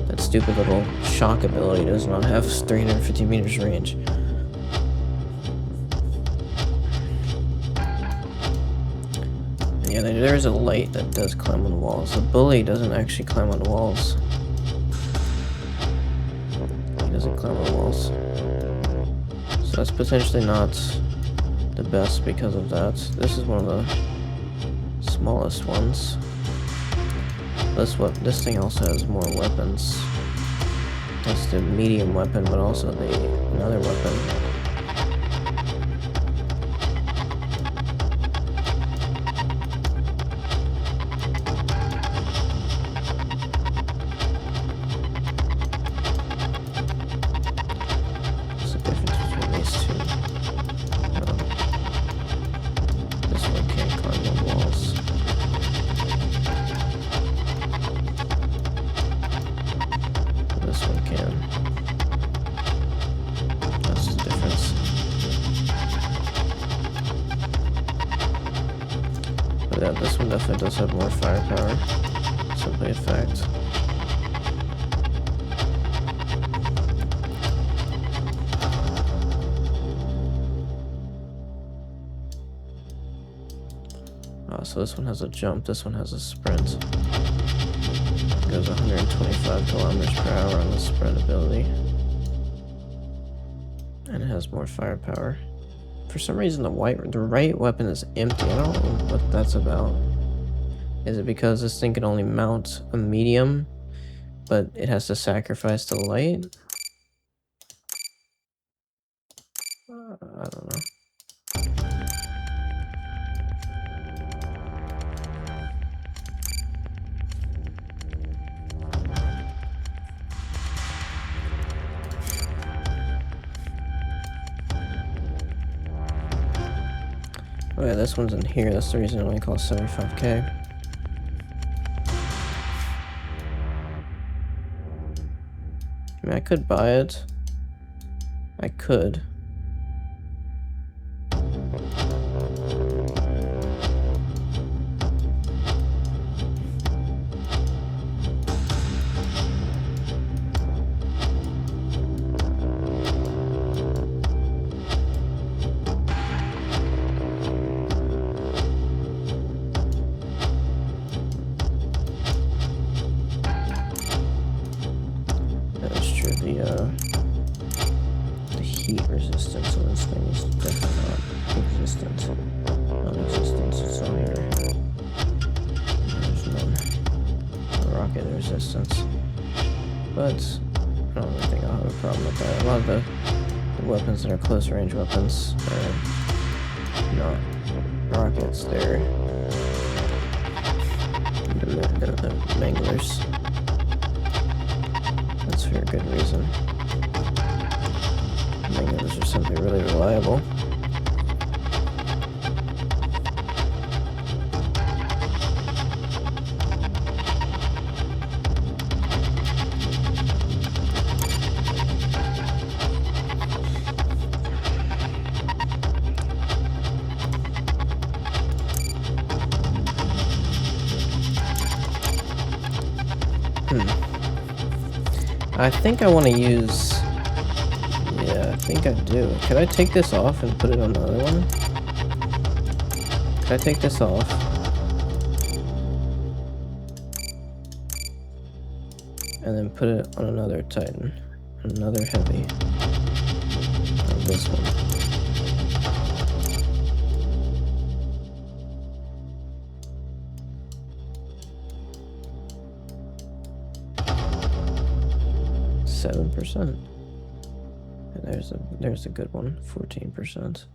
That stupid little shock ability does not have 350 meters range. Yeah, there's a light that does climb on walls. The bully doesn't actually climb on walls. He doesn't climb on walls. So that's potentially not the best because of that. This is one of the smallest ones. This thing also has more weapons. That's the medium weapon, but also another weapon. What's the difference between these two? This one can't climb the walls. This one can. That's the difference. But yeah, this one definitely does have more firepower. Simply a fact. So this one has a jump, this one has a sprint. It goes 125 kilometers per hour on the sprint ability. And it has more firepower. For some reason the right weapon is empty. I don't know what that's about. Is it because this thing can only mount a medium, but it has to sacrifice the light? I don't know. Oh yeah, this one's in here. That's the reason it only costs 75k. I mean, I could buy it. I could. The heat resistance on this thing is definitely not existent. Non-existent, it's not here. There's none. Rocket resistance. But I don't really think I'll have a problem with that. A lot of the weapons that are close range weapons are not rockets, they're the manglers. That's for a good reason. Manglers are simply really reliable. I think I want to use... Yeah, I think I do. Could I take this off and put it on the other one? Could I take this off? And then put it on another Titan. Another heavy. Like this one. %. And there's a good one, 14%.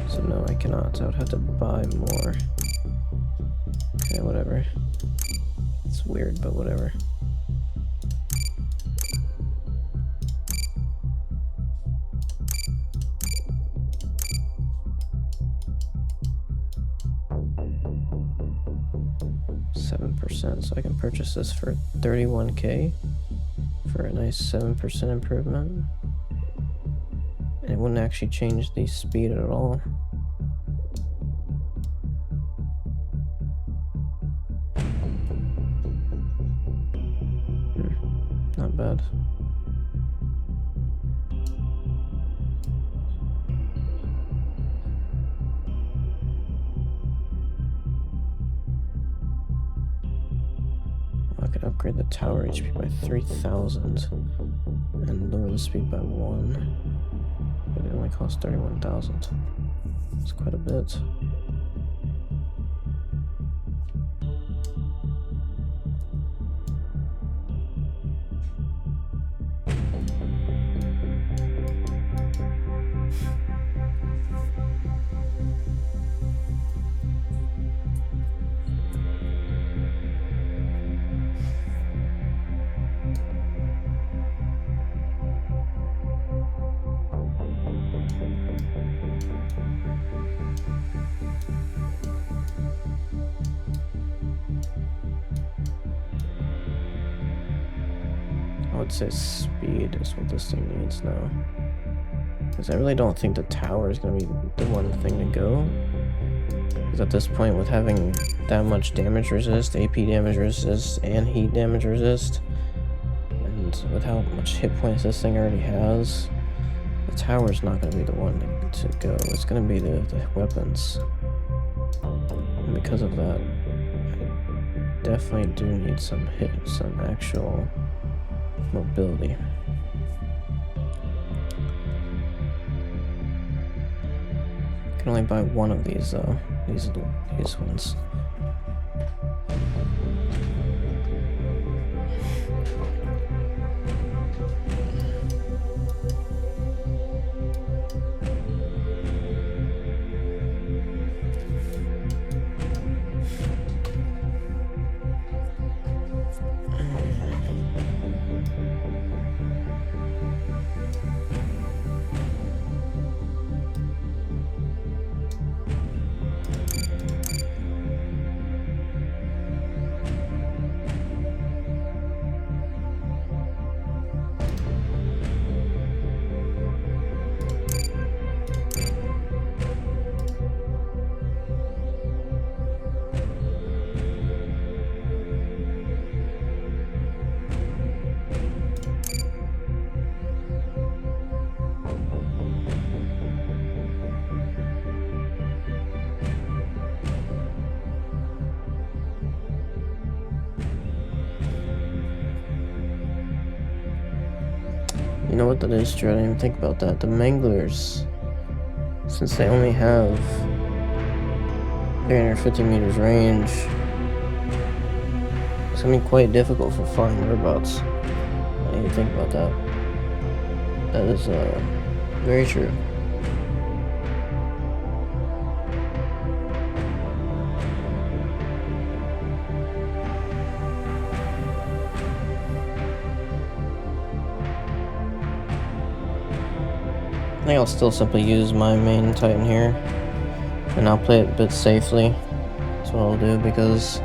So no, I cannot. I would have to buy more. Okay, whatever. It's weird, but whatever. So I can purchase this for 31k for a nice 7% improvement. And it wouldn't actually change the speed at all. Not bad. Upgrade the tower HP by 3,000 and lower the speed by 1. but it only costs 31,000. It's quite a bit. I would say speed is what this thing needs now. Because I really don't think the tower is going to be the one thing to go. Because at this point, with having that much damage resist, AP damage resist, and heat damage resist, and with how much hit points this thing already has, the tower is not going to be the one to go. It's going to be the weapons. And because of that, I definitely do need some actual mobility. I can only buy one of these though. These ones. You know what that is, Drew? I didn't even think about that. The Manglers, since they only have 350 meters range, it's gonna be quite difficult for flying robots. I didn't even think about that. That is very true. I think I'll still simply use my main Titan here, and I'll play it a bit safely. That's what I'll do, because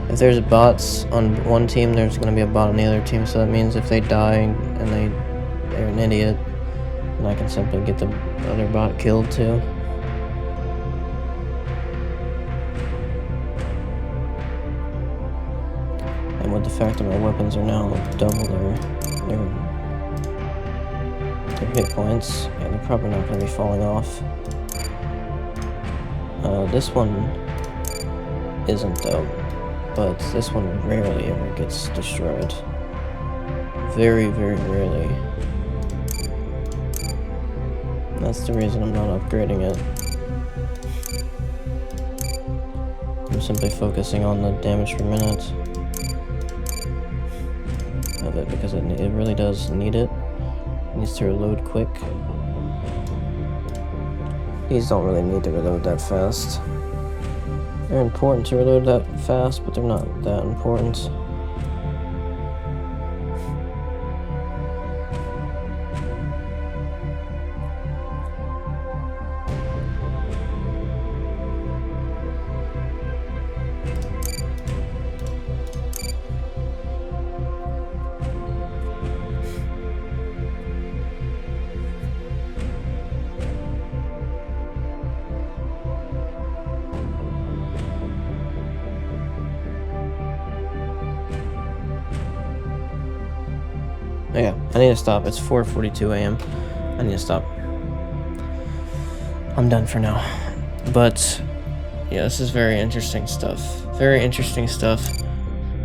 if there's bots on one team, there's going to be a bot on the other team, so that means if they die and they're an idiot, then I can simply get the other bot killed too. And with the fact that my weapons are now double their hit points, yeah, they're probably not going to be falling off. This one isn't though, but this one rarely ever gets destroyed. Very, very rarely. That's the reason I'm not upgrading it. I'm simply focusing on the damage per minute of it, because it really does need it. It needs to reload quick. These don't really need to reload that fast. They're important to reload that fast, but they're not that important. Yeah, I need to stop. It's 4:42 a.m. I need to stop. I'm done for now. But yeah, this is very interesting stuff. Very interesting stuff.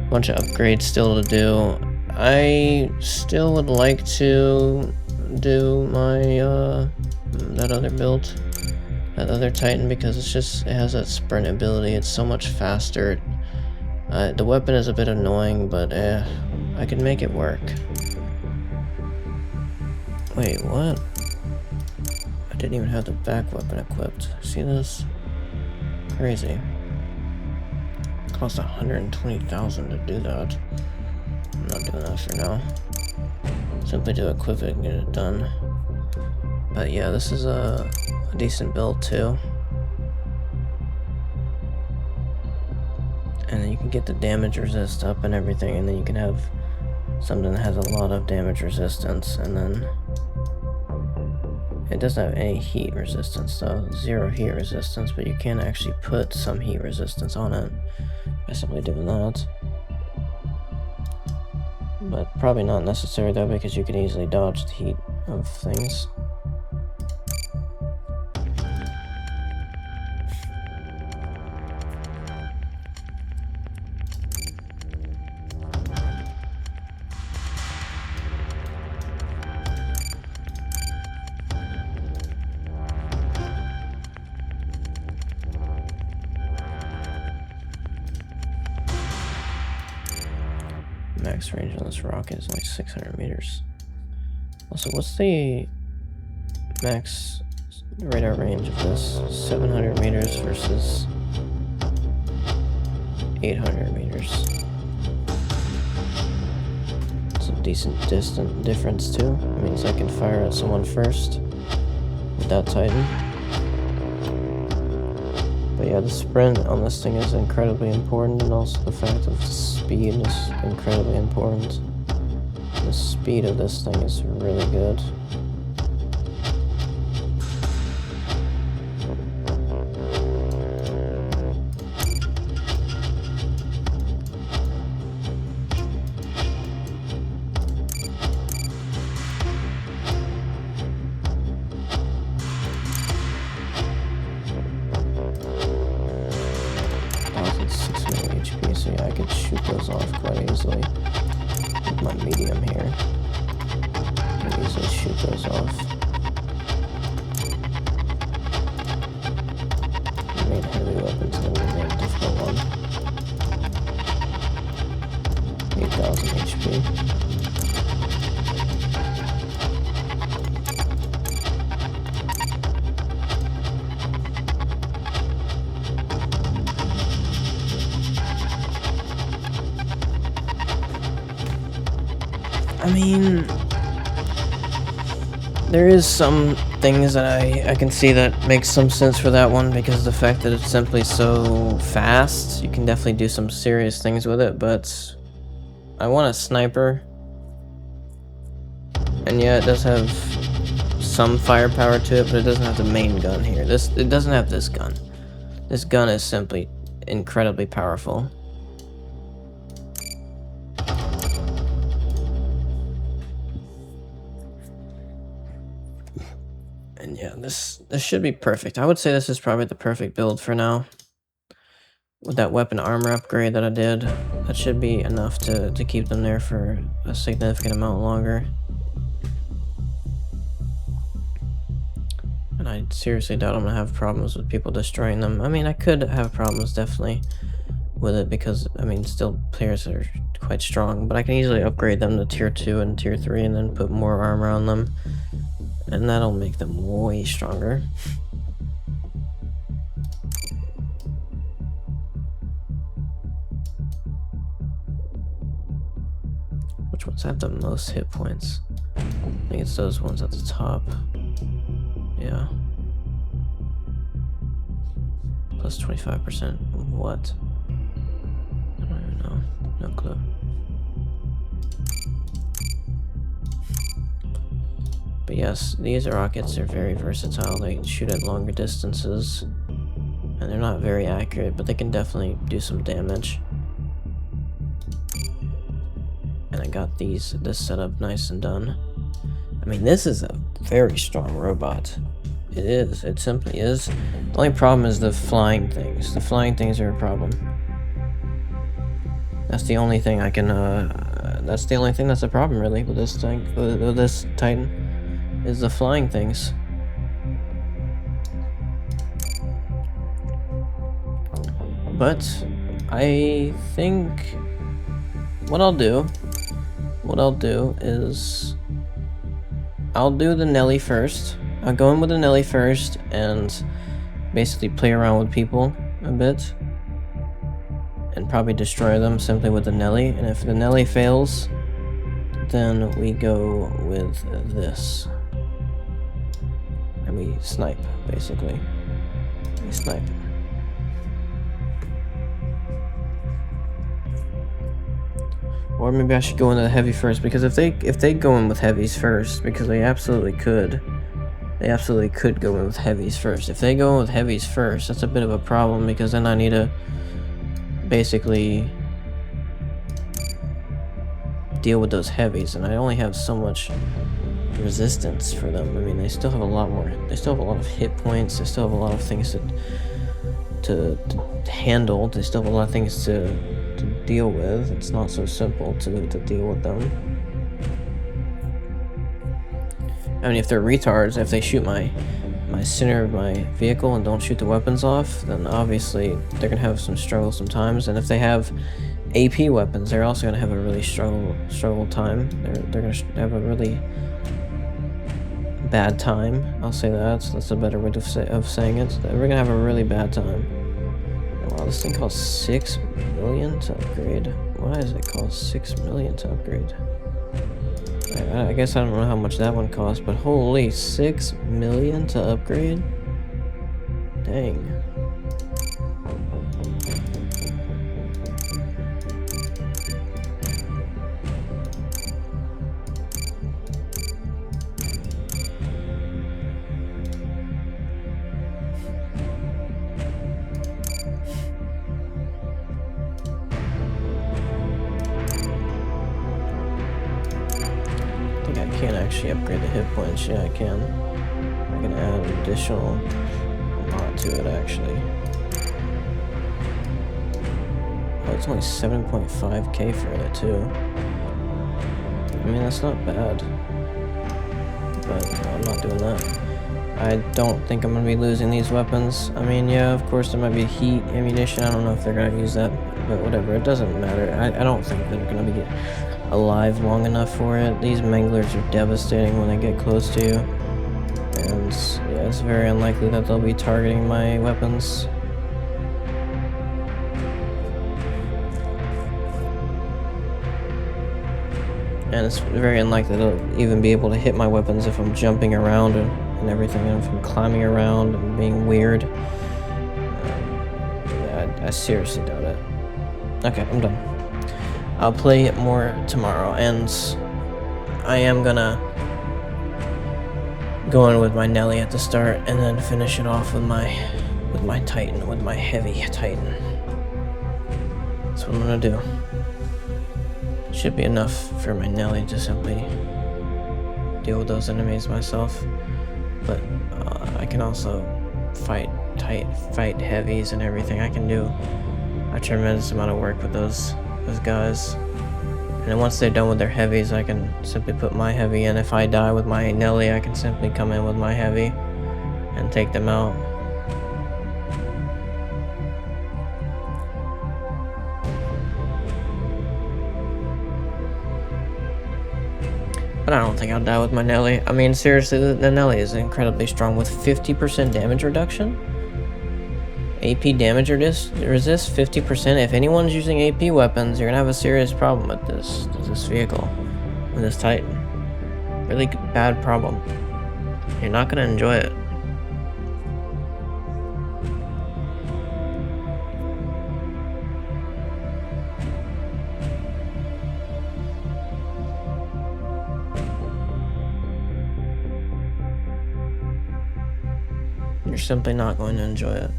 Bunch of upgrades still to do. I still would like to do my that other build, that other Titan, because it has that sprint ability. It's so much faster. The weapon is a bit annoying, but I can make it work. Wait, what? I didn't even have the back weapon equipped. See this? Crazy. It cost 120,000 to do that. I'm not doing that for now. Simply to equip it and get it done. But yeah, this is a decent build too. And then you can get the damage resist up and everything, and then you can have something that has a lot of damage resistance, and then it doesn't have any heat resistance though, 0 heat resistance, but you can actually put some heat resistance on it by simply doing that. But probably not necessary though, because you can easily dodge the heat of things. Max range on this rocket is only 600 meters. Also, what's the max radar range of this? 700 meters versus 800 meters. It's a decent distant difference too. It means I can fire at someone first with that Titan. But yeah, the sprint on this thing is incredibly important, and also the fact of speed is incredibly important. The speed of this thing is really good. HP, so yeah, I could shoot those off quite easily with my medium here. I can easily shoot those off. The main heavy weapon's gonna be the main difficult one. 8,000 HP. I mean, there is some things that I can see that makes some sense for that one, because of the fact that it's simply so fast. You can definitely do some serious things with it, but I want a sniper. And yeah, it does have some firepower to it, but it doesn't have the main gun here. It doesn't have this gun. This gun is simply incredibly powerful. And yeah, this should be perfect. I would say this is probably the perfect build for now. With that weapon armor upgrade that I did, that should be enough to keep them there for a significant amount longer. And I seriously doubt I'm gonna have problems with people destroying them. I mean, I could have problems definitely with it, because I mean, still players are quite strong, but I can easily upgrade them to tier 2 and tier 3 and then put more armor on them. And that'll make them way stronger. Which ones have the most hit points? I think it's those ones at the top. Yeah. Plus 25%. What? I don't even know. No clue. But yes, these rockets are very versatile. They shoot at longer distances, and they're not very accurate, but they can definitely do some damage. And I got this setup nice and done. I mean, this is a very strong robot. It is. It simply is. The only problem is the flying things. The flying things are a problem. That's the only thing I can. That's the only thing that's a problem really with this tank. With this Titan. Is the flying things. But I think what I'll do is I'll do the Nelly first. I'll go in with the Nelly first and basically play around with people a bit and probably destroy them simply with the Nelly. And if the Nelly fails, then we go with this. And we snipe, basically. We snipe. Or maybe I should go into the heavy first, because if they go in with heavies first, because they absolutely could go in with heavies first. If they go in with heavies first, that's a bit of a problem, because then I need to basically deal with those heavies, and I only have so much resistance for them. I mean, they still have a lot of hit points, they still have a lot of things to handle, they still have a lot of things to deal with. It's not so simple to deal with them. I mean, if they're retards, if they shoot my center of my vehicle and don't shoot the weapons off, then obviously they're gonna have some struggle sometimes. And if they have AP weapons, they're also gonna have a really struggle time. They're gonna have a really bad time. I'll say that. So that's a better way of saying it. We're gonna have a really bad time. Wow, this thing costs 6 million to upgrade. Why does it cost 6 million to upgrade? I guess I don't know how much that one costs, but holy, 6 million to upgrade? Dang. I can't actually upgrade the hit points. Yeah, I can. I can add an additional lot to it, actually. Oh, it's only 7.5k for it, too. I mean, that's not bad. But no, I'm not doing that. I don't think I'm going to be losing these weapons. I mean, yeah, of course, there might be heat ammunition. I don't know if they're going to use that, but whatever. It doesn't matter. I don't think they're going to be alive long enough for it. These manglers are devastating when they get close to you, and yeah, it's very unlikely that they'll be targeting my weapons. And it's very unlikely they'll even be able to hit my weapons if I'm jumping around and everything, and if I'm climbing around and being weird. Yeah, I seriously doubt it. Okay, I'm done. I'll play it more tomorrow, and I am gonna go in with my Nelly at the start, and then finish it off with my Titan, with my heavy Titan. That's what I'm gonna do. Should be enough for my Nelly to simply deal with those enemies myself, but I can also fight heavies and everything. I can do a tremendous amount of work with those guys, and then once they're done with their heavies, I can simply put my heavy in. If I die with my Nelly, I can simply come in with my heavy and take them out. But I don't think I'll die with my Nelly. I mean, seriously, the Nelly is incredibly strong with 50% damage reduction. AP damage resist 50%. If anyone's using AP weapons, you're gonna have a serious problem with this vehicle, with this Titan. Really bad problem. You're not gonna enjoy it. You're simply not going to enjoy it.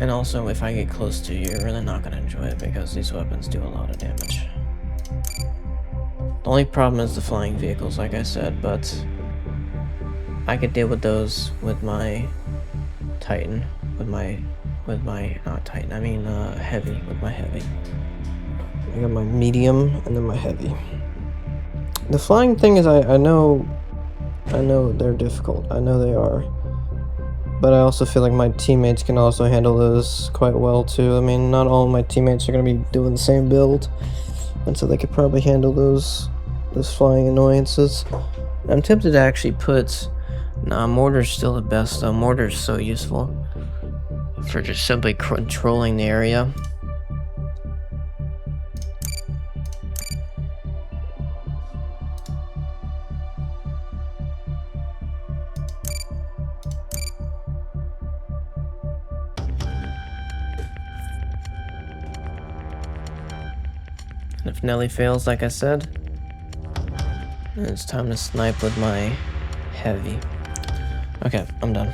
And also, if I get close to you, you're really not going to enjoy it, because these weapons do a lot of damage. The only problem is the flying vehicles, like I said, but I could deal with those with my Titan, not Titan, I mean heavy, with my heavy. I got my medium and then my heavy. The flying thing is, I know they're difficult. I know they are. but I also feel like my teammates can also handle those quite well too. I mean, not all my teammates are going to be doing the same build, and so they could probably handle those flying annoyances. I'm tempted to actually put... Nah, Mortar's still the best though. Mortar's so useful for just simply controlling the area. And if Nelly fails, like I said, then it's time to snipe with my heavy. Okay, I'm done.